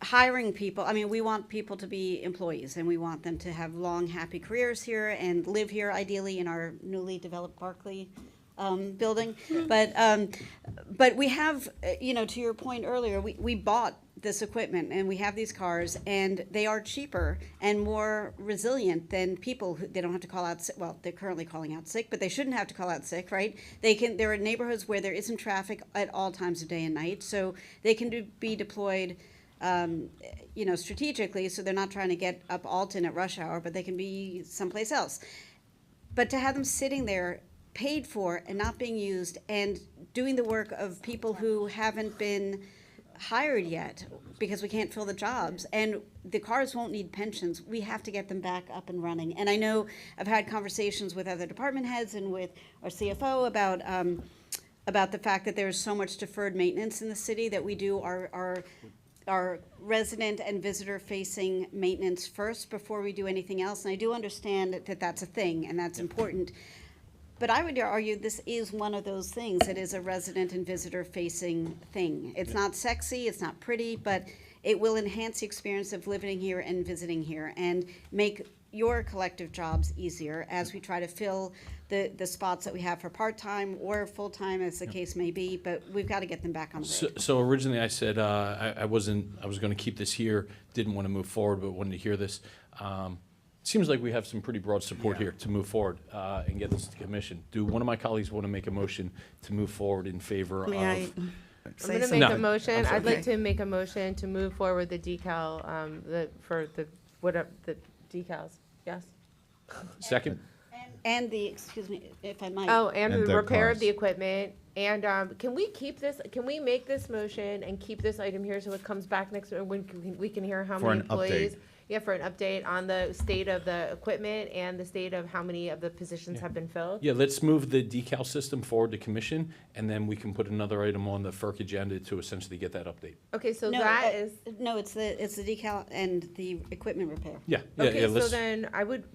[SPEAKER 7] hiring people, we want people to be employees, and we want them to have long, happy careers here and live here, ideally, in our newly developed Barclay building. But we have, to your point earlier, we bought this equipment and we have these cars and they are cheaper and more resilient than people who, they don't have to call out sick. Well, they're currently calling out sick, but they shouldn't have to call out sick, right? There are neighborhoods where there isn't traffic at all times of day and night, so they can be deployed strategically, so they're not trying to get up Alton at rush hour, but they can be someplace else. But to have them sitting there paid for and not being used and doing the work of people who haven't been hired yet because we can't fill the jobs, and the cars won't need pensions, we have to get them back up and running. And I know I've had conversations with other department heads and with our CFO about the fact that there's so much deferred maintenance in the city, that we do our resident and visitor facing maintenance first before we do anything else. And I do understand that that's a thing and that's important. But I would argue this is one of those things. It is a resident and visitor facing thing. It's not sexy, it's not pretty, but it will enhance the experience of living here and visiting here and make your collective jobs easier as we try to fill the spots that we have for part-time or full-time, as the case may be, but we've got to get them back on the road.
[SPEAKER 2] So originally I said I was going to keep this here, didn't want to move forward, but wanted to hear this. Seems like we have some pretty broad support here to move forward and get this to commission. Do one of my colleagues want to make a motion to move forward in favor of?
[SPEAKER 9] I'm going to make a motion. I'd like to make a motion to move forward the decal, the decals. Yes.
[SPEAKER 2] Second.
[SPEAKER 7] And the, excuse me, if I might.
[SPEAKER 9] Oh, and the repair of
[SPEAKER 8] cost.
[SPEAKER 9] the equipment. And can we keep this? Can we make this motion and keep this item here so it comes back next when we can hear how
[SPEAKER 8] For
[SPEAKER 9] many
[SPEAKER 8] an
[SPEAKER 9] employees?
[SPEAKER 8] update.
[SPEAKER 9] Yeah, for an update on the state of the equipment and the state of how many of the positions have been filled.
[SPEAKER 2] Yeah, let's move the decal system forward to commission, and then we can put another item on the FERC agenda to essentially get that update.
[SPEAKER 9] Okay, so
[SPEAKER 7] No,
[SPEAKER 9] that is.
[SPEAKER 7] No, it's the decal and the equipment repair.
[SPEAKER 2] Yeah.
[SPEAKER 9] Okay, so
[SPEAKER 2] let's-
[SPEAKER 9] then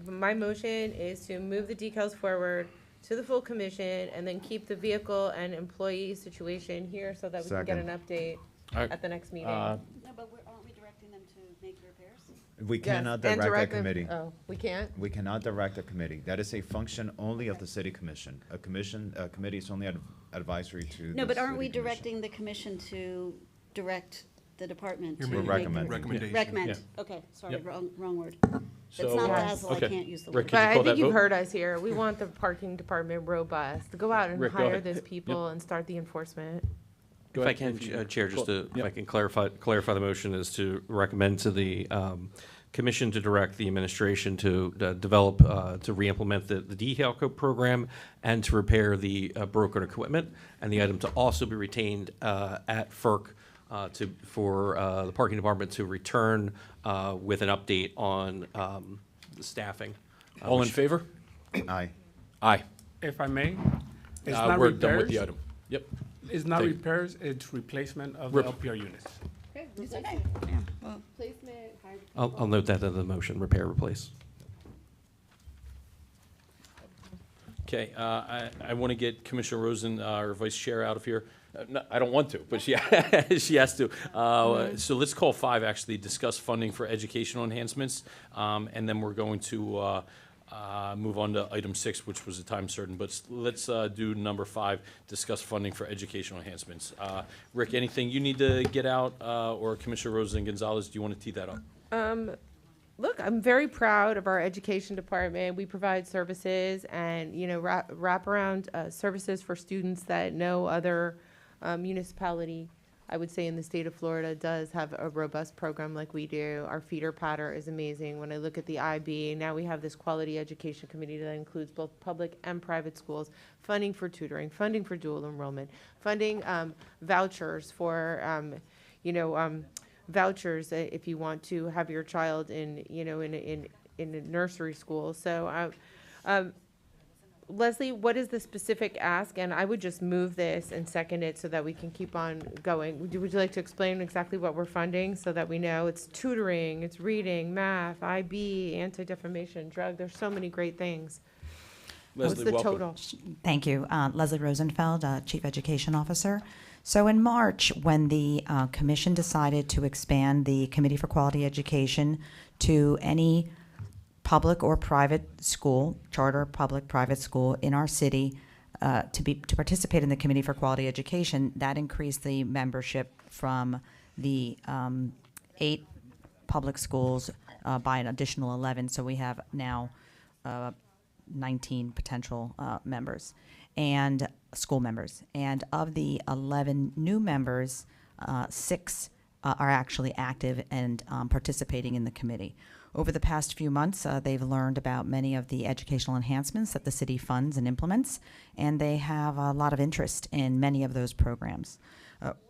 [SPEAKER 9] my motion is to move the decals forward to the full commission and then keep the vehicle and employee situation here so that we can get an update
[SPEAKER 2] All right.
[SPEAKER 9] at the next meeting.
[SPEAKER 7] No, but aren't we directing them to make repairs?
[SPEAKER 8] We
[SPEAKER 9] Yes,
[SPEAKER 8] cannot
[SPEAKER 9] and
[SPEAKER 8] direct a
[SPEAKER 9] them-
[SPEAKER 8] committee.
[SPEAKER 9] Oh, we can't?
[SPEAKER 8] We cannot direct a committee. That is a function only of the city commission. A committee is only advisory to
[SPEAKER 7] No,
[SPEAKER 8] the
[SPEAKER 7] but aren't
[SPEAKER 8] city
[SPEAKER 7] we
[SPEAKER 8] commission.
[SPEAKER 7] directing the commission to direct the department to
[SPEAKER 8] We're
[SPEAKER 7] make
[SPEAKER 8] recommending.
[SPEAKER 7] the-
[SPEAKER 3] Recommendation.
[SPEAKER 7] Recommend,
[SPEAKER 2] Yeah.
[SPEAKER 7] okay, sorry,
[SPEAKER 2] Yep.
[SPEAKER 7] wrong word.
[SPEAKER 2] So,
[SPEAKER 7] It's not
[SPEAKER 2] uh,
[SPEAKER 7] Basil, I
[SPEAKER 2] okay.
[SPEAKER 7] can't use the
[SPEAKER 2] Rick,
[SPEAKER 7] word.
[SPEAKER 2] could you
[SPEAKER 9] But I
[SPEAKER 2] call
[SPEAKER 9] think
[SPEAKER 2] that
[SPEAKER 9] you've
[SPEAKER 2] vote?
[SPEAKER 9] heard us here. We want the parking department robust. To go out and
[SPEAKER 2] Rick, go
[SPEAKER 9] hire
[SPEAKER 2] ahead.
[SPEAKER 9] those
[SPEAKER 2] Yep.
[SPEAKER 9] people and start the enforcement.
[SPEAKER 2] Go
[SPEAKER 18] If I
[SPEAKER 2] ahead.
[SPEAKER 18] can, Chair, just
[SPEAKER 2] Cool.
[SPEAKER 18] to, if I can clarify the motion is to recommend to the commission to direct the administration to develop, to re-implement the decal code program and to repair the broken equipment, and the item to also be retained at FERC for the parking department to return with an update on the staffing.
[SPEAKER 2] All in favor?
[SPEAKER 8] Aye.
[SPEAKER 2] Aye.
[SPEAKER 20] If I may, it's not
[SPEAKER 2] We're
[SPEAKER 20] repairs.
[SPEAKER 2] done with the item. Yep.
[SPEAKER 20] It's not
[SPEAKER 2] Take-
[SPEAKER 20] repairs, it's replacement of
[SPEAKER 2] Rep-
[SPEAKER 20] the LPR units.
[SPEAKER 9] Okay. Placement,
[SPEAKER 18] I'll note that in the motion, repair, replace.
[SPEAKER 2] Okay, I want to get Commissioner Rosen, our vice chair, out of here. No, I don't want to, but she, she has to. So let's call 5, actually, discuss funding for educational enhancements. And then we're going to move on to item 6, which was a time certain. But let's do number 5, discuss funding for educational enhancements. Rick, anything you need to get out, or Commissioner Rosen Gonzalez, do you want to tee that up?
[SPEAKER 9] Look, I'm very proud of our education department. We provide services and, wraparound services for students that no other municipality, I would say, in the state of Florida does have a robust program like we do. Our feeder pattern is amazing. When I look at the IB, now we have this quality education committee that includes both public and private schools, funding for tutoring, funding for dual enrollment, funding vouchers for, vouchers if you want to have your child in a nursery school. So, Leslie, what is the specific ask? And I would just move this and second it so that we can keep on going. Would you like to explain exactly what we're funding so that we know? It's tutoring, it's reading, math, IB, anti-defamation, drug. There's so many great things. What's
[SPEAKER 2] Leslie,
[SPEAKER 9] the
[SPEAKER 2] welcome.
[SPEAKER 9] total?
[SPEAKER 21] Thank you. Leslie Rosenfeld, Chief Education Officer. So in March, when the Commission decided to expand the Committee for Quality Education to any public or private school, charter, public, private school in our city, to participate in the Committee for Quality Education, that increased the membership from the 8 public schools by an additional 11. So we have now 19 potential members and school members. And of the 11 new members, 6 are actually active and participating in the committee. Over the past few months, they've learned about many of the educational enhancements that the city funds and implements, and they have a lot of interest in many of those programs.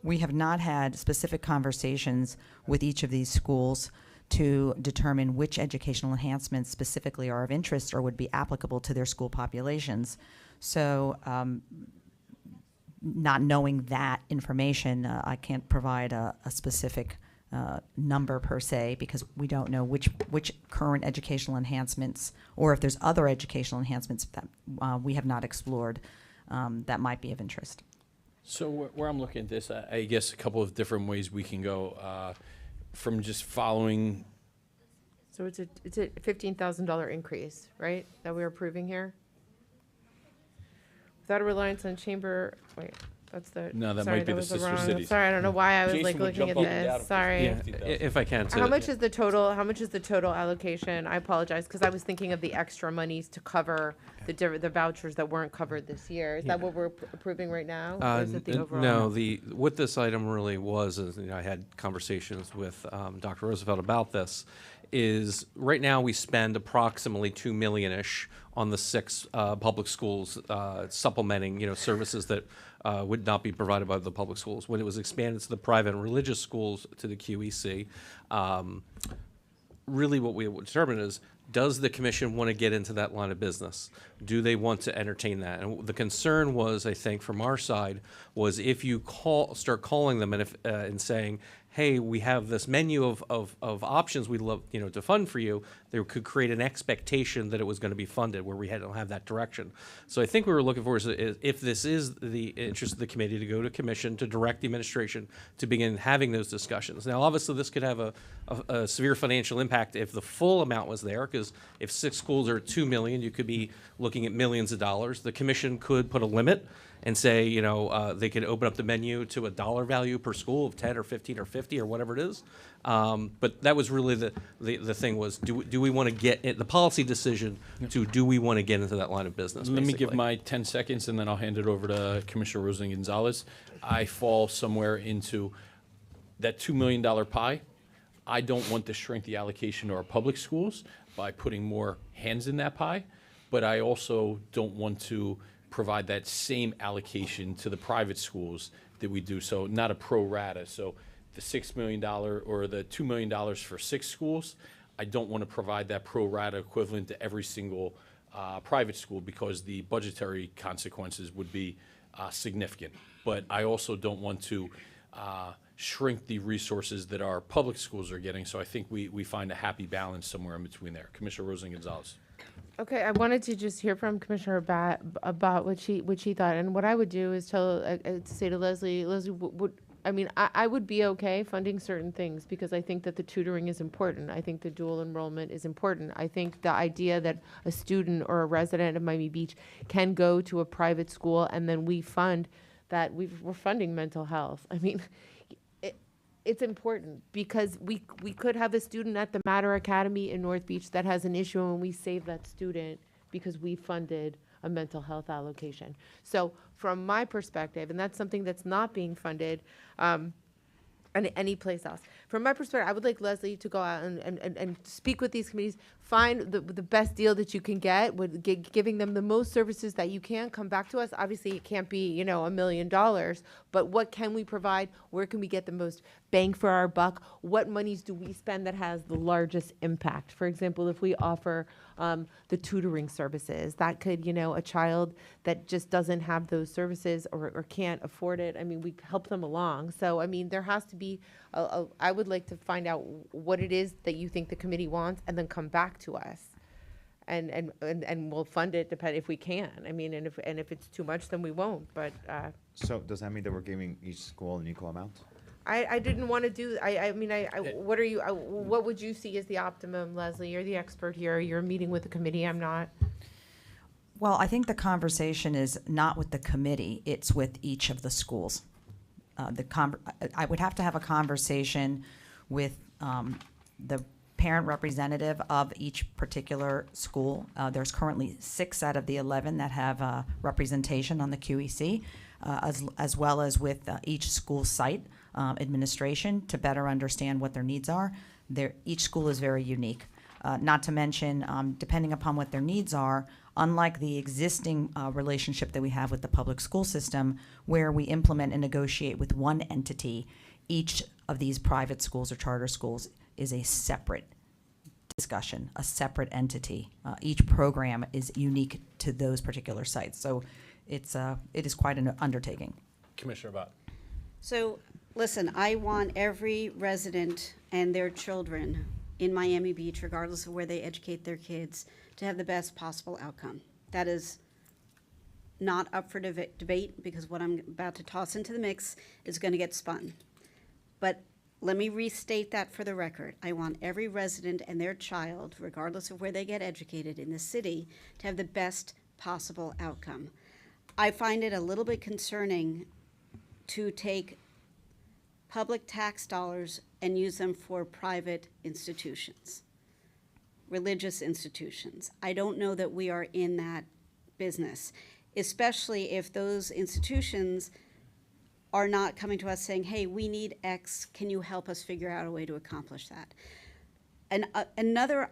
[SPEAKER 21] We have not had specific conversations with each of these schools to determine which educational enhancements specifically are of interest or would be applicable to their school populations. So, not knowing that information, I can't provide a specific number per se, because we don't know which current educational enhancements, or if there's other educational enhancements that we have not explored that might be of interest.
[SPEAKER 2] So where I'm looking at this, I guess a couple of different ways we can go from just following.
[SPEAKER 17] So it's a $15,000 increase, right, that we're approving here? Without a reliance on chamber, wait, that's the.
[SPEAKER 2] No, that
[SPEAKER 17] sorry,
[SPEAKER 2] might be the
[SPEAKER 17] was
[SPEAKER 2] sister
[SPEAKER 17] wrong-
[SPEAKER 2] cities.
[SPEAKER 17] Sorry, I don't know why I was
[SPEAKER 2] Jason
[SPEAKER 17] like
[SPEAKER 2] would
[SPEAKER 17] looking at
[SPEAKER 2] jump up and down
[SPEAKER 17] this,
[SPEAKER 2] if
[SPEAKER 17] sorry.
[SPEAKER 2] it's
[SPEAKER 18] If I can.
[SPEAKER 17] How much is the total, allocation? I apologize, because I was thinking of the extra monies to cover the vouchers that weren't covered this year. Is that what we're approving right now? Or is it the overall?
[SPEAKER 18] No, what this item really was is, I had conversations with Dr. Roosevelt about this, is right now we spend approximately $2 million-ish on the 6 public schools supplementing, services that would not be provided by the public schools. When it was expanded to the private and religious schools, to the QEC, really what we determined is, does the commission want to get into that line of business? Do they want to entertain that? And the concern was, I think, from our side, was if you start calling them and saying, hey, we have this menu of options we'd love to fund for you, there could create an expectation that it was going to be funded where we don't have that direction. So I think what we're looking for is if this is the interest of the committee, to go to commission, to direct the administration to begin having those discussions. Now, obviously, this could have a severe financial impact if the full amount was there, because if 6 schools are $2 million, you could be looking at millions of dollars. The commission could put a limit and say, they could open up the menu to a dollar value per school of 10 or 15 or 50 or whatever it is. But that was really the thing was, do we want to get the policy decision to do we want to get into that line of business?
[SPEAKER 2] Let me
[SPEAKER 18] basically.
[SPEAKER 2] give my 10 seconds, and then I'll hand it over to Commissioner Rosen Gonzalez. I fall somewhere into that $2 million pie. I don't want to shrink the allocation to our public schools by putting more hands in that pie, but I also don't want to provide that same allocation to the private schools that we do. So not a pro rata. So the $6 million or the $2 million for 6 schools, I don't want to provide that pro rata equivalent to every single private school, because the budgetary consequences would be significant. But I also don't want to shrink the resources that our public schools are getting. So I think we find a happy balance somewhere in between there. Commissioner Rosen Gonzalez.
[SPEAKER 17] Okay, I wanted to just hear from Commissioner about what she thought, and what I would do is say to Leslie, I would be okay funding certain things, because I think that the tutoring is important. I think the dual enrollment is important. I think the idea that a student or a resident of Miami Beach can go to a private school and then we fund that, we're funding mental health. I mean, it's important, because we could have a student at the Matter Academy in North Beach that has an issue, and we save that student because we funded a mental health allocation. So from my perspective, and that's something that's not being funded any place else. From my perspective, I would like Leslie to go out and speak with these committees, find the best deal that you can get, with giving them the most services that you can. Come back to us. Obviously, it can't be, $1 million, but what can we provide? Where can we get the most bang for our buck? What monies do we spend that has the largest impact? For example, if we offer the tutoring services, that could, a child that just doesn't have those services or can't afford it, we help them along. So, there has to be, I would like to find out what it is that you think the committee wants, and then come back to us. And we'll fund it if we can. And if it's too much, then we won't. But
[SPEAKER 8] So does that mean that we're giving each school an equal amount?
[SPEAKER 17] I didn't want to do. What would you see as the optimum, Leslie? You're the expert here. You're meeting with the committee. I'm not.
[SPEAKER 21] Well, I think the conversation is not with the committee, it's with each of the schools. I would have to have a conversation with the parent representative of each particular school. There's currently 6 out of the 11 that have representation on the QEC, as well as with each school site administration to better understand what their needs are. Each school is very unique. Not to mention, depending upon what their needs are, unlike the existing relationship that we have with the public school system, where we implement and negotiate with one entity, each of these private schools or charter schools is a separate discussion, a separate entity. Each program is unique to those particular sites. So it is quite an undertaking.
[SPEAKER 2] Commissioner Bott.
[SPEAKER 7] So, listen, I want every resident and their children in Miami Beach, regardless of where they educate their kids, to have the best possible outcome. That is not up for debate, because what I'm about to toss into the mix is going to get spun. But let me restate that for the record. I want every resident and their child, regardless of where they get educated in the city, to have the best possible outcome. I find it a little bit concerning to take public tax dollars and use them for private institutions, religious institutions. I don't know that we are in that business, especially if those institutions are not coming to us saying, hey, we need X, can you help us figure out a way to accomplish that? And another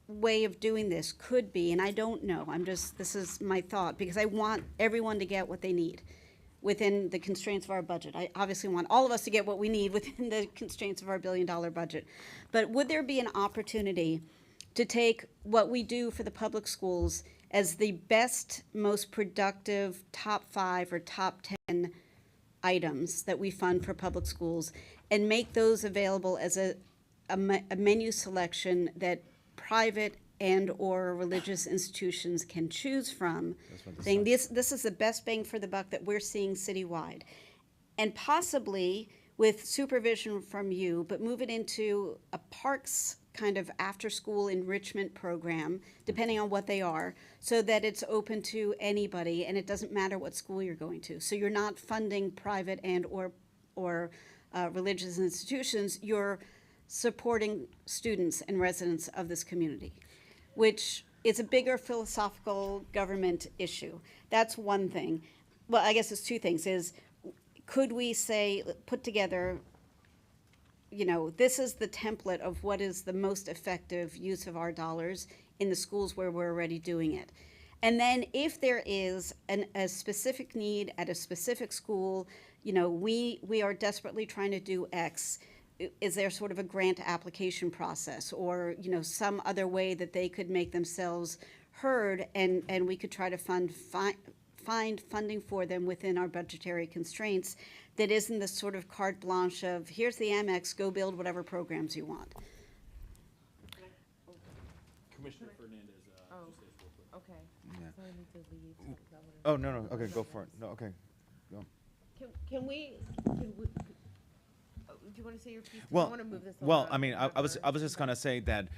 [SPEAKER 7] way of doing this could be, and I don't know, this is my thought, because I want everyone to get what they need within the constraints of our budget. I obviously want all of us to get what we need within the constraints of our billion-dollar budget. But would there be an opportunity to take what we do for the public schools as the best, most productive top 5 or top 10 items that we fund for public schools and make those available as a menu selection that private and or religious institutions can choose from, saying this is the best bang for the buck that we're seeing citywide. And possibly with supervision from you, but move it into a parks kind of after-school enrichment program, depending on what they are, so that it's open to anybody and it doesn't matter what school you're going to. So you're not funding private and or religious institutions, you're supporting students and residents of this community, which is a bigger philosophical government issue. That's one thing. Well, I guess it's 2 things. Could we say, put together, this is the template of what is the most effective use of our dollars in the schools where we're already doing it. And then if there is a specific need at a specific school, we are desperately trying to do X, is there sort of a grant application process or, some other way that they could make themselves heard and we could try to find funding for them within our budgetary constraints that isn't the sort of carte blanche of, here's the Amex, go build whatever programs you want.
[SPEAKER 2] Commissioner Fernandez.
[SPEAKER 9] Okay.
[SPEAKER 8] Yeah.
[SPEAKER 9] So I need to leave.
[SPEAKER 8] Oh, no, okay, go for it. No, okay, go.
[SPEAKER 9] Can we, do you want to say your piece? 'Cause I
[SPEAKER 8] Well,
[SPEAKER 9] want to move this
[SPEAKER 8] well,
[SPEAKER 9] along.
[SPEAKER 8] I mean, I was just gonna say that,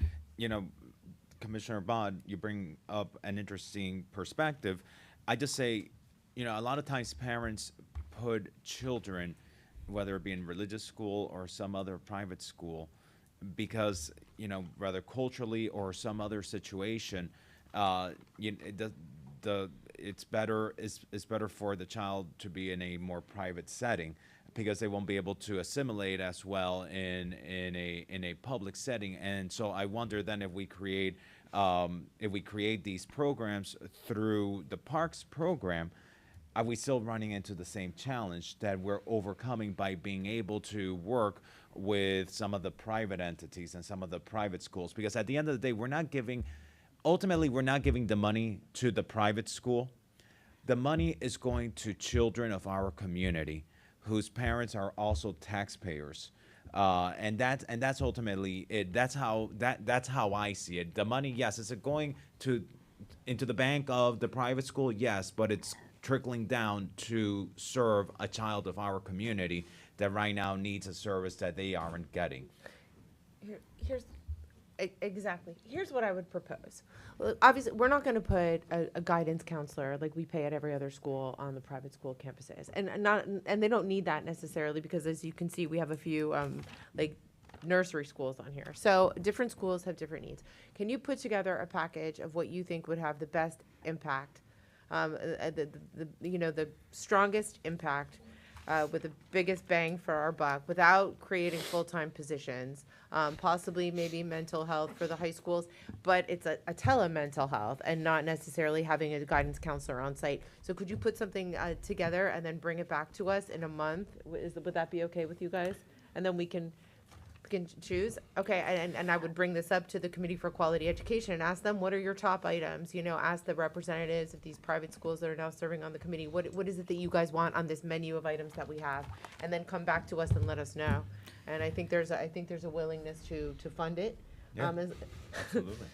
[SPEAKER 8] Commissioner Bod, you bring up an interesting perspective. I just say, a lot of times parents put children, whether it be in religious school or some other private school, because, whether culturally or some other situation, it's better for the child to be in a more private setting because they won't be able to assimilate as well in a public setting. And so I wonder then if we create these programs through the Parks program, are we still running into the same challenge that we're overcoming by being able to work with some of the private entities and some of the private schools? Because at the end of the day, ultimately, we're not giving the money to the private school. The money is going to children of our community whose parents are also taxpayers. And that's ultimately it. That's how I see it. The money, yes, is it going into the bank of the private school? Yes, but it's trickling down to serve a child of our community that right now needs a service that they aren't getting.
[SPEAKER 17] Exactly. Here's what I would propose. Well, obviously, we're not going to put a guidance counselor like we pay at every other school on the private school campuses, and they don't need that necessarily because, as you can see, we have a few like nursery schools on here. So different schools have different needs. Can you put together a package of what you think would have the best impact, the strongest impact, with the biggest bang for our buck, without creating full-time positions, possibly maybe mental health for the high schools, but it's a telemental health and not necessarily having a guidance counselor on site. So could you put something together and then bring it back to us in a month? Would that be okay with you guys? And then we can choose. Okay, and I would bring this up to the Committee for Quality Education and ask them, what are your top items? Ask the representatives of these private schools that are now serving on the committee, what is it that you guys want on this menu of items that we have? And then come back to us and let us know. And I think there's a willingness to fund it.
[SPEAKER 8] Yeah, absolutely.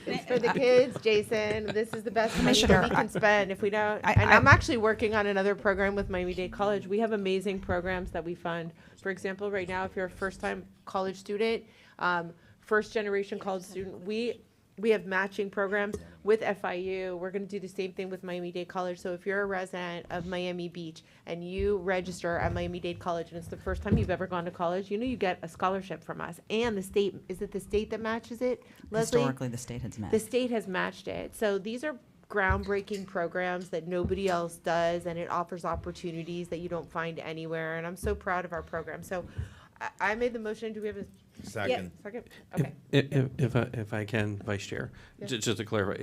[SPEAKER 17] It's for the kids, Jason. This is the best money
[SPEAKER 21] Commissioner,
[SPEAKER 17] that we can spend if we don't. I'm actually working on another program with Miami-Dade College. We have amazing programs that we fund. For example, right now, if you're a first-time college student, first-generation college student, we have matching programs with FIU. We're going to do the same thing with Miami-Dade College. So if you're a resident of Miami Beach and you register at Miami-Dade College and it's the first time you've ever gone to college, you get a scholarship from us. And the state, is it the state that matches it, Leslie?
[SPEAKER 21] Historically, the state has matched.
[SPEAKER 17] The state has matched it. So these are groundbreaking programs that nobody else does, and it offers opportunities that you don't find anywhere. And I'm so proud of our program. So I made the motion. Do we have a
[SPEAKER 8] Second?
[SPEAKER 17] Yeah, second. Okay.
[SPEAKER 18] If I can, Vice Chair, just to clarify,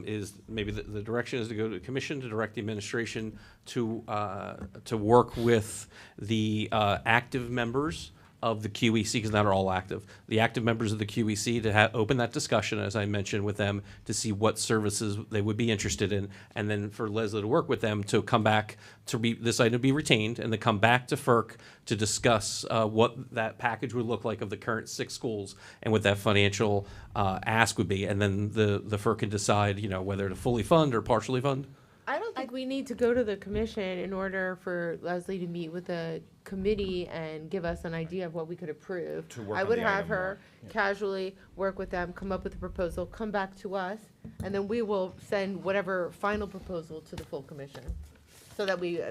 [SPEAKER 18] is maybe the direction is to go to the commission to direct the administration to work with the active members of the QEC, because not all active, the active members of the QEC to open that discussion, as I mentioned, with them to see what services they would be interested in, and then for Leslie to work with them to come back to this item be retained, and to come back to FERC to discuss what that package would look like of the current 6 schools and what that financial ask would be, and then the FERC can decide, whether to fully fund or partially fund.
[SPEAKER 17] I don't think we need to go to the commission in order for Leslie to meet with the committee and give us an idea of what we could approve.
[SPEAKER 8] To work
[SPEAKER 17] I
[SPEAKER 8] on
[SPEAKER 17] would
[SPEAKER 8] the
[SPEAKER 17] have
[SPEAKER 8] item
[SPEAKER 17] her
[SPEAKER 8] more.
[SPEAKER 17] casually work with them, come up with a proposal, come back to us, and then we will send whatever final proposal to the full commission, so that we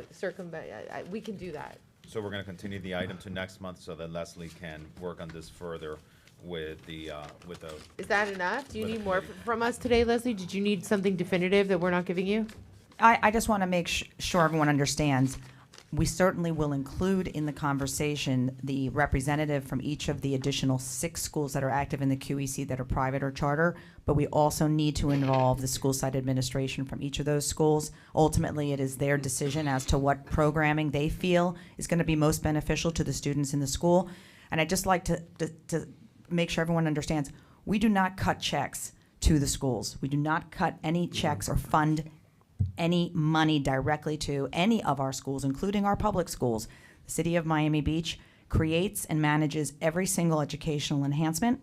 [SPEAKER 17] we can do that.
[SPEAKER 8] So we're going to continue the item to next month so that Leslie can work on this further with the.
[SPEAKER 17] Is that enough? Do you
[SPEAKER 8] with
[SPEAKER 17] need
[SPEAKER 8] the
[SPEAKER 17] more
[SPEAKER 8] committee.
[SPEAKER 17] from us today, Leslie? Did you need something definitive that we're not giving you?
[SPEAKER 21] I just want to make sure everyone understands, we certainly will include in the conversation the representative from each of the additional 6 schools that are active in the QEC that are private or charter, but we also need to involve the school site administration from each of those schools. Ultimately, it is their decision as to what programming they feel is going to be most beneficial to the students in the school. And I'd just like to make sure everyone understands, we do not cut checks to the schools. We do not cut any checks or fund any money directly to any of our schools, including our public schools. The City of Miami Beach creates and manages every single educational enhancement.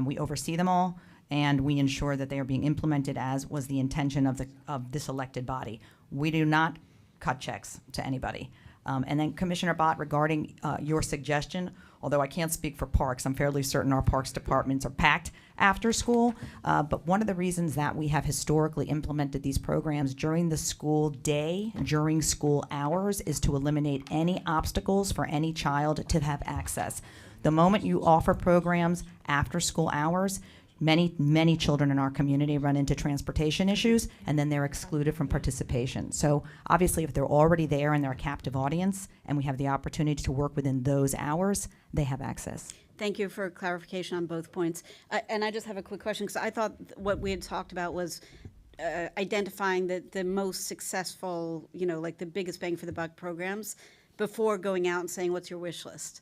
[SPEAKER 21] We oversee them all, and we ensure that they are being implemented as was the intention of this elected body. We do not cut checks to anybody. And then Commissioner Bott, regarding your suggestion, although I can't speak for parks, I'm fairly certain our parks departments are packed after school. But one of the reasons that we have historically implemented these programs during the school day, during school hours, is to eliminate any obstacles for any child to have access. The moment you offer programs after school hours, many children in our community run into transportation issues, and then they're excluded from participation. So obviously, if they're already there and they're a captive audience, and we have the opportunity to work within those hours, they have access.
[SPEAKER 7] Thank you for clarification on both points. And I just have a quick question, because I thought what we had talked about was identifying the most successful, like the biggest bang for the buck programs before going out and saying, what's your wish list?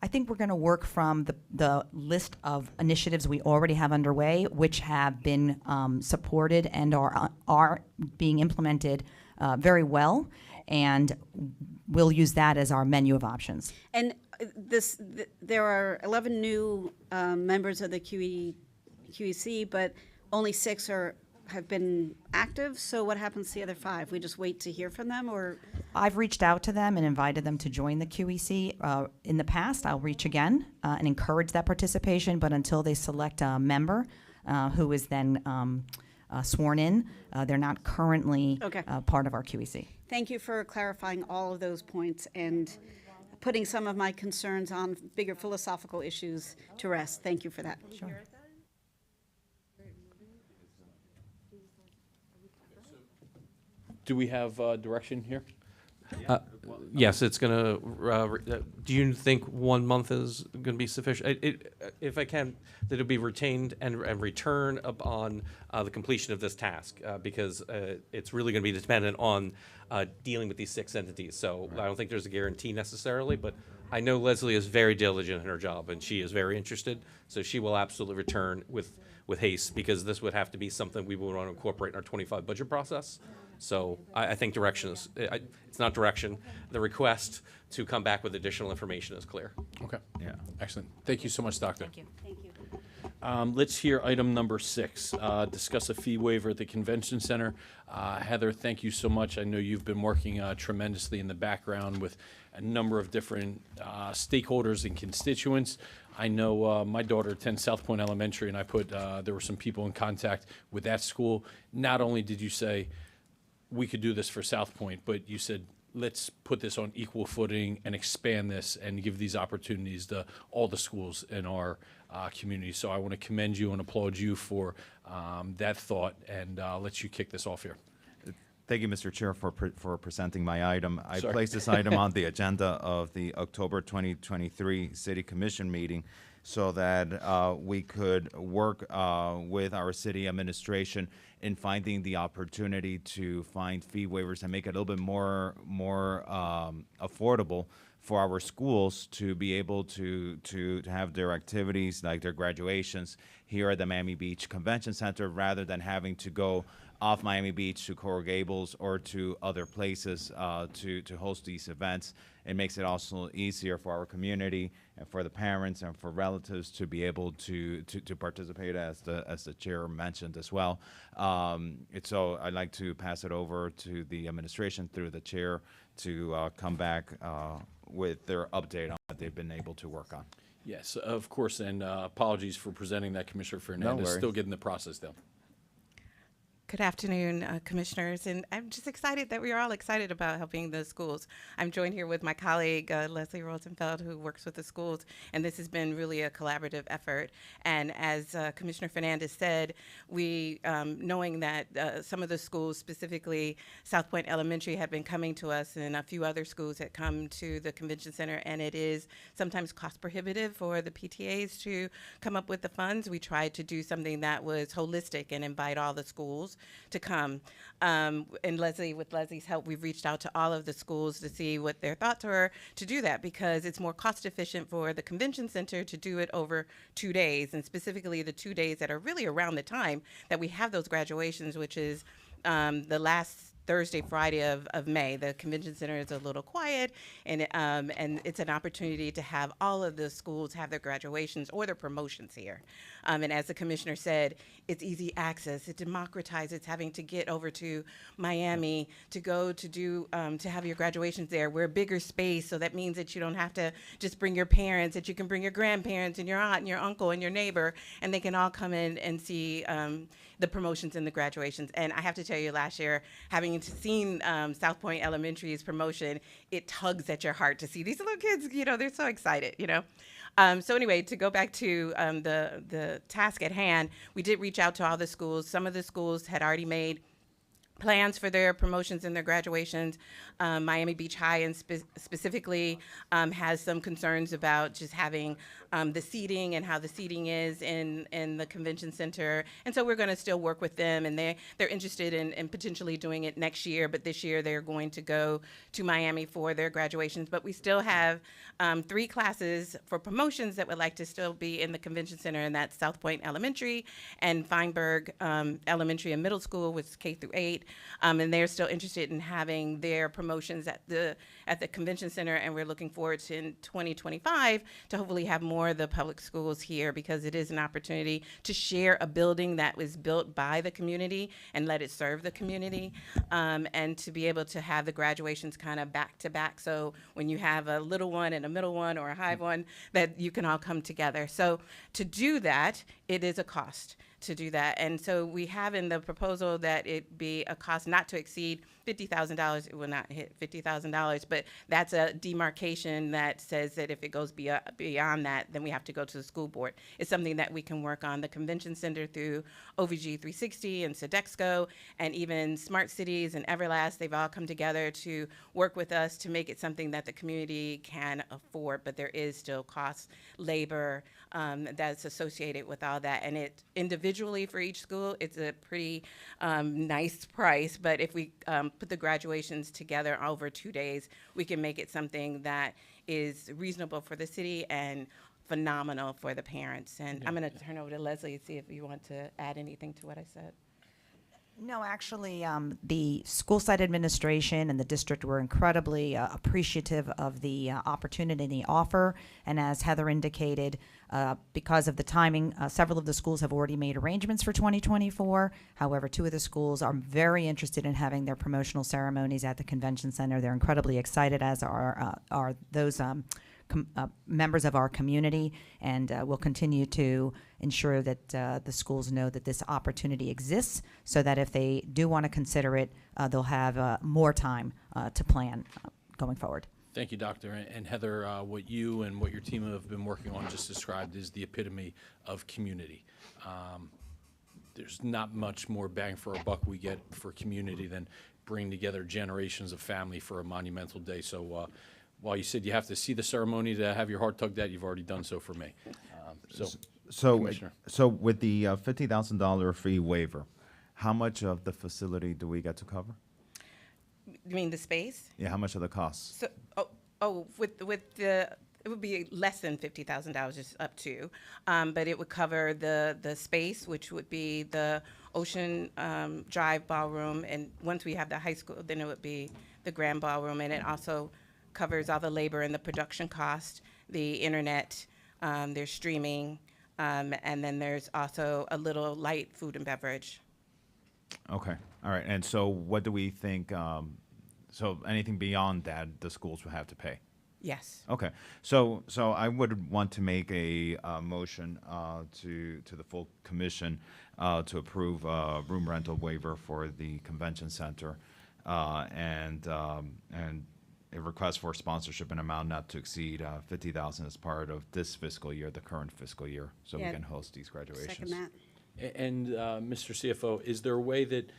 [SPEAKER 21] I think we're going to work from the list of initiatives we already have underway, which have been supported and are being implemented very well, and we'll use that as our menu of options.
[SPEAKER 7] And there are 11 new members of the QEC, but only 6 have been active, so what happens to the other 5? We just wait to hear from them, or?
[SPEAKER 21] I've reached out to them and invited them to join the QEC. In the past, I'll reach again and encourage that participation, but until they select a member who is then sworn in, they're not currently
[SPEAKER 7] Okay.
[SPEAKER 21] part of our QEC.
[SPEAKER 7] Thank you for clarifying all of those points and putting some of my concerns on bigger philosophical issues to rest. Thank you for that.
[SPEAKER 21] Sure.
[SPEAKER 2] Do we have direction here?
[SPEAKER 18] Yes, it's gonna, do you think 1 month is gonna be sufficient? If I can, that it'll be retained and return upon the completion of this task, because it's really gonna be dependent on dealing with these 6 entities. So I don't think there's a guarantee necessarily, but I know Leslie is very diligent in her job, and she is very interested, so she will absolutely return with haste, because this would have to be something we would want to incorporate in our 25 budget process. So I think direction is, it's not direction, the request to come back with additional information is clear.
[SPEAKER 2] Okay. Yeah. Excellent. Thank you so much, Doctor.
[SPEAKER 21] Thank you.
[SPEAKER 7] Thank you.
[SPEAKER 2] Let's hear item number 6, discuss a fee waiver at the convention center. Heather, thank you so much. I know you've been working tremendously in the background with a number of different stakeholders and constituents. I know my daughter attends South Point Elementary, and I put, there were some people in contact with that school. Not only did you say, we could do this for South Point, but you said, let's put this on equal footing and expand this and give these opportunities to all the schools in our community. So I want to commend you and applaud you for that thought, and let you kick this off here.
[SPEAKER 8] Thank you, Mr. Chair, for presenting my item. I
[SPEAKER 2] Sorry.
[SPEAKER 8] placed this item on the agenda of the October 2023 City Commission meeting so that we could work with our city administration in finding the opportunity to find fee waivers and make it a little bit more affordable for our schools to be able to have their activities, like their graduations, here at the Miami Beach Convention Center, rather than having to go off Miami Beach to Coral Gables or to other places to host these events. It makes it also easier for our community and for the parents and for relatives to be able to participate, as the chair mentioned as well. So I'd like to pass it over to the administration through the chair to come back with their update on what they've been able to work on.
[SPEAKER 2] Yes, of course, and apologies for presenting that, Commissioner Fernandez.
[SPEAKER 8] worries.
[SPEAKER 2] Still getting the process down.
[SPEAKER 1] Good afternoon, commissioners, and I'm just excited that we are all excited about helping the schools. I'm joined here with my colleague, Leslie Rosenfeld, who works with the schools, and this has been really a collaborative effort. And as Commissioner Fernandez said, we, knowing that some of the schools, specifically South Point Elementary, had been coming to us, and a few other schools had come to the convention center, and it is sometimes cost prohibitive for the PTAs to come up with the funds. We tried to do something that was holistic and invite all the schools to come. And with Leslie's help, we've reached out to all of the schools to see what their thoughts were to do that, because it's more cost efficient for the convention center to do it over 2 days, and specifically the 2 days that are really around the time that we have those graduations, which is the last Thursday, Friday of May. The convention center is a little quiet, and it's an opportunity to have all of the schools have their graduations or their promotions here. And as the commissioner said, it's easy access. It democratizes having to get over to Miami to go to do to have your graduations there. We're a bigger space, so that means that you don't have to just bring your parents, that you can bring your grandparents and your aunt and your uncle and your neighbor, and they can all come in and see the promotions and the graduations. And I have to tell you, last year, having seen South Point Elementary's promotion, it tugs at your heart to see these little kids, they're so excited, So anyway, to go back to the task at hand, we did reach out to all the schools. Some of the schools had already made plans for their promotions and their graduations. Miami Beach High and specifically has some concerns about just having the seating and how the seating is in the convention center. And so we're going to still work with them, and they're interested in potentially doing it next year, but this year they're going to go to Miami for their graduations. But we still have 3 classes for promotions that would like to still be in the convention center, and that's South Point Elementary and Feinberg Elementary and Middle School, which is K through 8. and they're still interested in having their promotions at the convention center, and we're looking forward to in 2025 to hopefully have more of the public schools here, because it is an opportunity to share a building that was built by the community and let it serve the community, and to be able to have the graduations kind of back to back. So when you have a little one and a middle one or a high one, that you can all come together. So to do that, it is a cost to do that. And so we have in the proposal that it be a cost not to exceed $50,000. It will not hit $50,000, but that's a demarcation that says that if it goes beyond that, then we have to go to the school board. It's something that we can work on the convention center through OVG 360 and Sodexo, and even Smart Cities and Everlast. They've all come together to work with us to make it something that the community can afford, but there is still cost, labor, that's associated with all that. And it individually for each school, it's a pretty nice price, but if we put the graduations together over 2 days, we can make it something that is reasonable for the city and phenomenal for the parents. And I'm going to turn over to Leslie and see if you want to add anything to what I said.
[SPEAKER 21] No, actually, the school site administration and the district were incredibly appreciative of the opportunity and the offer. And as Heather indicated, because of the timing, several of the schools have already made arrangements for 2024. However, 2 of the schools are very interested in having their promotional ceremonies at the convention center. They're incredibly excited, as are those members of our community, and we'll continue to ensure that the schools know that this opportunity exists, so that if they do want to consider it, they'll have more time to plan going forward.
[SPEAKER 2] Thank you, Doctor. And Heather, what you and what your team have been working on just described is the epitome of community. There's not much more bang for a buck we get for community than bringing together generations of family for a monumental day. So while you said you have to see the ceremony to have your heart tugged at, you've already done so for me.
[SPEAKER 8] So with the $50,000 fee waiver, how much of the facility do we get to cover?
[SPEAKER 1] You mean the space?
[SPEAKER 8] Yeah, how much of the costs?
[SPEAKER 1] So, with the, it would be less than $50,000, just up to, but it would cover the space, which would be the Ocean Drive Ballroom, and once we have the high school, then it would be the Grand Ballroom, and it also covers all the labor and the production cost, the internet, there's streaming, and then there's also a little light food and beverage.
[SPEAKER 8] Okay, all right. And so what do we think, so anything beyond that, the schools will have to pay?
[SPEAKER 1] Yes.
[SPEAKER 8] Okay, so I would want to make a motion to the full commission to approve room rental waiver for the convention center, and a request for sponsorship in amount not to exceed $50,000 as part of this fiscal year, the current fiscal year, so we can host these graduations.
[SPEAKER 7] Second that.
[SPEAKER 2] And Mr. CFO, is there a way that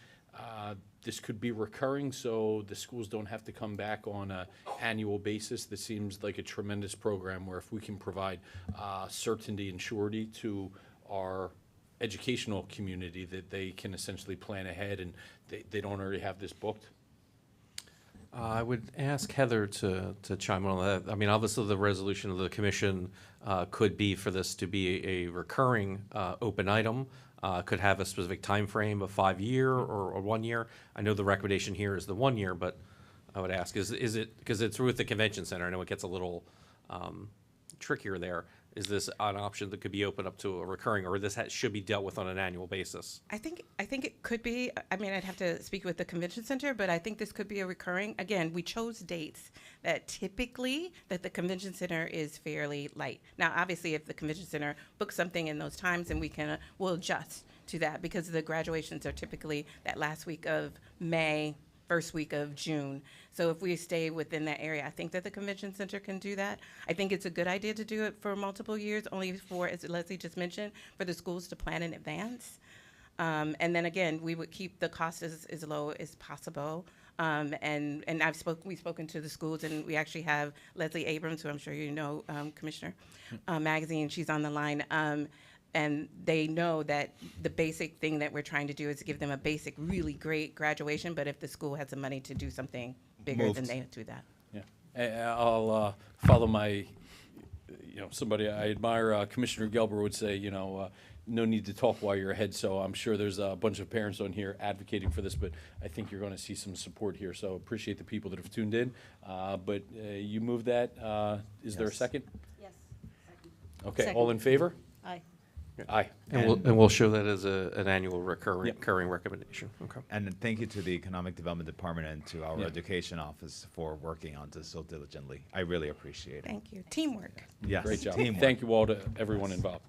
[SPEAKER 2] this could be recurring, so the schools don't have to come back on an annual basis? This seems like a tremendous program where if we can provide certainty and surety to our educational community, that they can essentially plan ahead and they don't already have this booked.
[SPEAKER 18] I would ask Heather to chime in on that. I mean, obviously, the resolution of the commission could be for this to be a recurring open item, could have a specific time frame of 5 year or 1 year. I know the recommendation here is the 1 year, but I would ask, is it, because it's with the convention center, I know it gets a little trickier there. Is this an option that could be opened up to a recurring, or this should be dealt with on an annual basis?
[SPEAKER 1] I think it could be. I mean, I'd have to speak with the convention center, but I think this could be a recurring. Again, we chose dates that typically that the convention center is fairly light. Now, obviously, if the convention center books something in those times, then we'll adjust to that, because the graduations are typically that last week of May, first week of June. So if we stay within that area, I think that the convention center can do that. I think it's a good idea to do it for multiple years, only for, as Leslie just mentioned, for the schools to plan in advance. And then again, we would keep the cost as low as possible. And we've spoken to the schools, and we actually have Leslie Abrams, who I'm sure you know, Commissioner, Magazine, she's on the line. And they know that the basic thing that we're trying to do is give them a basic, really great graduation. But if the school has the money to do something bigger, then they do that.
[SPEAKER 2] Yeah, I'll follow my, somebody I admire, Commissioner Gelber would say, no need to talk while you're ahead, so I'm sure there's a bunch of parents on here advocating for this, but I think you're going to see some support here, so appreciate the people that have tuned in. But you moved that. Is there a
[SPEAKER 8] Yes.
[SPEAKER 2] second?
[SPEAKER 7] Yes.
[SPEAKER 2] Okay,
[SPEAKER 7] Second.
[SPEAKER 2] all in favor?
[SPEAKER 7] Aye.
[SPEAKER 2] Aye.
[SPEAKER 18] And we'll show that as an annual recurring,
[SPEAKER 2] Yep.
[SPEAKER 18] recurring recommendation. Okay.
[SPEAKER 8] And thank you to the Economic Development Department and to our
[SPEAKER 2] Yeah.
[SPEAKER 8] Education Office for working on this so diligently. I really appreciate it.
[SPEAKER 1] Thank you. Teamwork.
[SPEAKER 8] Yes,
[SPEAKER 2] Great job.
[SPEAKER 8] teamwork.
[SPEAKER 2] Thank you all to everyone involved.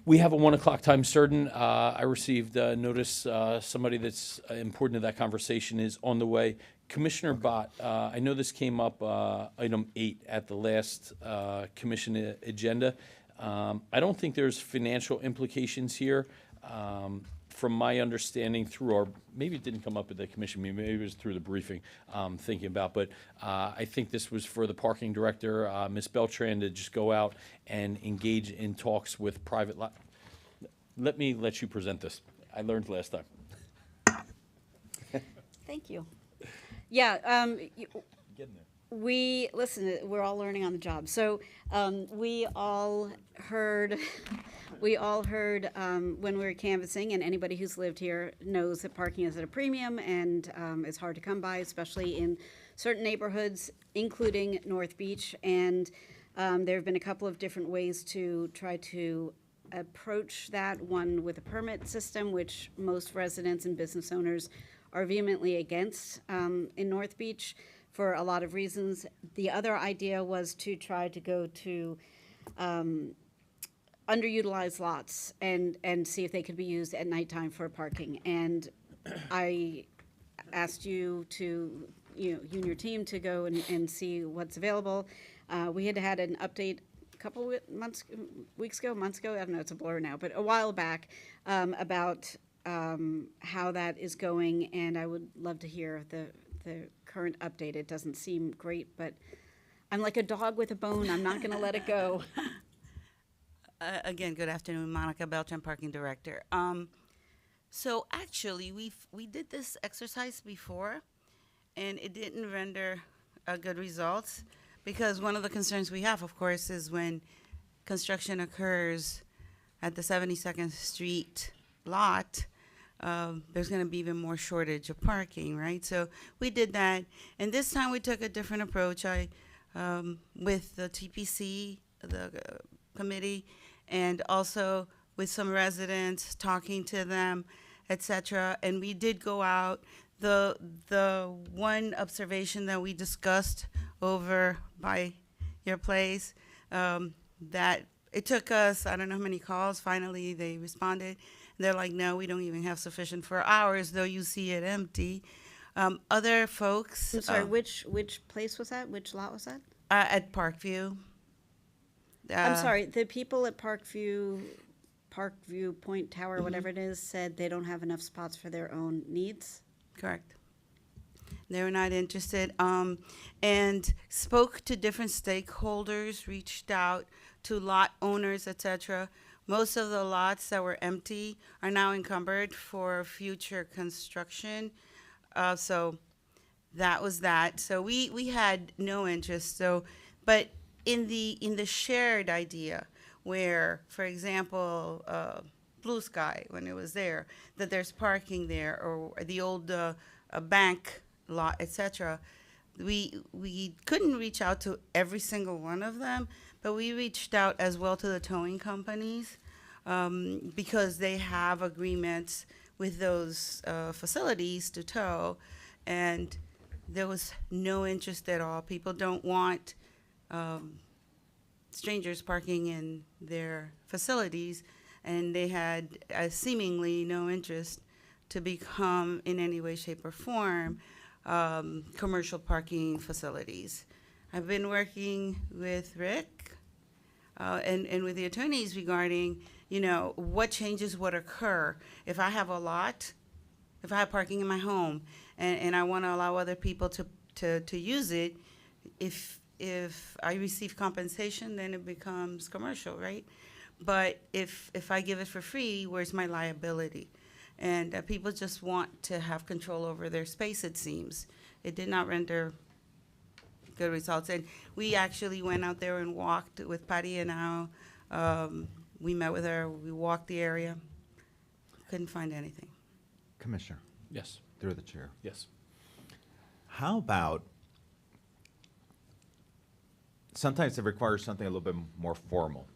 [SPEAKER 2] We have a 1 o'clock time certain. I received notice, somebody that's important to that conversation is on the way. Commissioner Bott, I know this came up, item 8 at the last commission agenda. I don't think there's financial implications here. From my understanding through our, maybe it didn't come up at the commission meeting, maybe it was through the briefing, thinking about, but I think this was for the parking director, Ms. Beltran, to just go out and engage in talks with private lot. Let me let you present this. I learned last time.
[SPEAKER 7] Thank you. Yeah, listen, we're all learning on the job. So we all heard, when we were canvassing, and anybody who's lived here knows that parking is at a premium and it's hard to come by, especially in certain neighborhoods, including North Beach. And there have been a couple of different ways to try to approach that. One with a permit system, which most residents and business owners are vehemently against in North Beach for a lot of reasons. The other idea was to try to go to underutilized lots and see if they could be used at nighttime for parking. And I asked you to, you and your team to go and see what's available. We had an update a couple months ago, I don't know, it's a blur now, but a while back, about how that is going, and I would love to hear the current update. It doesn't seem great, but I'm like a dog with a bone. I'm not going to let it go.
[SPEAKER 19] Again, good afternoon, Monica Beltran, Parking Director. So actually, we did this exercise before, and it didn't render good results, because one of the concerns we have, of course, is when construction occurs at the 72nd Street lot, there's going to be even more shortage of parking, right? So we did that, and this time we took a different approach. With the TPC, the committee, and also with some residents, talking to them, etc. And we did go out. The one observation that we discussed over by your place, that it took us, I don't know how many calls. Finally, they responded. They're like, no, we don't even have sufficient for ours, though you see it empty. Other folks.
[SPEAKER 7] I'm sorry, which place was that? Which lot was that?
[SPEAKER 19] At Parkview.
[SPEAKER 7] I'm sorry, the people at Parkview Point Tower, whatever it is, said they don't have enough spots for their own needs.
[SPEAKER 19] Correct. They were not interested, and spoke to different stakeholders, reached out to lot owners, etc. Most of the lots that were empty are now encumbered for future construction. So that was that. So we had no interest. So, but in the shared idea, where, for example, Blue Sky, when it was there, that there's parking there, or the old bank lot, etc. We couldn't reach out to every single one of them, but we reached out as well to the towing companies, because they have agreements with those facilities to tow, and there was no interest at all. People don't want strangers parking in their facilities, and they had seemingly no interest to become in any way, shape, or form commercial parking facilities. I've been working with Rick and with the attorneys regarding, what changes would occur if I have a lot, if I have parking in my home, and I want to allow other people to use it. If I receive compensation, then it becomes commercial, right? But if I give it for free, where's my liability? And people just want to have control over their space, it seems. It did not render good results. And we actually went out there and walked with Patty and I We met with her, we walked the area, couldn't find anything.
[SPEAKER 8] Commissioner,
[SPEAKER 2] Yes.
[SPEAKER 8] through the chair.
[SPEAKER 2] Yes.
[SPEAKER 8] How about, sometimes it requires something a little bit more formal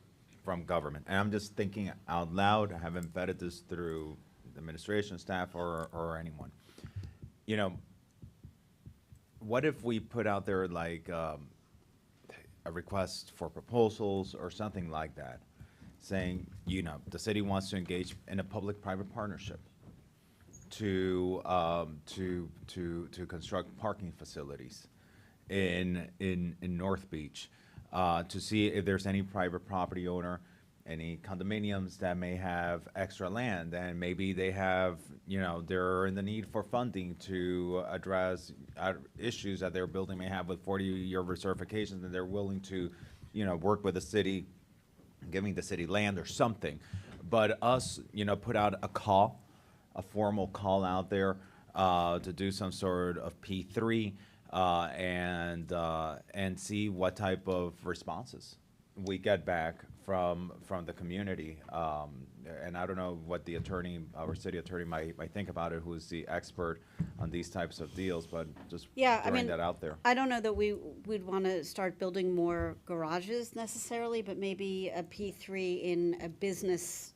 [SPEAKER 8] from government. And I'm just thinking out loud. I haven't vetted this through the administration staff or anyone. You know, what if we put out there like a request for proposals or something like that, saying, you know, the city wants to engage in a public-private partnership to construct parking facilities in North Beach, to see if there's any private property owner, any condominiums that may have extra land, and maybe they have, you know, they're in the need for funding to address issues that their building may have with 40-year recertifications, and they're willing to, you know, work with the city, giving the city land or something. But us, you know, put out a formal call out there to do some sort of P3 and see what type of responses we get back from the community. And I don't know what the attorney, our city attorney might think about it, who's the expert on these types of deals, but just throwing that out there.
[SPEAKER 7] I don't know that we'd want to start building more garages necessarily, but maybe a P3 in a business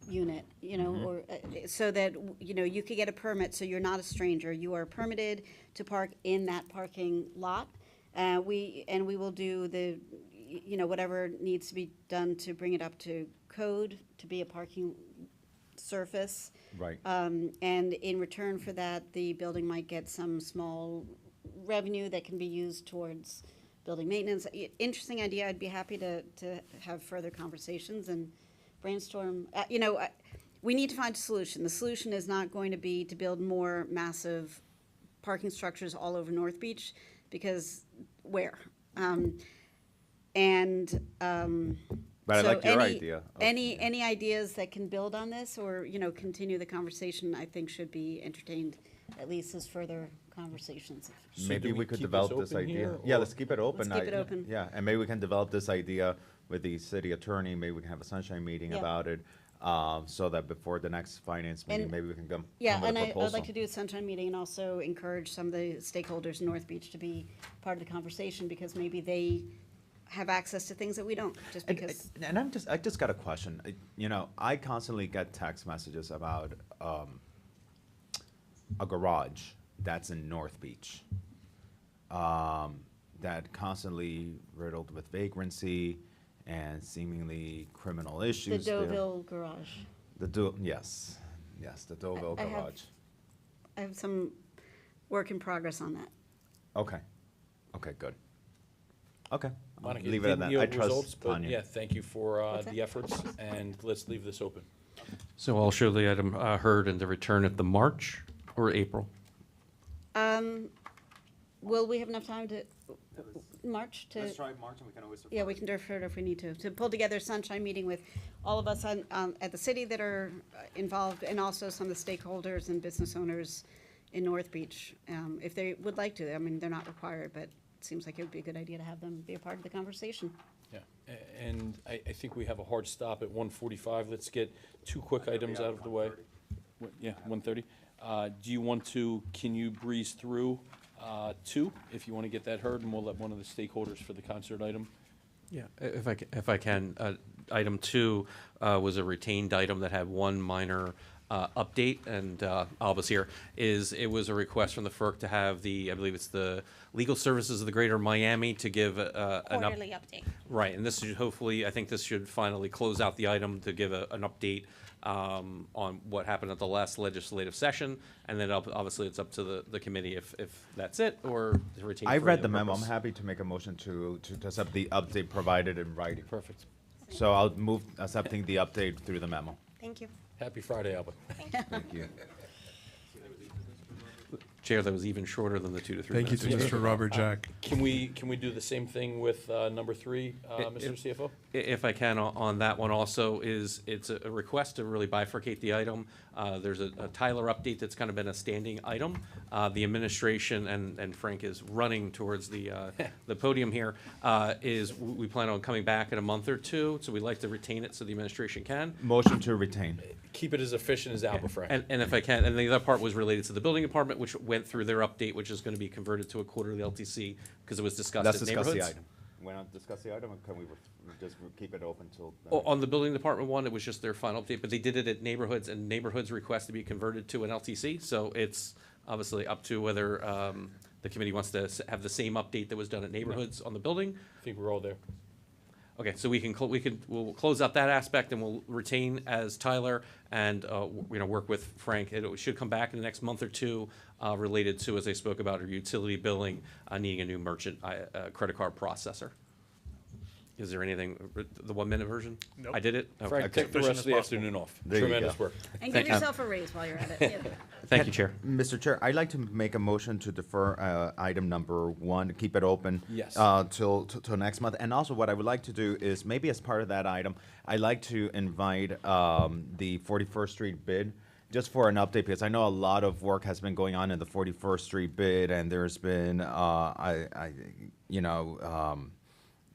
[SPEAKER 7] unit, you know, or so that, you know, you could get a permit, so you're not a stranger. You are permitted to park in that parking lot. We will do the, you know, whatever needs to be done to bring it up to code to be a parking surface.
[SPEAKER 8] Right.
[SPEAKER 7] And in return for that, the building might get some small revenue that can be used towards building maintenance. Interesting idea. I'd be happy to have further conversations and brainstorm. You know, we need to find a solution. The solution is not going to be to build more massive parking structures all over North Beach, because where?
[SPEAKER 8] But I
[SPEAKER 7] so
[SPEAKER 8] like your idea.
[SPEAKER 7] Any ideas that can build on this, or, you know, continue the conversation, I think should be entertained at least as further conversations.
[SPEAKER 2] So
[SPEAKER 8] Maybe
[SPEAKER 2] do
[SPEAKER 8] we could
[SPEAKER 2] keep
[SPEAKER 8] develop
[SPEAKER 2] this
[SPEAKER 8] this
[SPEAKER 2] open
[SPEAKER 8] idea.
[SPEAKER 2] here,
[SPEAKER 8] Yeah,
[SPEAKER 2] or-
[SPEAKER 8] let's keep it open.
[SPEAKER 7] Let's keep it open.
[SPEAKER 8] Yeah, and maybe we can develop this idea with the city attorney. Maybe we can have a sunshine meeting
[SPEAKER 7] Yeah.
[SPEAKER 8] about it, so that before the next finance meeting,
[SPEAKER 7] And-
[SPEAKER 8] maybe we can come
[SPEAKER 7] Yeah,
[SPEAKER 8] with
[SPEAKER 7] and
[SPEAKER 8] a
[SPEAKER 7] I'd
[SPEAKER 8] proposal.
[SPEAKER 7] like to do a sunshine meeting and also encourage some of the stakeholders in North Beach to be part of the conversation, because maybe they have access to things that we don't, just because.
[SPEAKER 8] And I just got a question. You know, I constantly get text messages about a garage that's in North Beach, that constantly riddled with vagrancy and seemingly criminal
[SPEAKER 7] The
[SPEAKER 8] issues. there.
[SPEAKER 7] Deauville garage.
[SPEAKER 8] Yes, the Deauville
[SPEAKER 7] I have-
[SPEAKER 8] garage.
[SPEAKER 7] I have some work in progress on that.
[SPEAKER 8] Okay, good. Okay, I'll
[SPEAKER 2] Monica,
[SPEAKER 8] leave it at
[SPEAKER 2] didn't
[SPEAKER 8] that.
[SPEAKER 2] yield
[SPEAKER 8] I trust
[SPEAKER 2] results, but
[SPEAKER 8] Tanya.
[SPEAKER 2] yeah, thank you for
[SPEAKER 7] What's
[SPEAKER 2] the
[SPEAKER 7] that?
[SPEAKER 2] efforts, and let's leave this open.
[SPEAKER 18] So I'll show the item heard and the return at the March or April.
[SPEAKER 7] Will we have enough time to, March to?
[SPEAKER 8] Let's try March, and we can always.
[SPEAKER 7] Yeah, we can defer it if we need to pull together a sunshine meeting with all of us at the city that are involved, and also some of the stakeholders and business owners in North Beach, if they would like to. I mean, they're not required, but it seems like it would be a good idea to have them be a part of the conversation.
[SPEAKER 2] Yeah, and I think we have a hard stop at 1:45. Let's get two quick items out of the way. Yeah, 1:30. Do you want to, can you breeze through two, if you want to get that heard, and we'll let one of the stakeholders for the concert item?
[SPEAKER 18] Yeah, if I can, item two was a retained item that had one minor update, and Alba's here, it was a request from the FERC to have I believe it's the Legal Services of the Greater Miami to give
[SPEAKER 10] Quarterly update.
[SPEAKER 18] Right, and this should hopefully, I think this should finally close out the item to give an update on what happened at the last legislative session, and then obviously it's up to the committee if that's it, or to retain.
[SPEAKER 8] I
[SPEAKER 18] for
[SPEAKER 8] read
[SPEAKER 18] any
[SPEAKER 8] the
[SPEAKER 18] other
[SPEAKER 8] memo. I'm
[SPEAKER 18] purpose.
[SPEAKER 8] happy to make a motion to accept the update provided in writing.
[SPEAKER 2] Perfect.
[SPEAKER 8] So I'll move accepting the update through the memo.
[SPEAKER 10] Thank you.
[SPEAKER 2] Happy Friday, Alba.
[SPEAKER 8] Thank you.
[SPEAKER 18] Chair, that was even shorter than the 2 to 3
[SPEAKER 3] Thank you
[SPEAKER 18] minutes.
[SPEAKER 3] to Mr. Robert Jack.
[SPEAKER 2] Can we do the same thing with number 3, Mr. CFO?
[SPEAKER 18] If I can, on that one also, it's a request to really bifurcate the item. There's a Tyler update that's kind of been a standing item. The administration, and Frank is running towards the podium here, we plan on coming back in a month or two, so we'd like to retain it so the administration can.
[SPEAKER 8] Motion to retain.
[SPEAKER 2] Keep it as efficient as Alba, Frank.
[SPEAKER 18] And if I can, and the other part was related to the building department, which went through their update, which is going to be converted to a quarterly LTC because it was discussed
[SPEAKER 8] Let's
[SPEAKER 18] at
[SPEAKER 8] discuss
[SPEAKER 18] neighborhoods.
[SPEAKER 8] the item. We're not discuss the item, or can we just keep it open till?
[SPEAKER 18] On the building department one, it was just their final update, but they did it at neighborhoods, and neighborhoods request to be converted to an LTC. So it's obviously up to whether the committee wants to have the same update that was done at neighborhoods on the building.
[SPEAKER 2] I think we're all there.
[SPEAKER 18] Okay, so we'll close out that aspect, and we'll retain as Tyler and work with Frank. It should come back in the next month or two, related to, as I spoke about, our utility billing, needing a new merchant credit card processor. Is there anything, the 1-minute version?
[SPEAKER 2] Nope.
[SPEAKER 18] I did it? Okay.
[SPEAKER 2] Frank, take the rest of the afternoon off.
[SPEAKER 8] There you
[SPEAKER 2] Tremendous
[SPEAKER 8] go.
[SPEAKER 2] work.
[SPEAKER 7] And
[SPEAKER 18] Thank
[SPEAKER 7] give
[SPEAKER 18] you.
[SPEAKER 7] yourself a raise while you're at it.
[SPEAKER 18] Thank you, Chair.
[SPEAKER 8] Mr. Chair, I'd like to make a motion to defer item number 1, keep it open.
[SPEAKER 2] Yes.
[SPEAKER 8] Till next month. And also what I would like to do is maybe as part of that item, I'd like to invite the 41st Street bid just for an update, because I know a lot of work has been going on in the 41st Street bid, and there's been,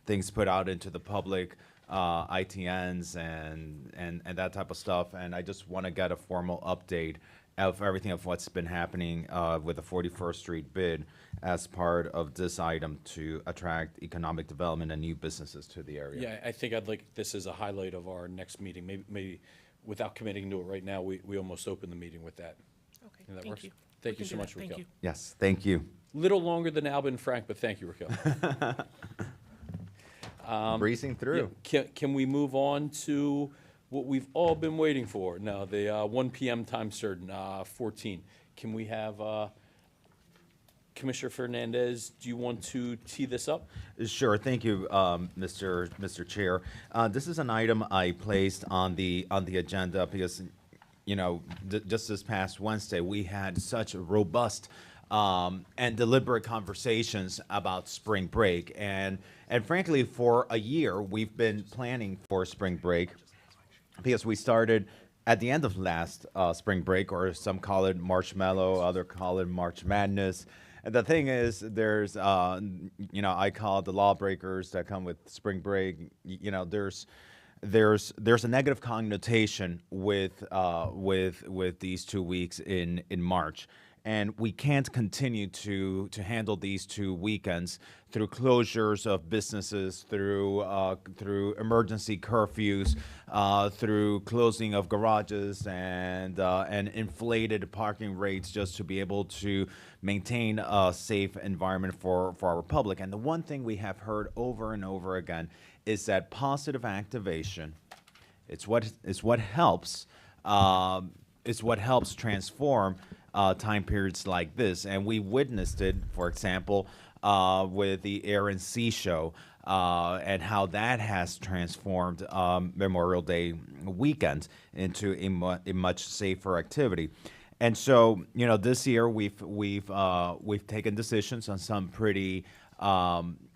[SPEAKER 8] things put out into the public, ITNs and that type of stuff. And I just want to get a formal update of everything of what's been happening with the 41st Street bid as part of this item to attract economic development and new businesses to the area.
[SPEAKER 2] Yeah, I think I'd like this as a highlight of our next meeting. Maybe without committing to it right now, we almost open the meeting with that.
[SPEAKER 6] Okay,
[SPEAKER 2] And that
[SPEAKER 6] thank
[SPEAKER 2] works?
[SPEAKER 6] you.
[SPEAKER 2] Thank
[SPEAKER 6] We
[SPEAKER 2] you
[SPEAKER 6] can
[SPEAKER 2] so
[SPEAKER 6] do
[SPEAKER 2] much,
[SPEAKER 6] that. Thank
[SPEAKER 2] Raquel.
[SPEAKER 6] you.
[SPEAKER 8] Yes, thank you.
[SPEAKER 2] Little longer than Alba and Frank, but thank you, Raquel.
[SPEAKER 8] Breezing through.
[SPEAKER 2] Yeah, can we move on to what we've all been waiting for? Now, the 1 p.m. time certain, 14. Can we have Commissioner Fernandez, do you want to tee this up?
[SPEAKER 8] Sure, thank you, Mr. Chair. This is an item I placed on the agenda because, just this past Wednesday, we had such robust and deliberate conversations about spring break. And frankly, for a year, we've been planning for spring break because we started at the end of last spring break, or some call it Marshmallow, other call it March Madness. And the thing is, there's, I call it the lawbreakers that come with spring break. There's a negative connotation with these 2 weeks in March. And we can't continue to handle these 2 weekends through closures of businesses, through emergency curfews, through closing of garages and inflated parking rates just to be able to maintain a safe environment for our public. And the one thing we have heard over and over again is that positive activation, it's what helps transform time periods like this. And we witnessed it, for example, with the Air and Sea Show, and how that has transformed Memorial Day weekend into a much safer activity. And so, this year we've taken decisions on some pretty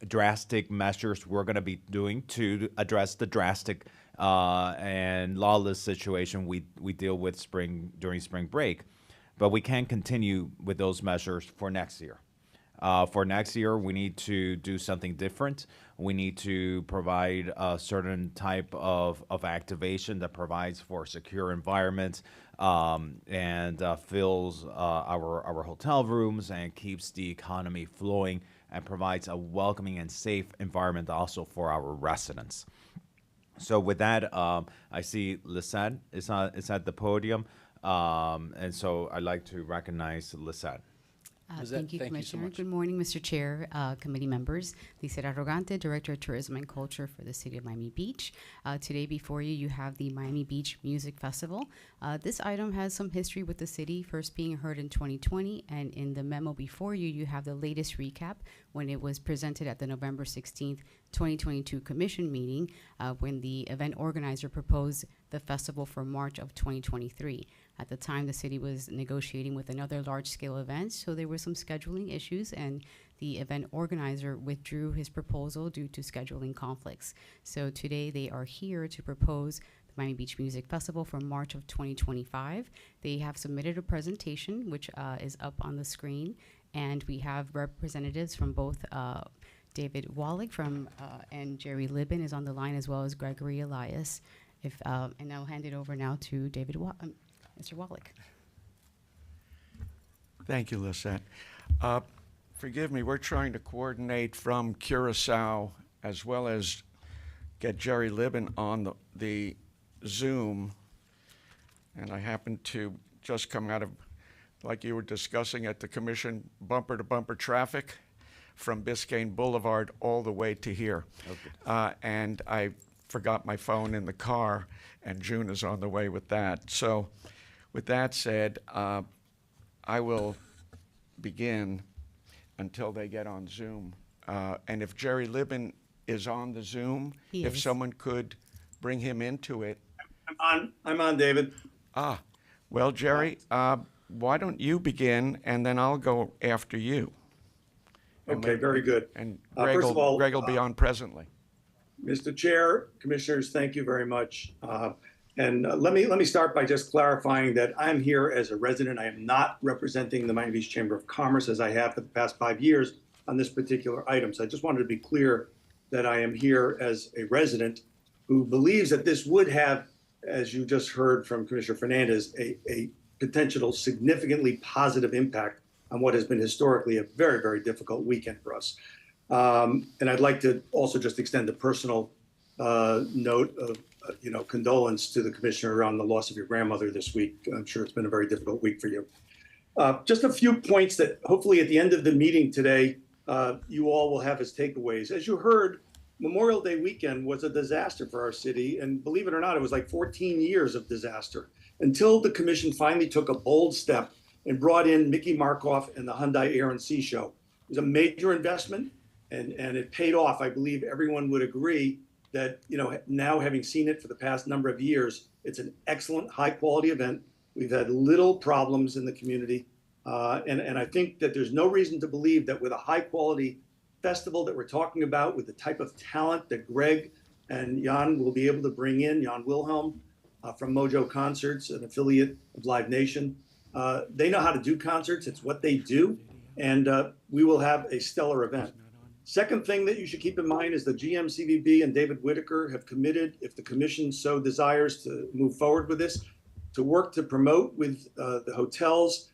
[SPEAKER 8] drastic measures we're going to be doing to address the drastic and lawless situation we deal with during spring break. But we can't continue with those measures for next year. For next year, we need to do something different. We need to provide a certain type of activation that provides for secure environments and fills our hotel rooms and keeps the economy flowing and provides a welcoming and safe environment also for our residents. So with that, I see Lisette is at the podium. And so I'd like to recognize Lisette.
[SPEAKER 10] Thank you, Commissioner. Good morning, Mr. Chair, committee members. Lisette Arrogante, Director of Tourism and Culture for the City of Miami Beach. Today before you have the Miami Beach Music Festival. This item has some history with the city, first being heard in 2020, and in the memo before you have the latest recap when it was presented at the November 16th, 2022 commission meeting when the event organizer proposed the festival for March of 2023. At the time, the city was negotiating with another large-scale event, so there were some scheduling issues, and the event organizer withdrew his proposal due to scheduling conflicts. So today they are here to propose the Miami Beach Music Festival for March of 2025. They have submitted a presentation, which is up on the screen, and we have representatives from both David Wallach and Jerry Libin is on the line, as well as Gregory Elias. And I'll hand it over now to Mr. Wallach.
[SPEAKER 11] Thank you, Lisette. Forgive me, we're trying to coordinate from Curacao as well as get Jerry Libin on the Zoom. And I happen to just come out of, like you were discussing at the commission, bumper-to-bumper traffic from Biscayne Boulevard all the way to here. Okay. And I forgot my phone in the car, and June is on the way with that. So with that said, I will begin until they get on Zoom. And if Jerry Libin is on the Zoom, if someone could bring him into it.
[SPEAKER 22] I'm on, David.
[SPEAKER 11] Well, Jerry, why don't you begin, and then I'll go after you.
[SPEAKER 22] Okay, very good.
[SPEAKER 11] And
[SPEAKER 22] First of all,
[SPEAKER 11] Greg will be on presently.
[SPEAKER 22] Mr. Chair, Commissioners, thank you very much. And let me start by just clarifying that I'm here as a resident. I am not representing the Miami Beach Chamber of Commerce, as I have for the past 5 years on this particular item. So I just wanted to be clear that I am here as a resident who believes that this would have, as you just heard from Commissioner Fernandez, a potential significantly positive impact on what has been historically a very, very difficult weekend for us. And I'd like to also just extend a personal note of condolence to the Commissioner on the loss of your grandmother this week. I'm sure it's been a very difficult week for you. Just a few points that hopefully at the end of the meeting today, you all will have as takeaways. As you heard, Memorial Day weekend was a disaster for our city. And believe it or not, it was like 14 years of disaster until the Commission finally took a bold step and brought in Mickey Markoff and the Hyundai Air and Sea Show. It was a major investment, and it paid off. I believe everyone would agree that, now having seen it for the past number of years, it's an excellent, high-quality event. We've had little problems in the community, and I think that there's no reason to believe that with a high-quality festival that we're talking about, with the type of talent that Greg and Jan will be able to bring in, Jan Wilhelm from Mojo Concerts, an affiliate of Live Nation, they know how to do concerts. It's what they do, and we will have a stellar event. Second thing that you should keep in mind is the GMCVB and David Whitaker have committed, if the Commission so desires to move forward with this, to work to promote with the hotels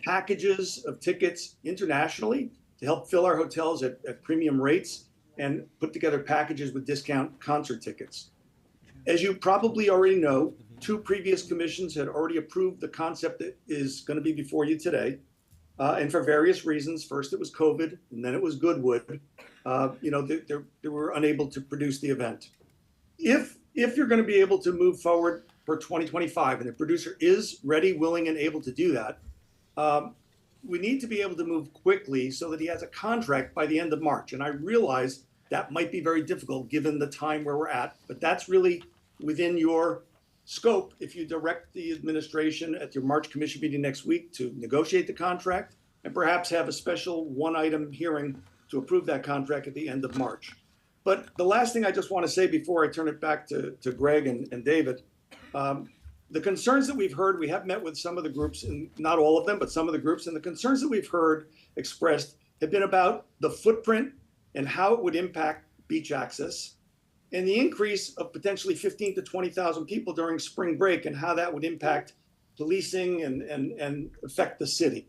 [SPEAKER 22] packages of tickets internationally to help fill our hotels at premium rates and put together packages with discount concert tickets. As you probably already know, 2 previous commissions had already approved the concept that is going to be before you today. And for various reasons, first it was COVID, and then it was Goodwood. They were unable to produce the event. If you're going to be able to move forward for 2025, and the producer is ready, willing, and able to do that, we need to be able to move quickly so that he has a contract by the end of March. And I realize that might be very difficult given the time where we're at, but that's really within your scope if you direct the administration at your March Commission meeting next week to negotiate the contract and perhaps have a special one-item hearing to approve that contract at the end of March. But the last thing I just want to say before I turn it back to Greg and David, the concerns that we've heard, we have met with some of the groups, and not all of them, but some of the groups, and the concerns that we've heard expressed have been about the footprint and how it would impact beach access, and the increase of potentially 15 to 20,000 people during spring break and how that would impact policing and affect the city.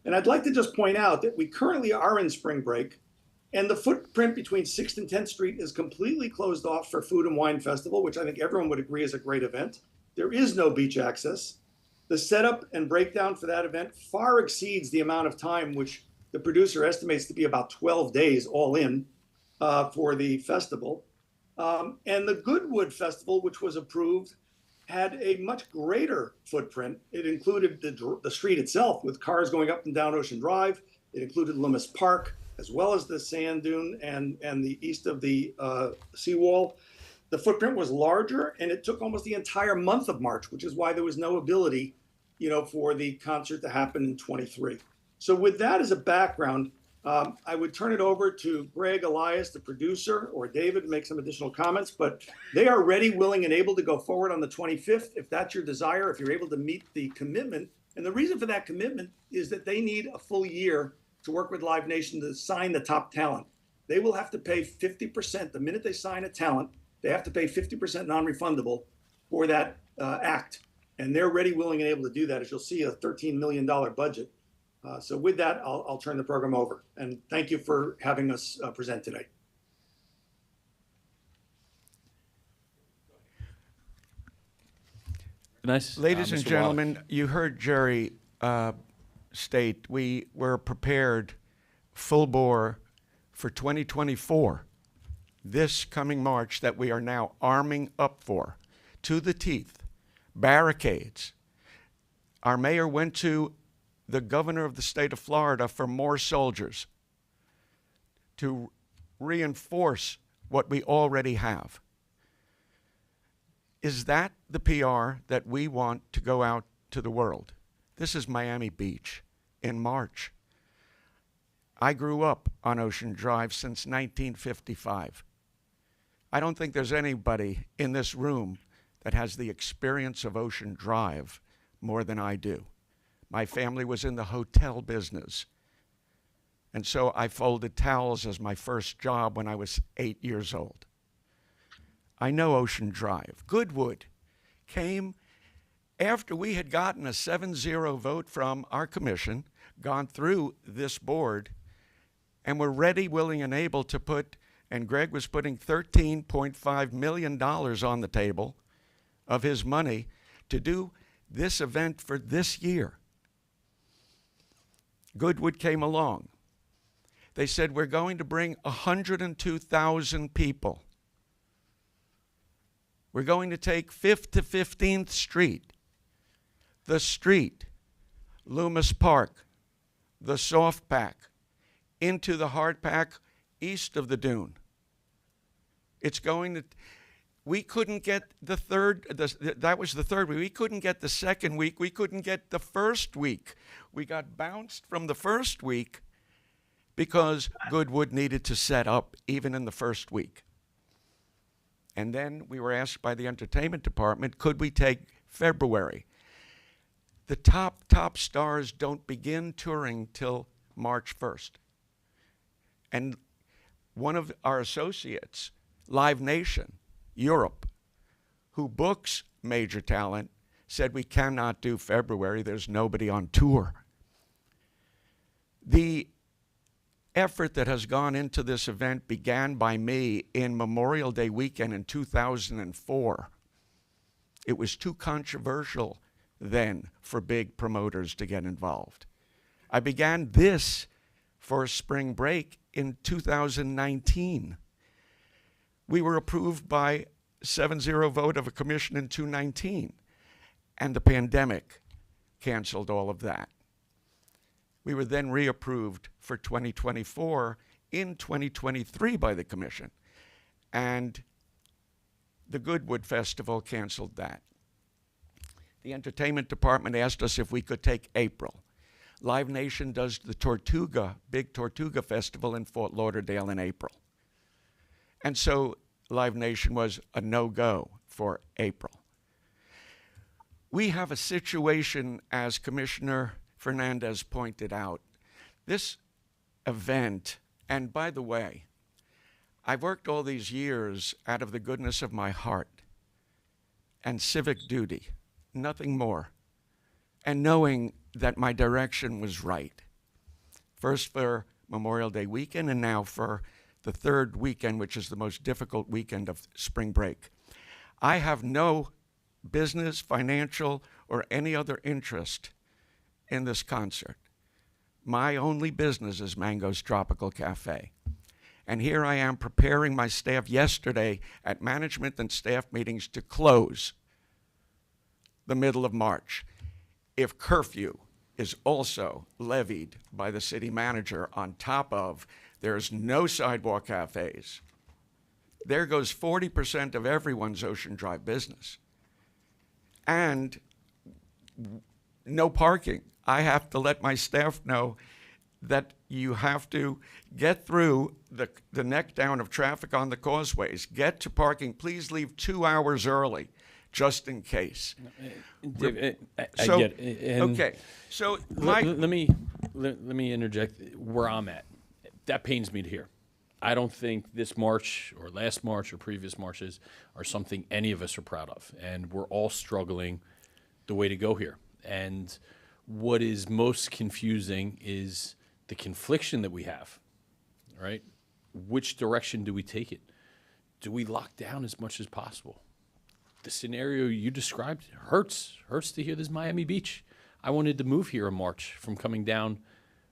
[SPEAKER 22] And I'd like to just point out that we currently are in spring break, and the footprint between 6th and 10th Street is completely closed off for Food and Wine Festival, which I think everyone would agree is a great event. There is no beach access. The setup and breakdown for that event far exceeds the amount of time which the producer estimates to be about 12 days all in for the festival. And the Goodwood Festival, which was approved, had a much greater footprint. It included the street itself with cars going up and down Ocean Drive. It included Loomis Park, as well as the sand dune and the east of the seawall. The footprint was larger, and it took almost the entire month of March, which is why there was no ability for the concert to happen in 23. So with that as a background, I would turn it over to Greg Elias, the producer, or David to make some additional comments, but they are ready, willing, and able to go forward on the 25th, if that's your desire, if you're able to meet the commitment. And the reason for that commitment is that they need a full year to work with Live Nation to sign the top talent. They will have to pay 50%. The minute they sign a talent, they have to pay 50% non-refundable for that act. And they're ready, willing, and able to do that. As you'll see, a $13 million budget. So with that, I'll turn the program over. And thank you for having us present today.
[SPEAKER 2] Nice.
[SPEAKER 11] Ladies and
[SPEAKER 2] Mr.
[SPEAKER 11] gentlemen,
[SPEAKER 2] Wallach.
[SPEAKER 11] you heard Jerry state we were prepared full bore for 2024, this coming March, that we are now arming up for, to the teeth, barricades. Our mayor went to the governor of the state of Florida for more soldiers to reinforce what we already have. Is that the PR that we want to go out to the world? This is Miami Beach in March. I grew up on Ocean Drive since 1955. I don't think there's anybody in this room that has the experience of Ocean Drive more than I do. My family was in the hotel business. And so I folded towels as my first job when I was 8 years old. I know Ocean Drive. Goodwood came after we had gotten a 7-0 vote from our commission, gone through this board, and were ready, willing, and able to put, and Greg was putting $13.5 million on the table of his money to do this event for this year. Goodwood came along. They said, we're going to bring 102,000 people. We're going to take 5th to 15th Street, the street, Loomis Park, the soft pack, into the hard pack east of the dune. It's going to, we couldn't get the third, that was the third week. We couldn't get the second week. We couldn't get the first week. We got bounced from the first week because Goodwood needed to set up even in the first week. And then we were asked by the entertainment department, could we take February? The top stars don't begin touring till March 1st. And one of our associates, Live Nation, Europe, who books major talent, said we cannot do February. There's nobody on tour. The effort that has gone into this event began by me in Memorial Day weekend in 2004. It was too controversial then for big promoters to get involved. I began this for spring break in 2019. We were approved by 7-0 vote of a commission in 2019, and the pandemic canceled all of that. We were then reapproved for 2024 in 2023 by the commission, and the Goodwood Festival canceled that. The entertainment department asked us if we could take April. Live Nation does the Tortuga, big Tortuga Festival in Fort Lauderdale in April. And so Live Nation was a no-go for April. We have a situation, as Commissioner Fernandez pointed out, this event, and by the way, I've worked all these years out of the goodness of my heart and civic duty, nothing more, and knowing that my direction was right. First for Memorial Day weekend, and now for the third weekend, which is the most difficult weekend of spring break. I have no business, financial, or any other interest in this concert. My only business is Mango's Tropical Cafe. And here I am preparing my staff yesterday at management and staff meetings to close the middle of March. If curfew is also levied by the city manager on top of there's no sidewalk cafes, there goes 40% of everyone's Ocean Drive business. And no parking. I have to let my staff know that you have to get through the neck down of traffic on the causeways, get to parking. Please leave 2 hours early, just in case.
[SPEAKER 2] Dave, I
[SPEAKER 11] So,
[SPEAKER 2] get it. And
[SPEAKER 11] okay, so
[SPEAKER 2] let me interject where I'm at. That pains me to hear. I don't think this march or last march or previous marches are something any of us are proud of, and we're all struggling the way to go here. And what is most confusing is the confliction that we have, right? Which direction do we take it? Do we lock down as much as possible? The scenario you described hurts to hear. This is Miami Beach. I wanted to move here in March from coming down.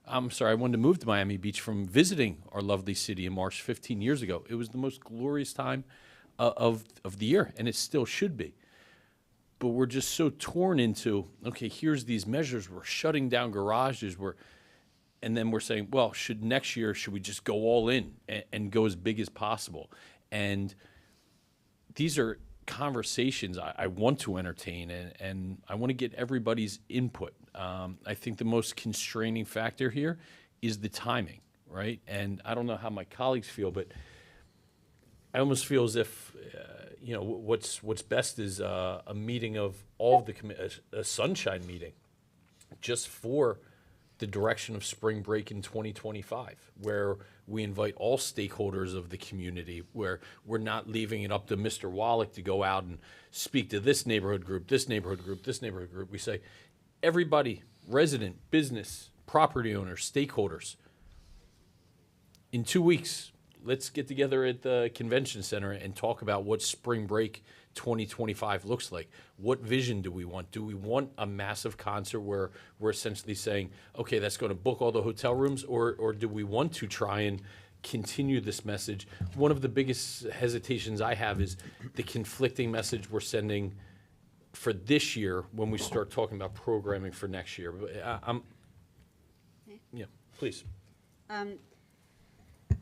[SPEAKER 2] I wanted to move to Miami Beach from visiting our lovely city in March 15 years ago. It was the most glorious time of the year, and it still should be. But we're just so torn into, okay, here's these measures. We're shutting down garages. And then we're saying, well, should we just go all in and go as big as possible? And these are conversations I want to entertain, and I want to get everybody's input. I think the most constraining factor here is the timing, right? And I don't know how my colleagues feel, but I almost feel as if, what's best is a meeting of all of the a sunshine meeting just for the direction of spring break in 2025, where we invite all stakeholders of the community, where we're not leaving it up to Mr. Wallach to go out and speak to this neighborhood group, this neighborhood group, this neighborhood group. We say, everybody, resident, business, property owners, stakeholders, in 2 weeks, let's get together at the convention center and talk about what spring break 2025 looks like. What vision do we want? Do we want a massive concert where we're essentially saying, okay, that's going to book all the hotel rooms, or do we want to try and continue this message? One of the biggest hesitations I have is the conflicting message we're sending for this year when we start talking about programming for next year. But please.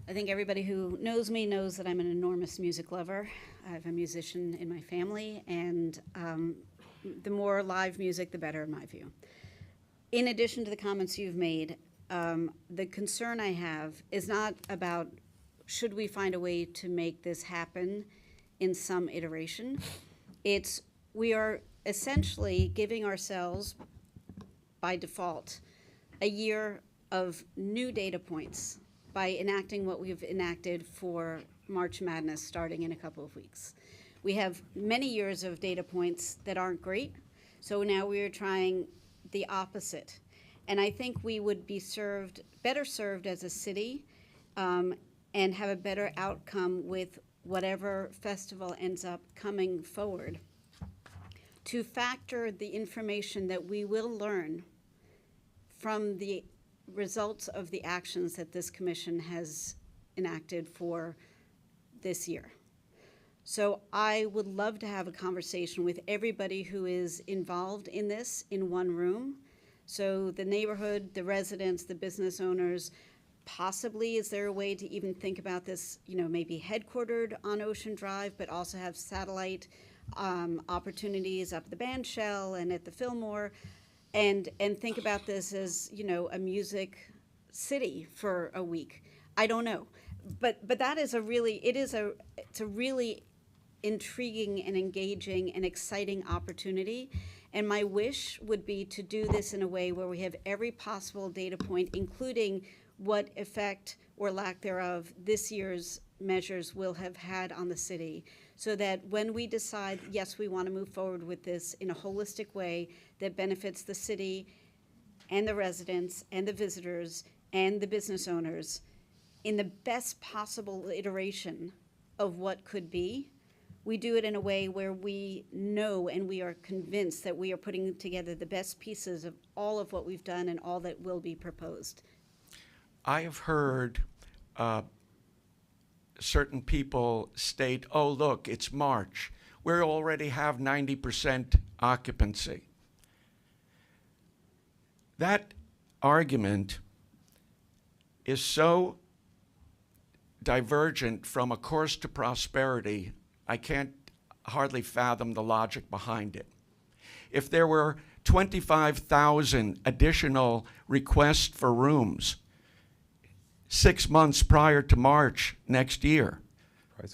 [SPEAKER 7] I think everybody who knows me knows that I'm an enormous music lover. I have a musician in my family, and the more live music, the better in my view. In addition to the comments you've made, the concern I have is not about should we find a way to make this happen in some iteration. It's we are essentially giving ourselves, by default, a year of new data points by enacting what we've enacted for March Madness starting in a couple of weeks. We have many years of data points that aren't great, so now we are trying the opposite. And I think we would be better served as a city and have a better outcome with whatever festival ends up coming forward to factor the information that we will learn from the results of the actions that this commission has enacted for this year. So I would love to have a conversation with everybody who is involved in this in one room. So the neighborhood, the residents, the business owners, possibly is there a way to even think about this, maybe headquartered on Ocean Drive, but also have satellite opportunities up the Bandshell and at the Fillmore, and think about this as, a music city for a week. I don't know. But that is it's a really intriguing and engaging and exciting opportunity. And my wish would be to do this in a way where we have every possible data point, including what effect or lack thereof this year's measures will have had on the city, so that when we decide, yes, we want to move forward with this in a holistic way that benefits the city and the residents and the visitors and the business owners in the best possible iteration of what could be, we do it in a way where we know and we are convinced that we are putting together the best pieces of all of what we've done and all that will be proposed.
[SPEAKER 11] I have heard certain people state, oh, look, it's March. We already have 90% occupancy. That argument is so divergent from a course to prosperity, I can't hardly fathom the logic behind it. if there were 25,000 additional requests for rooms 6 months prior to March next year,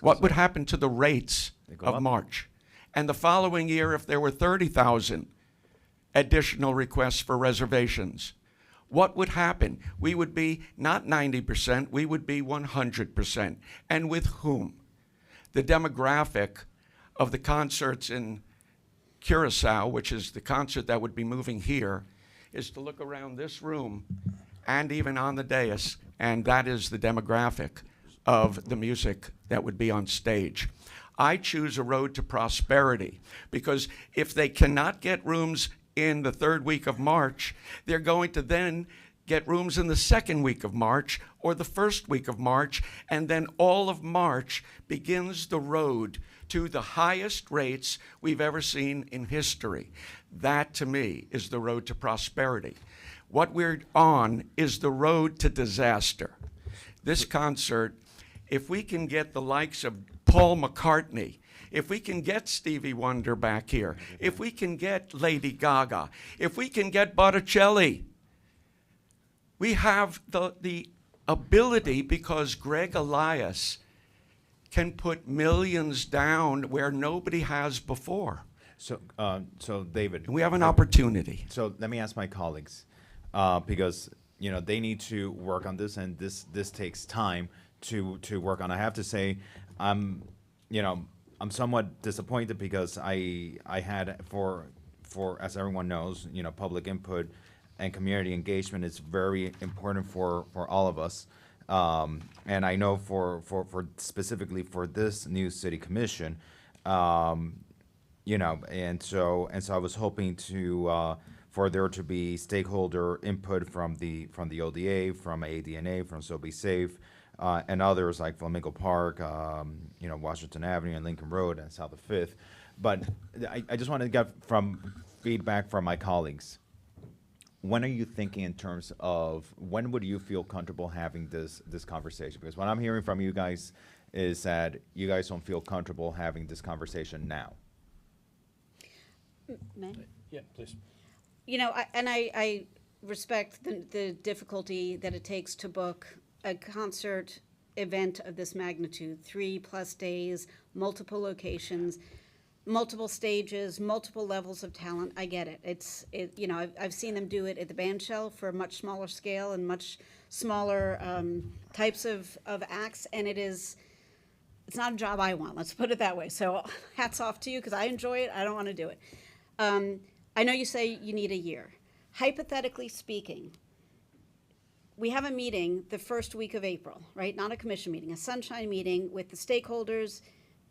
[SPEAKER 11] what would happen to the rates of March? And the following year, if there were 30,000 additional requests for reservations, what would happen? We would be not 90%, we would be 100%. And with whom? The demographic of the concerts in Curacao, which is the concert that would be moving here, is to look around this room and even on the dais, and that is the demographic of the music that would be on stage. I choose a road to prosperity because if they cannot get rooms in the third week of March, they're going to then get rooms in the second week of March or the first week of March, and then all of March begins the road to the highest rates we've ever seen in history. That, to me, is the road to prosperity. What we're on is the road to disaster. This concert, if we can get the likes of Paul McCartney, if we can get Stevie Wonder back here, if we can get Lady Gaga, if we can get Botticelli, we have the ability, because Greg Elias can put millions down where nobody has before.
[SPEAKER 8] So, David,
[SPEAKER 11] we have an opportunity.
[SPEAKER 8] So let me ask my colleagues, because they need to work on this, and this takes time to work on. I have to say, I'm somewhat disappointed because I had for as everyone knows, public input and community engagement is very important for all of us. And I know for specifically for this new city commission, and so I was hoping to for there to be stakeholder input from the ODA, from ADNA, from So Be Safe, and others like Flamingo Park, Washington Avenue and Lincoln Road and South of Fifth. But I just want to get feedback from my colleagues. When are you thinking in terms of when would you feel comfortable having this conversation? Because what I'm hearing from you guys is that you guys don't feel comfortable having this conversation now.
[SPEAKER 2] Yeah, please.
[SPEAKER 7] I respect the difficulty that it takes to book a concert event of this magnitude, 3+ days, multiple locations, multiple stages, multiple levels of talent. I get it. I've seen them do it at the band shell for a much smaller scale and much smaller types of acts, and it's not a job I want. Let's put it that way. So hats off to you because I enjoy it. I don't want to do it. I know you say you need a year. Hypothetically speaking, we have a meeting the first week of April, right? Not a commission meeting, a sunshine meeting with the stakeholders,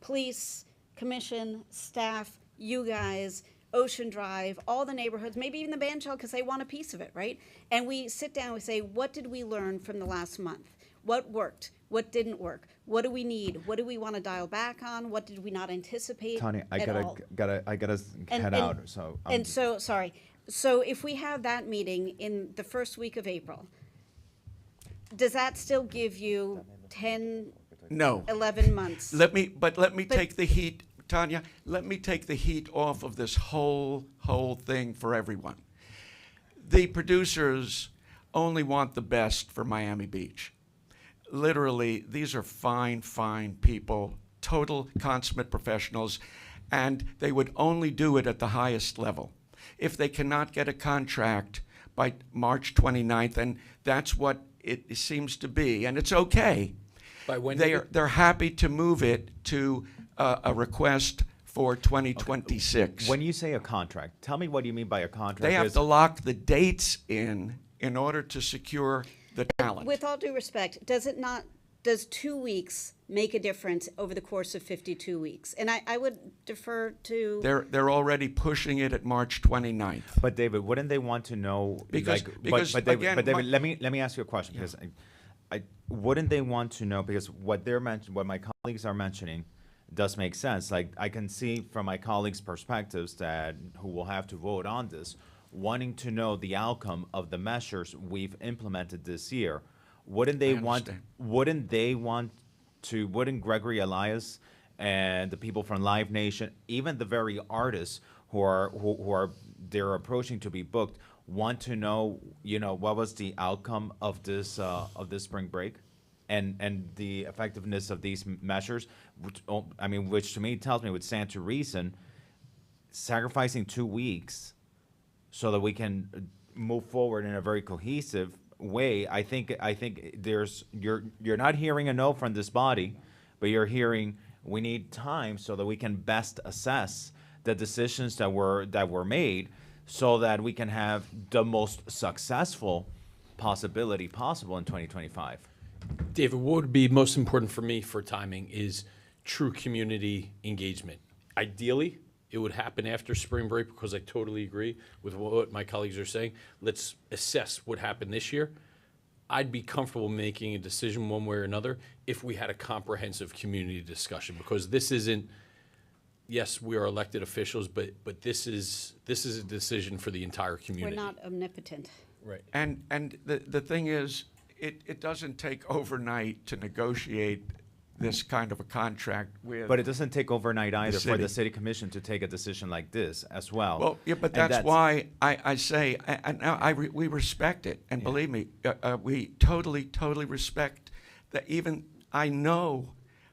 [SPEAKER 7] police, commission, staff, you guys, Ocean Drive, all the neighborhoods, maybe even the band shell because they want a piece of it, right? And we sit down and we say, what did we learn from the last month? What worked? What didn't work? What do we need? What do we want to dial back on? What did we not anticipate?
[SPEAKER 8] Tanya, I gotta head out. So
[SPEAKER 7] sorry. So if we have that meeting in the first week of April, does that still give you 10,
[SPEAKER 11] No.
[SPEAKER 7] 11 months?
[SPEAKER 11] Let me take the heat, Tanya. Let me take the heat off of this whole thing for everyone. The producers only want the best for Miami Beach. Literally, these are fine people, total consummate professionals, and they would only do it at the highest level. If they cannot get a contract by March 29th, and that's what it seems to be, and it's okay.
[SPEAKER 2] By when
[SPEAKER 11] they're happy to move it to a request for 2026.
[SPEAKER 8] When you say a contract, tell me what you mean by a contract.
[SPEAKER 11] They have to lock the dates in order to secure the talent.
[SPEAKER 7] With all due respect, does 2 weeks make a difference over the course of 52 weeks? And I would defer to...
[SPEAKER 11] They're already pushing it at March 29th.
[SPEAKER 8] But David, wouldn't they want to know...
[SPEAKER 11] Because
[SPEAKER 8] David, let me ask you a question, because wouldn't they want to know, because what my colleagues are mentioning does make sense. Like, I can see from my colleagues' perspectives who will have to vote on this, wanting to know the outcome of the measures we've implemented this year. Wouldn't Gregory Elias and the people from Live Nation, even the very artists who are they're approaching to be booked want to know, what was the outcome of this spring break, and the effectiveness of these measures. Which to me tells me would stand to reason. Sacrificing 2 weeks so that we can move forward in a very cohesive way. I think you're not hearing a no from this body, but you're hearing we need time so that we can best assess the decisions that were made, so that we can have the most successful possibility possible in 2025.
[SPEAKER 2] David, what would be most important for me for timing is true community engagement. Ideally, it would happen after spring break, because I totally agree with what my colleagues are saying. Let's assess what happened this year. I'd be comfortable making a decision one way or another if we had a comprehensive community discussion, because this isn't, yes, we are elected officials, but this is a decision for the entire community.
[SPEAKER 7] We're not omnipotent.
[SPEAKER 2] Right.
[SPEAKER 11] And the thing is, it doesn't take overnight to negotiate this kind of a contract with.
[SPEAKER 8] But it doesn't take overnight either for
[SPEAKER 11] city.
[SPEAKER 8] the city commission to take a decision like this as well.
[SPEAKER 11] Well, yeah, but
[SPEAKER 8] And
[SPEAKER 11] that's why I say, we respect it. And believe me, we totally respect that. Even I know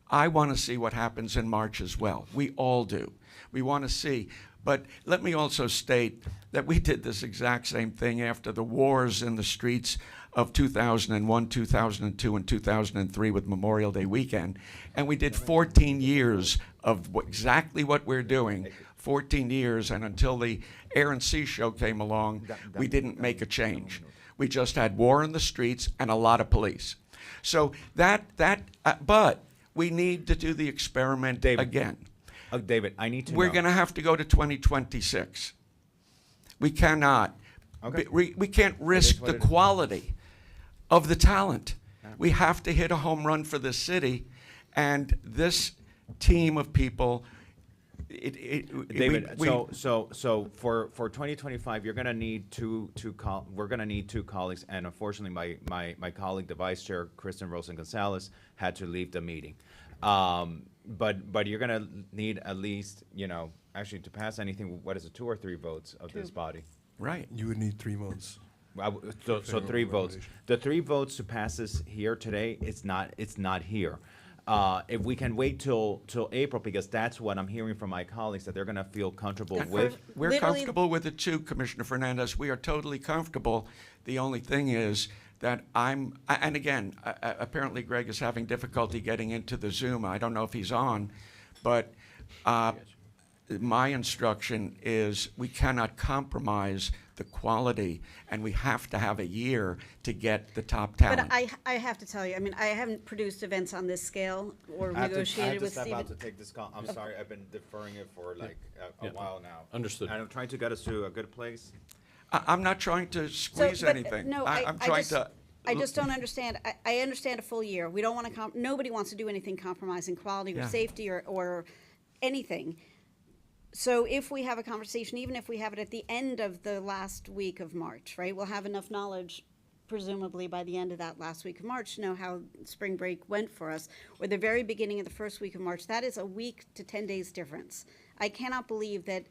[SPEAKER 11] I want to see what happens in March as well. We all do. We want to see. But let me also state that we did this exact same thing after the wars in the streets of 2001, 2002, and 2003 with Memorial Day weekend. And we did 14 years of exactly what we're doing, 14 years, and until the Air and Sea Show came along, we didn't make a change. We just had war in the streets and a lot of police. So but we need to do the experiment again.
[SPEAKER 8] David, I need to
[SPEAKER 11] We're
[SPEAKER 8] know.
[SPEAKER 11] going to have to go to 2026. We cannot.
[SPEAKER 8] Okay.
[SPEAKER 11] We can't risk the quality of the talent. We have to hit a home run for this city, and this team of people.
[SPEAKER 8] David, so for 2025, you're going to need we're going to need two colleagues, and unfortunately, my colleague, the vice chair, Kristen Rosen Gonzalez, had to leave the meeting. But you're going to need at least, actually to pass anything, what is it, 2 or 3 votes of this body?
[SPEAKER 11] Right.
[SPEAKER 3] You would need 3 votes.
[SPEAKER 8] So 3 votes. The 3 votes to pass this here today, it's not here. If we can wait till April, because that's what I'm hearing from my colleagues, that they're going to feel comfortable with.
[SPEAKER 11] We're comfortable with it too, Commissioner Fernandez. We are totally comfortable. The only thing is that and again, apparently Greg is having difficulty getting into the Zoom. I don't know if he's on, but my instruction is we cannot compromise the quality, and we have to have a year to get the top talent.
[SPEAKER 7] But I have to tell you, I haven't produced events on this scale or negotiated with Stephen.
[SPEAKER 8] I have to step out to take this call. I'm sorry, I've been deferring it for a while now.
[SPEAKER 2] Understood.
[SPEAKER 8] And I'm trying to get us to a good place.
[SPEAKER 11] I'm not trying to squeeze anything.
[SPEAKER 7] No,
[SPEAKER 11] I'm trying to.
[SPEAKER 7] I just don't understand. I understand a full year. We don't want to. Nobody wants to do anything compromising quality or safety or anything. So if we have a conversation, even if we have it at the end of the last week of March, right, we'll have enough knowledge, presumably by the end of that last week of March, to know how spring break went for us, or the very beginning of the first week of March. That is a week to 10 days difference. I cannot believe that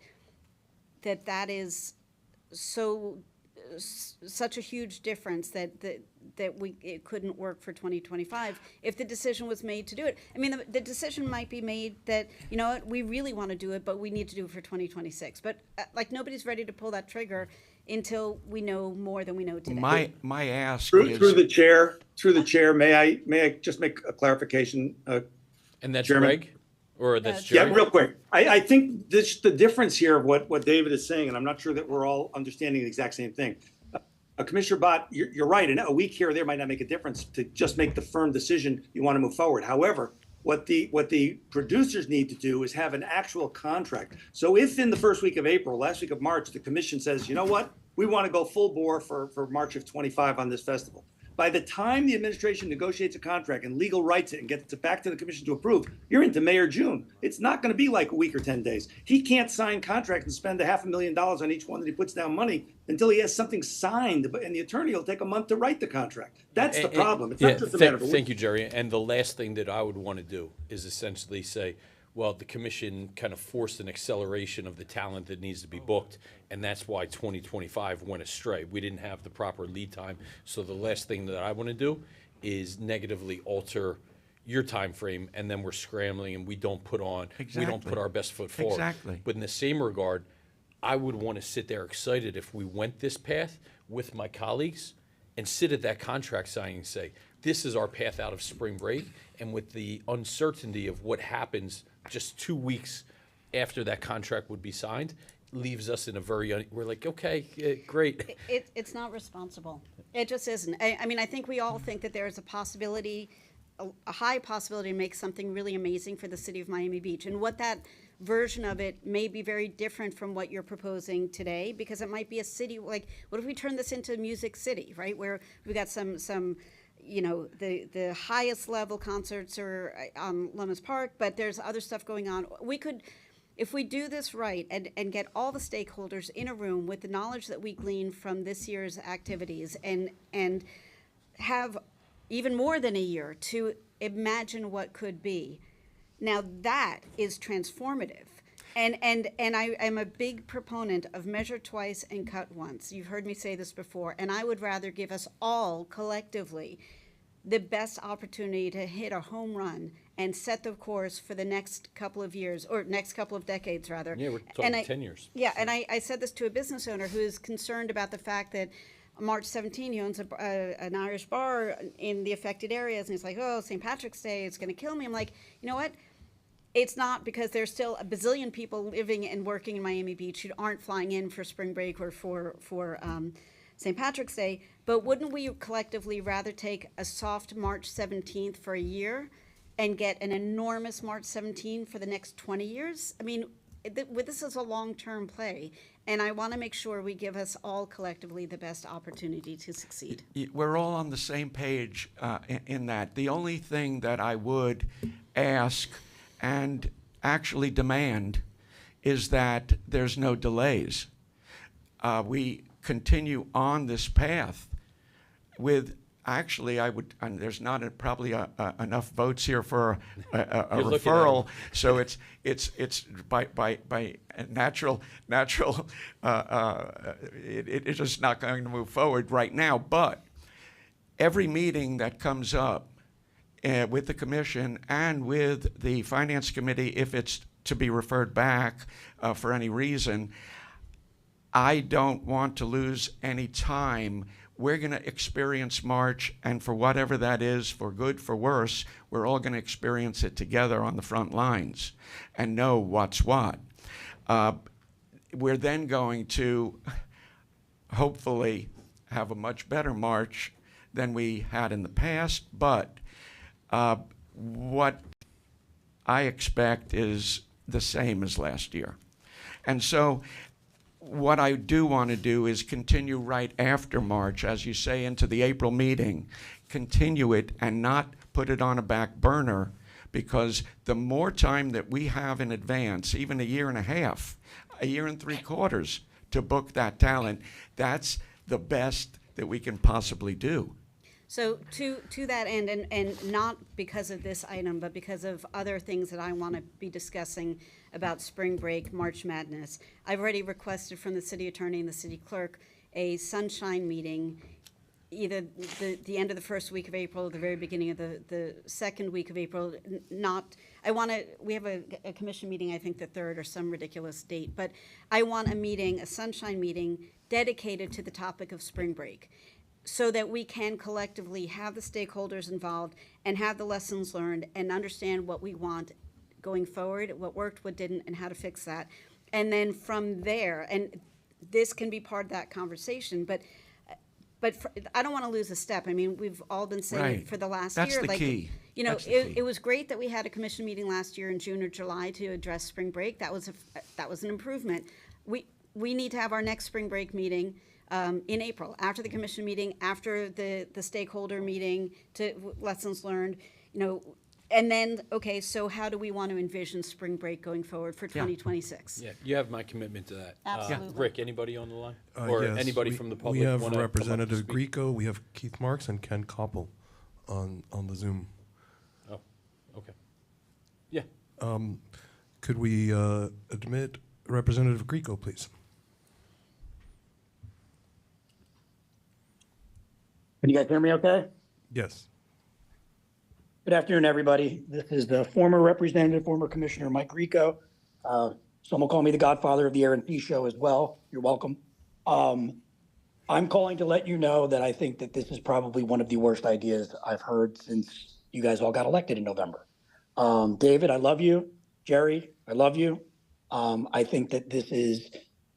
[SPEAKER 7] is such a huge difference that it couldn't work for 2025 if the decision was made to do it. The decision might be made that, you know what, we really want to do it, but we need to do it for 2026. But nobody's ready to pull that trigger until we know more than we know today.
[SPEAKER 11] My ask
[SPEAKER 22] is through the chair. May I just make a clarification?
[SPEAKER 2] And that's
[SPEAKER 22] Chairman?
[SPEAKER 2] Greg, or that's Jerry?
[SPEAKER 22] Yeah, real quick. I think the difference here of what David is saying, and I'm not sure that we're all understanding the exact same thing. Commissioner Bott, you're right. And a week here or there might not make a difference to just make the firm decision you want to move forward. However, what the producers need to do is have an actual contract. So if in the first week of April, last week of March, the commission says, you know what, we want to go full bore for March of 25 on this festival. By the time the administration negotiates a contract and legal writes it and gets it back to the commission to approve, you're into May or June. It's not going to be like a week or 10 days. He can't sign contracts and spend $500,000 on each one that he puts down money until he has something signed, and the attorney will take a month to write the contract. That's the problem. It's not just a matter of a week.
[SPEAKER 2] Thank you, Jerry. And the last thing that I would want to do is essentially say, well, the commission kind of forced an acceleration of the talent that needs to be booked, and that's why 2025 went astray. We didn't have the proper lead time. So the last thing that I want to do is negatively alter your time frame, and then we're scrambling and we don't put
[SPEAKER 11] Exactly.
[SPEAKER 2] our best foot forward.
[SPEAKER 11] Exactly.
[SPEAKER 2] But in the same regard, I would want to sit there excited if we went this path with my colleagues and sit at that contract signing and say, this is our path out of spring break. And with the uncertainty of what happens just 2 weeks after that contract would be signed, leaves us in a we're like, okay, great.
[SPEAKER 7] It's not responsible. It just isn't. I mean, I think we all think that there is a possibility, a high possibility to make something really amazing for the city of Miami Beach. And what that version of it may be very different from what you're proposing today, because it might be a city, like, what if we turn this into Music City, right? Where we got some the highest level concerts are on Lomas Park, but there's other stuff going on. We could, if we do this right and get all the stakeholders in a room with the knowledge that we glean from this year's activities and have even more than a year to imagine what could be. Now that is transformative. And I am a big proponent of measure twice and cut once. You've heard me say this before, and I would rather give us all collectively the best opportunity to hit a home run and set the course for the next couple of years, or next couple of decades, rather.
[SPEAKER 2] Yeah, we're talking 10 years.
[SPEAKER 7] Yeah, and I said this to a business owner who is concerned about the fact that March 17, he owns an Irish bar in the affected areas, and he's like, oh, St. Patrick's Day, it's going to kill me. I'm like, you know what? It's not, because there's still a bazillion people living and working in Miami Beach who aren't flying in for spring break or for St. Patrick's Day. But wouldn't we collectively rather take a soft March 17th for a year and get an enormous March 17 for the next 20 years? I mean, this is a long-term play, and I want to make sure we give us all collectively the best opportunity to succeed.
[SPEAKER 11] We're all on the same page in that. The only thing that I would ask and actually demand is that there's no delays. We continue on this path with, actually, I would, and there's not probably enough votes here for a referral, so it's by natural, it's just not going to move forward right now. But every meeting that comes up with the commission and with the finance committee, if it's to be referred back for any reason, I don't want to lose any time. We're going to experience March, and for whatever that is, for good, for worse, we're all going to experience it together on the front lines and know what's what. We're then going to hopefully have a much better March than we had in the past, but what I expect is the same as last year. And so what I do want to do is continue right after March, as you say, into the April meeting, continue it and not put it on a back burner, because the more time that we have in advance, even a year and a half, a year and 3/4 to book that talent, that's the best that we can possibly do.
[SPEAKER 7] So to that end, and not because of this item, but because of other things that I want to be discussing about spring break, March Madness, I've already requested from the city attorney and the city clerk a sunshine meeting, either the end of the first week of April or the very beginning of the second week of April. We have a commission meeting, I think the 3rd or some ridiculous date, but I want a sunshine meeting dedicated to the topic of spring break, so that we can collectively have the stakeholders involved and have the lessons learned and understand what we want going forward, what worked, what didn't, and how to fix that. And then from there, and this can be part of that conversation, but I don't want to lose a step. I mean, we've all been saying
[SPEAKER 11] Right.
[SPEAKER 7] it for the last
[SPEAKER 11] That's
[SPEAKER 7] year.
[SPEAKER 11] the key.
[SPEAKER 7] You know,
[SPEAKER 11] That's the key.
[SPEAKER 7] it was great that we had a commission meeting last year in June or July to address spring break. That was an improvement. We need to have our next spring break meeting in April, after the commission meeting, after the stakeholder meeting, to lessons learned, and then, okay, so how do we want to envision spring break going forward for 2026?
[SPEAKER 2] Yeah, you have my commitment to that.
[SPEAKER 7] Absolutely.
[SPEAKER 2] Rick, anybody on the line? Or
[SPEAKER 3] Yes,
[SPEAKER 2] anybody from the public?
[SPEAKER 3] We have
[SPEAKER 2] wanna come up to
[SPEAKER 3] Representative
[SPEAKER 2] speak?
[SPEAKER 3] Grieco, we have Keith Marks, and Ken Koppel on the Zoom.
[SPEAKER 2] Oh, okay. Yeah.
[SPEAKER 3] Could we admit Representative Grieco, please?
[SPEAKER 14] Can you guys hear me okay?
[SPEAKER 3] Yes.
[SPEAKER 14] Good afternoon, everybody. This is the former representative, former Commissioner Mike Grieco. Some will call me the godfather of the Air and Sea show as well. You're welcome. I'm calling to let you know that I think that this is probably one of the worst ideas I've heard since you guys all got elected in November. David, I love you. Jerry, I love you. I think that this is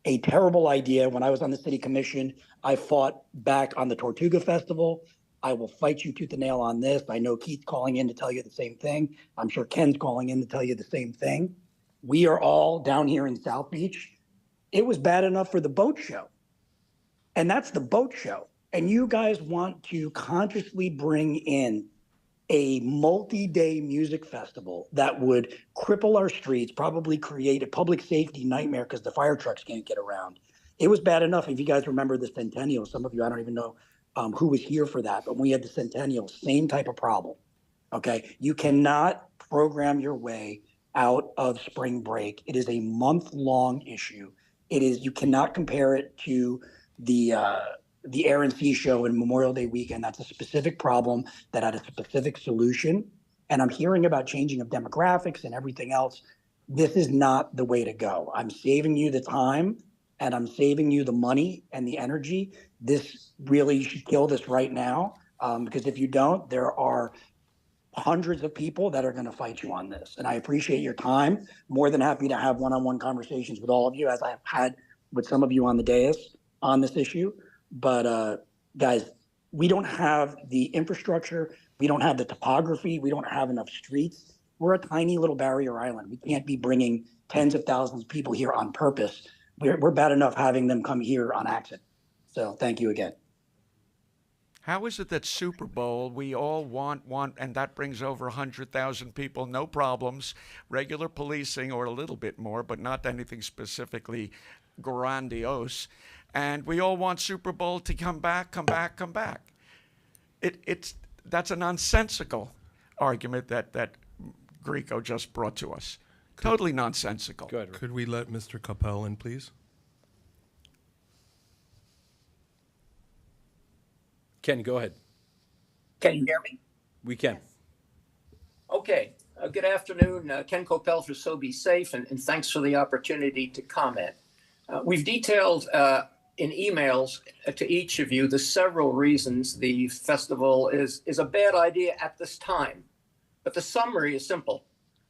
[SPEAKER 14] a terrible idea. When I was on the city commission, I fought back on the Tortuga Festival. I will fight you tooth and nail on this. I know Keith's calling in to tell you the same thing. I'm sure Ken's calling in to tell you the same thing. We are all down here in South Beach. It was bad enough for the boat show. And that's the boat show. And you guys want to consciously bring in a multi-day music festival that would cripple our streets, probably create a public safety nightmare because the fire trucks can't get around. It was bad enough, if you guys remember the Centennial. Some of you, I don't even know who was here for that, but when we had the Centennial, same type of problem, okay? You cannot program your way out of spring break. It is a month-long issue. It is, you cannot compare it to the Air and Sea show and Memorial Day weekend. That's a specific problem that had a specific solution. And I'm hearing about changing of demographics and everything else. This is not the way to go. I'm saving you the time and I'm saving you the money and the energy. This really should kill this right now, because if you don't, there are hundreds of people that are going to fight you on this. And I appreciate your time. More than happy to have one-on-one conversations with all of you, as I have had with some of you on the dais on this issue. But guys, we don't have the infrastructure. We don't have the topography. We don't have enough streets. We're a tiny little barrier island. We can't be bringing tens of thousands of people here on purpose. We're bad enough having them come here on accident. So thank you again.
[SPEAKER 11] How is it that Super Bowl, we all want, and that brings over 100,000 people, no problems, regular policing or a little bit more, but not anything specifically grandiose. And we all want Super Bowl to come back. That's a nonsensical argument that Grieco just brought to us. Totally nonsensical.
[SPEAKER 2] Good.
[SPEAKER 3] Could we let Mr. Capel in, please?
[SPEAKER 2] Ken, go ahead.
[SPEAKER 15] Can you hear me?
[SPEAKER 2] We can.
[SPEAKER 15] Okay. Good afternoon. Ken Coppell for So Be Safe, and thanks for the opportunity to comment. We've detailed in emails to each of you the several reasons the festival is a bad idea at this time. But the summary is simple.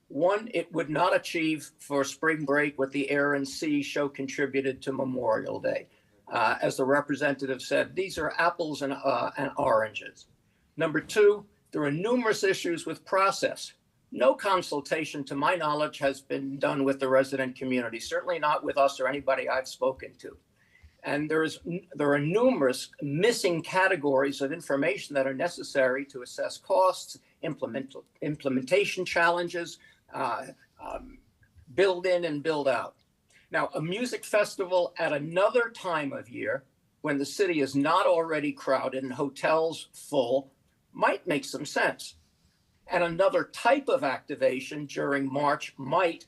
[SPEAKER 15] One, it would not achieve for spring break what the Air and Sea show contributed to Memorial Day. As the representative said, these are apples and oranges. Number two, there are numerous issues with process. No consultation, to my knowledge, has been done with the resident community, certainly not with us or anybody I've spoken to. And there are numerous missing categories of information that are necessary to assess costs, implementation challenges, build in and build out. Now, a music festival at another time of year, when the city is not already crowded and hotels full, might make some sense. And another type of activation during March might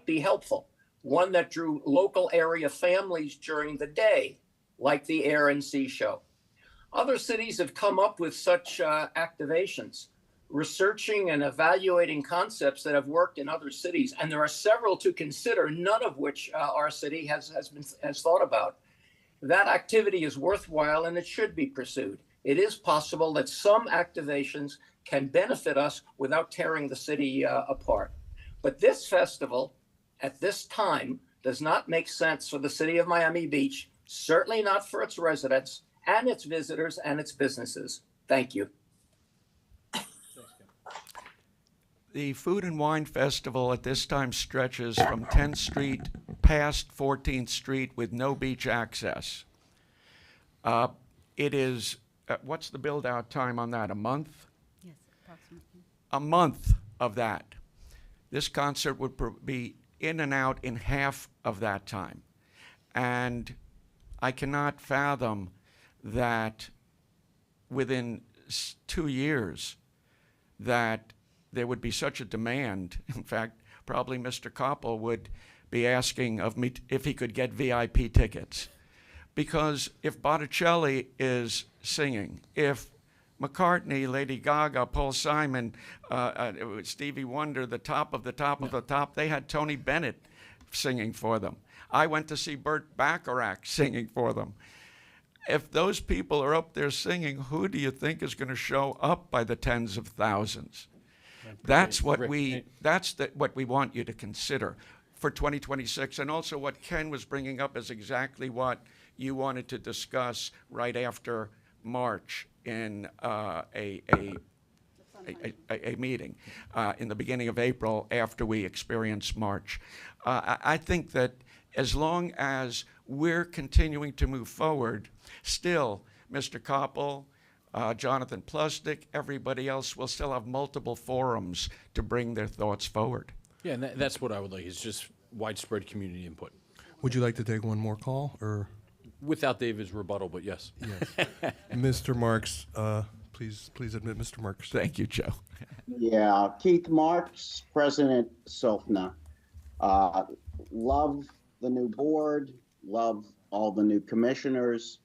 [SPEAKER 15] be helpful. One that drew local area families during the day, like the Air and Sea show. Other cities have come up with such activations, researching and evaluating concepts that have worked in other cities. And there are several to consider, none of which our city has thought about. That activity is worthwhile and it should be pursued. It is possible that some activations can benefit us without tearing the city apart. But this festival at this time does not make sense for the city of Miami Beach, certainly not for its residents and its visitors and its businesses. Thank you.
[SPEAKER 11] The Food and Wine Festival at this time stretches from 10th Street past 14th Street with no beach access. It is, what's the build-out time on that, a month?
[SPEAKER 10] Yes, approximately.
[SPEAKER 11] A month of that. This concert would be in and out in half of that time. And I cannot fathom that within 2 years that there would be such a demand, in fact, probably Mr. Koppel would be asking of me if he could get VIP tickets. Because if Botticelli is singing, if McCartney, Lady Gaga, Paul Simon, Stevie Wonder, the top of the top of the top, they had Tony Bennett singing for them. I went to see Burt Bacharach singing for them. If those people are up there singing, who do you think is going to show up by the tens of thousands? That's what what we want you to consider for 2026. And also what Ken was bringing up is exactly what you wanted to discuss right after March in a meeting in the beginning of April after we experienced March. I think that as long as we're continuing to move forward, still, Mr. Koppel, Jonathan Plusnick, everybody else will still have multiple forums to bring their thoughts forward.
[SPEAKER 2] Yeah, and that's what I would like, is just widespread community input.
[SPEAKER 3] Would you like to take one more call, or?
[SPEAKER 2] Without David's rebuttal, but yes.
[SPEAKER 3] Yes. Mr. Marks, please admit Mr. Marks.
[SPEAKER 11] Thank you, Joe.
[SPEAKER 4] Yeah, Keith Marks, President SOFNA. Love the new board, love all the new commissioners.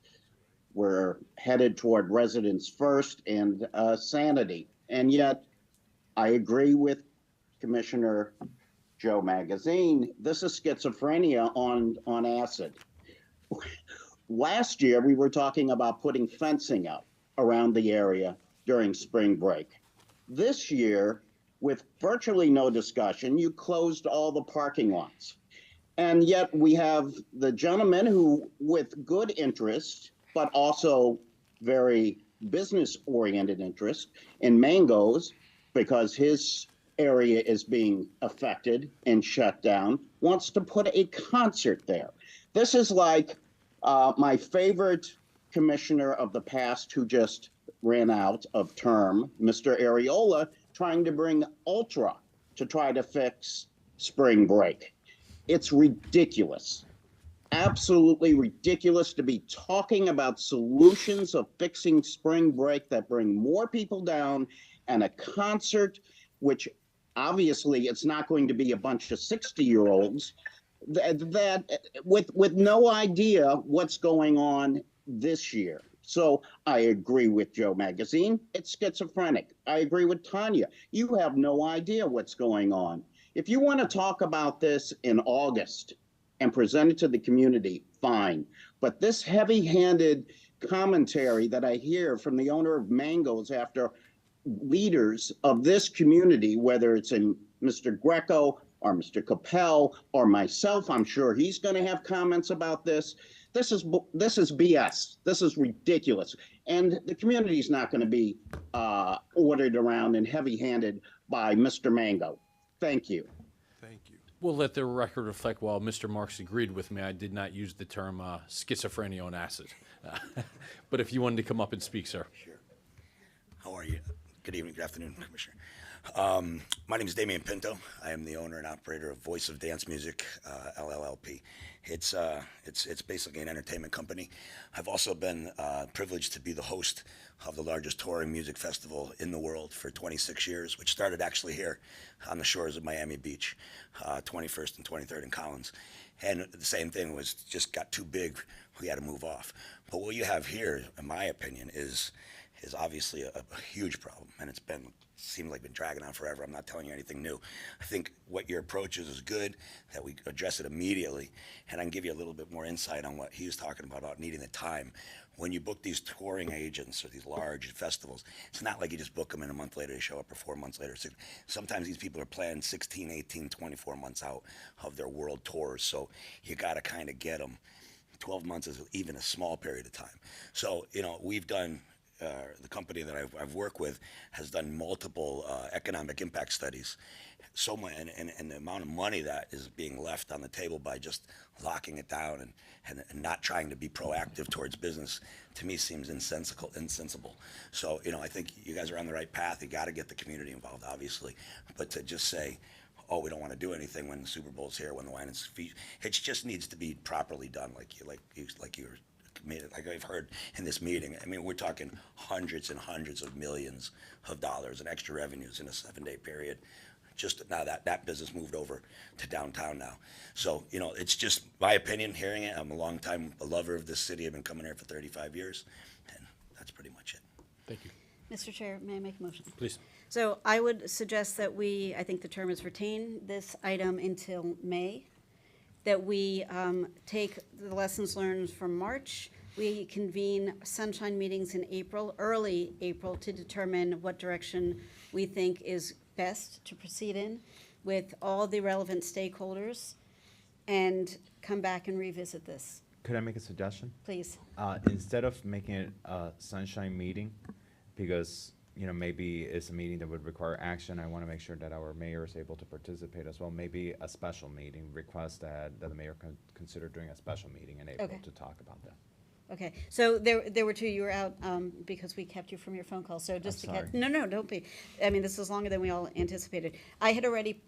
[SPEAKER 4] We're headed toward residents first and sanity. And yet, I agree with Commissioner Joe Magazine. This is schizophrenia on acid. Last year, we were talking about putting fencing up around the area during spring break. This year, with virtually no discussion, you closed all the parking lots. And yet we have the gentleman who, with good interest, but also very business-oriented interest in mangoes, because his area is being affected and shut down, wants to put a concert there. This is like my favorite commissioner of the past who just ran out of term, Mr. Areola, trying to bring Ultra to try to fix spring break. It's ridiculous. Absolutely ridiculous to be talking about solutions of fixing spring break that bring more people down, and a concert, which obviously it's not going to be a bunch of 60-year-olds that with no idea what's going on this year. So I agree with Joe Magazine. It's schizophrenic. I agree with Tanya. You have no idea what's going on. If you want to talk about this in August and present it to the community, fine. But this heavy-handed commentary that I hear from the owner of Mangoes after leaders of this community, whether it's in Mr. Greco or Mr. Capel or myself, I'm sure he's going to have comments about this. This is BS. This is ridiculous. And the community is not going to be ordered around and heavy-handed by Mr. Mango. Thank you.
[SPEAKER 3] Thank you.
[SPEAKER 2] We'll let the record reflect, while Mr. Marks agreed with me, I did not use the term schizophrenia on acid. But if you wanted to come up and speak, sir.
[SPEAKER 16] Sure. How are you? Good evening, good afternoon, Commissioner. My name is Damian Pinto. I am the owner and operator of Voice of Dance Music, LLLP. It's basically an entertainment company. I've also been privileged to be the host of the largest touring music festival in the world for 26 years, which started actually here on the shores of Miami Beach, 21st and 23rd in Collins. And the same thing was just got too big. We had to move off. But what you have here, in my opinion, is obviously a huge problem, and it's seems like been dragging on forever. I'm not telling you anything new. I think what your approach is good, that we address it immediately, and I can give you a little bit more insight on what he was talking about needing the time. When you book these touring agents or these large festivals, it's not like you just book them and a month later they show up, or 4 months later. Sometimes these people are planning 16, 18, 24 months out of their world tours, so you got to kind of get them. 12 months is even a small period of time. So, we've done the company that I've worked with has done multiple economic impact studies. So much, and the amount of money that is being left on the table by just locking it down and not trying to be proactive towards business, to me seems insensible. So, I think you guys are on the right path. You got to get the community involved, obviously, but to just say, oh, we don't want to do anything when the Super Bowl's here, when the wine is feet, it just needs to be properly done, like you were. Like I've heard in this meeting, I mean, we're talking hundreds and hundreds of millions of dollars in extra revenues in a 7-day period. just now that business moved over to downtown now. So, you know, it's just my opinion hearing it. I'm a long time a lover of this city. I've been coming here for 35 years, and that's pretty much it.
[SPEAKER 2] Thank you.
[SPEAKER 7] Mr. Chair, may I make a motion?
[SPEAKER 2] Please.
[SPEAKER 7] So I would suggest that I think the term is retain this item until May, that we take the lessons learned from March. We convene sunshine meetings in April, early April, to determine what direction we think is best to proceed in with all the relevant stakeholders, and come back and revisit this.
[SPEAKER 8] Could I make a suggestion?
[SPEAKER 7] Please.
[SPEAKER 8] Instead of making it a sunshine meeting, because, you know, maybe it's a meeting that would require action, I want to make sure that our mayor is able to participate as well. Maybe a special meeting, request that the mayor consider doing a special meeting in April
[SPEAKER 7] Okay.
[SPEAKER 8] to talk about that.
[SPEAKER 7] Okay, so there were two, you were out because we kept you from your phone call, so just to
[SPEAKER 8] I'm
[SPEAKER 7] get, no, don't be. I mean, this is longer than we all anticipated. I had already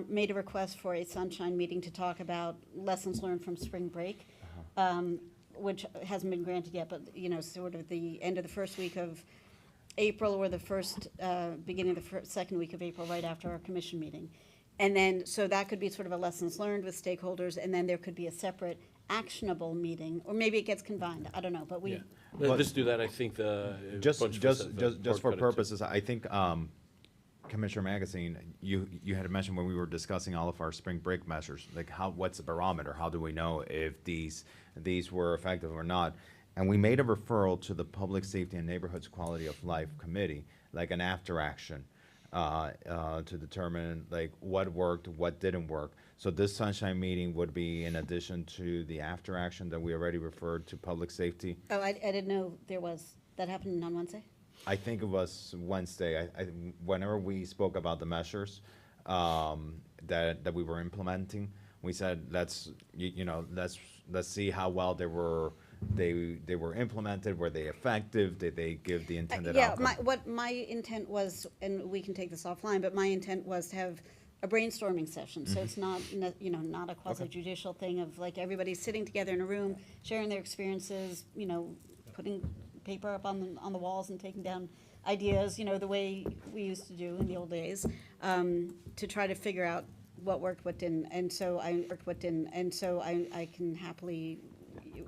[SPEAKER 7] made a request for a sunshine meeting to talk about lessons learned from spring break, which hasn't been granted yet, but, you know, sort of the end of the first week of April or the first, beginning of the second week of April, right after our commission meeting. And then, so that could be sort of a lessons learned with stakeholders, and then there could be a separate actionable meeting, or maybe it gets combined, I don't know, but we.
[SPEAKER 2] Yeah. Let's do that. I think
[SPEAKER 8] Just
[SPEAKER 2] board
[SPEAKER 8] for
[SPEAKER 2] cut it
[SPEAKER 8] purposes, I think, Commissioner Magazine, you had mentioned when we were discussing all of our spring break measures, like what's the barometer? How do we know if these were effective or not? And we made a referral to the Public Safety and Neighborhoods Quality of Life Committee, like an after action, to determine like what worked, what didn't work. So this sunshine meeting would be in addition to the after action that we already referred to public safety.
[SPEAKER 7] Oh, I didn't know that happened on Wednesday?
[SPEAKER 8] I think it was Wednesday. Whenever we spoke about the measures that we were implementing, we said let's see how well they were implemented. Were they effective? Did they give the intended outcome?
[SPEAKER 7] What my intent was, and we can take this offline, but my intent was to have a brainstorming session, so it's not, not a quasi-judicial thing of like everybody sitting together in a room, sharing their experiences, putting paper up on the walls and taking down ideas, the way we used to do in the old days, to try to figure out what worked, what didn't, and so I can happily,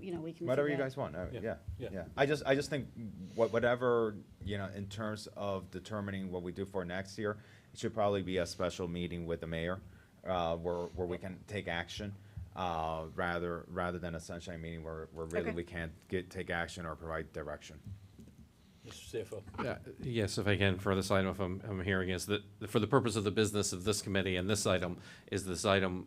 [SPEAKER 7] we can.
[SPEAKER 8] Whatever you
[SPEAKER 7] figure out.
[SPEAKER 8] guys want.
[SPEAKER 2] Yeah.
[SPEAKER 8] Yeah. I just think whatever, in terms of determining what we do for next year, it should probably be a special meeting with the mayor, where we can take action, rather than a sunshine meeting where really we can't take action or provide direction.
[SPEAKER 2] Mr. CFO.
[SPEAKER 18] Yeah, yes, if I can, for this item, if I'm hearing is that for the purpose of the business of this committee and this item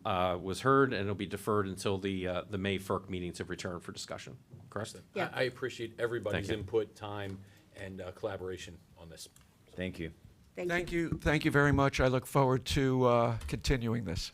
[SPEAKER 18] was heard and it'll be deferred until the May FERC meeting to return for discussion, correct?
[SPEAKER 7] Yeah.
[SPEAKER 2] I appreciate everybody's
[SPEAKER 18] Thank you.
[SPEAKER 2] input, time, and collaboration on this.
[SPEAKER 8] Thank you.
[SPEAKER 7] Thank you.
[SPEAKER 11] Thank you very much. I look forward to continuing this.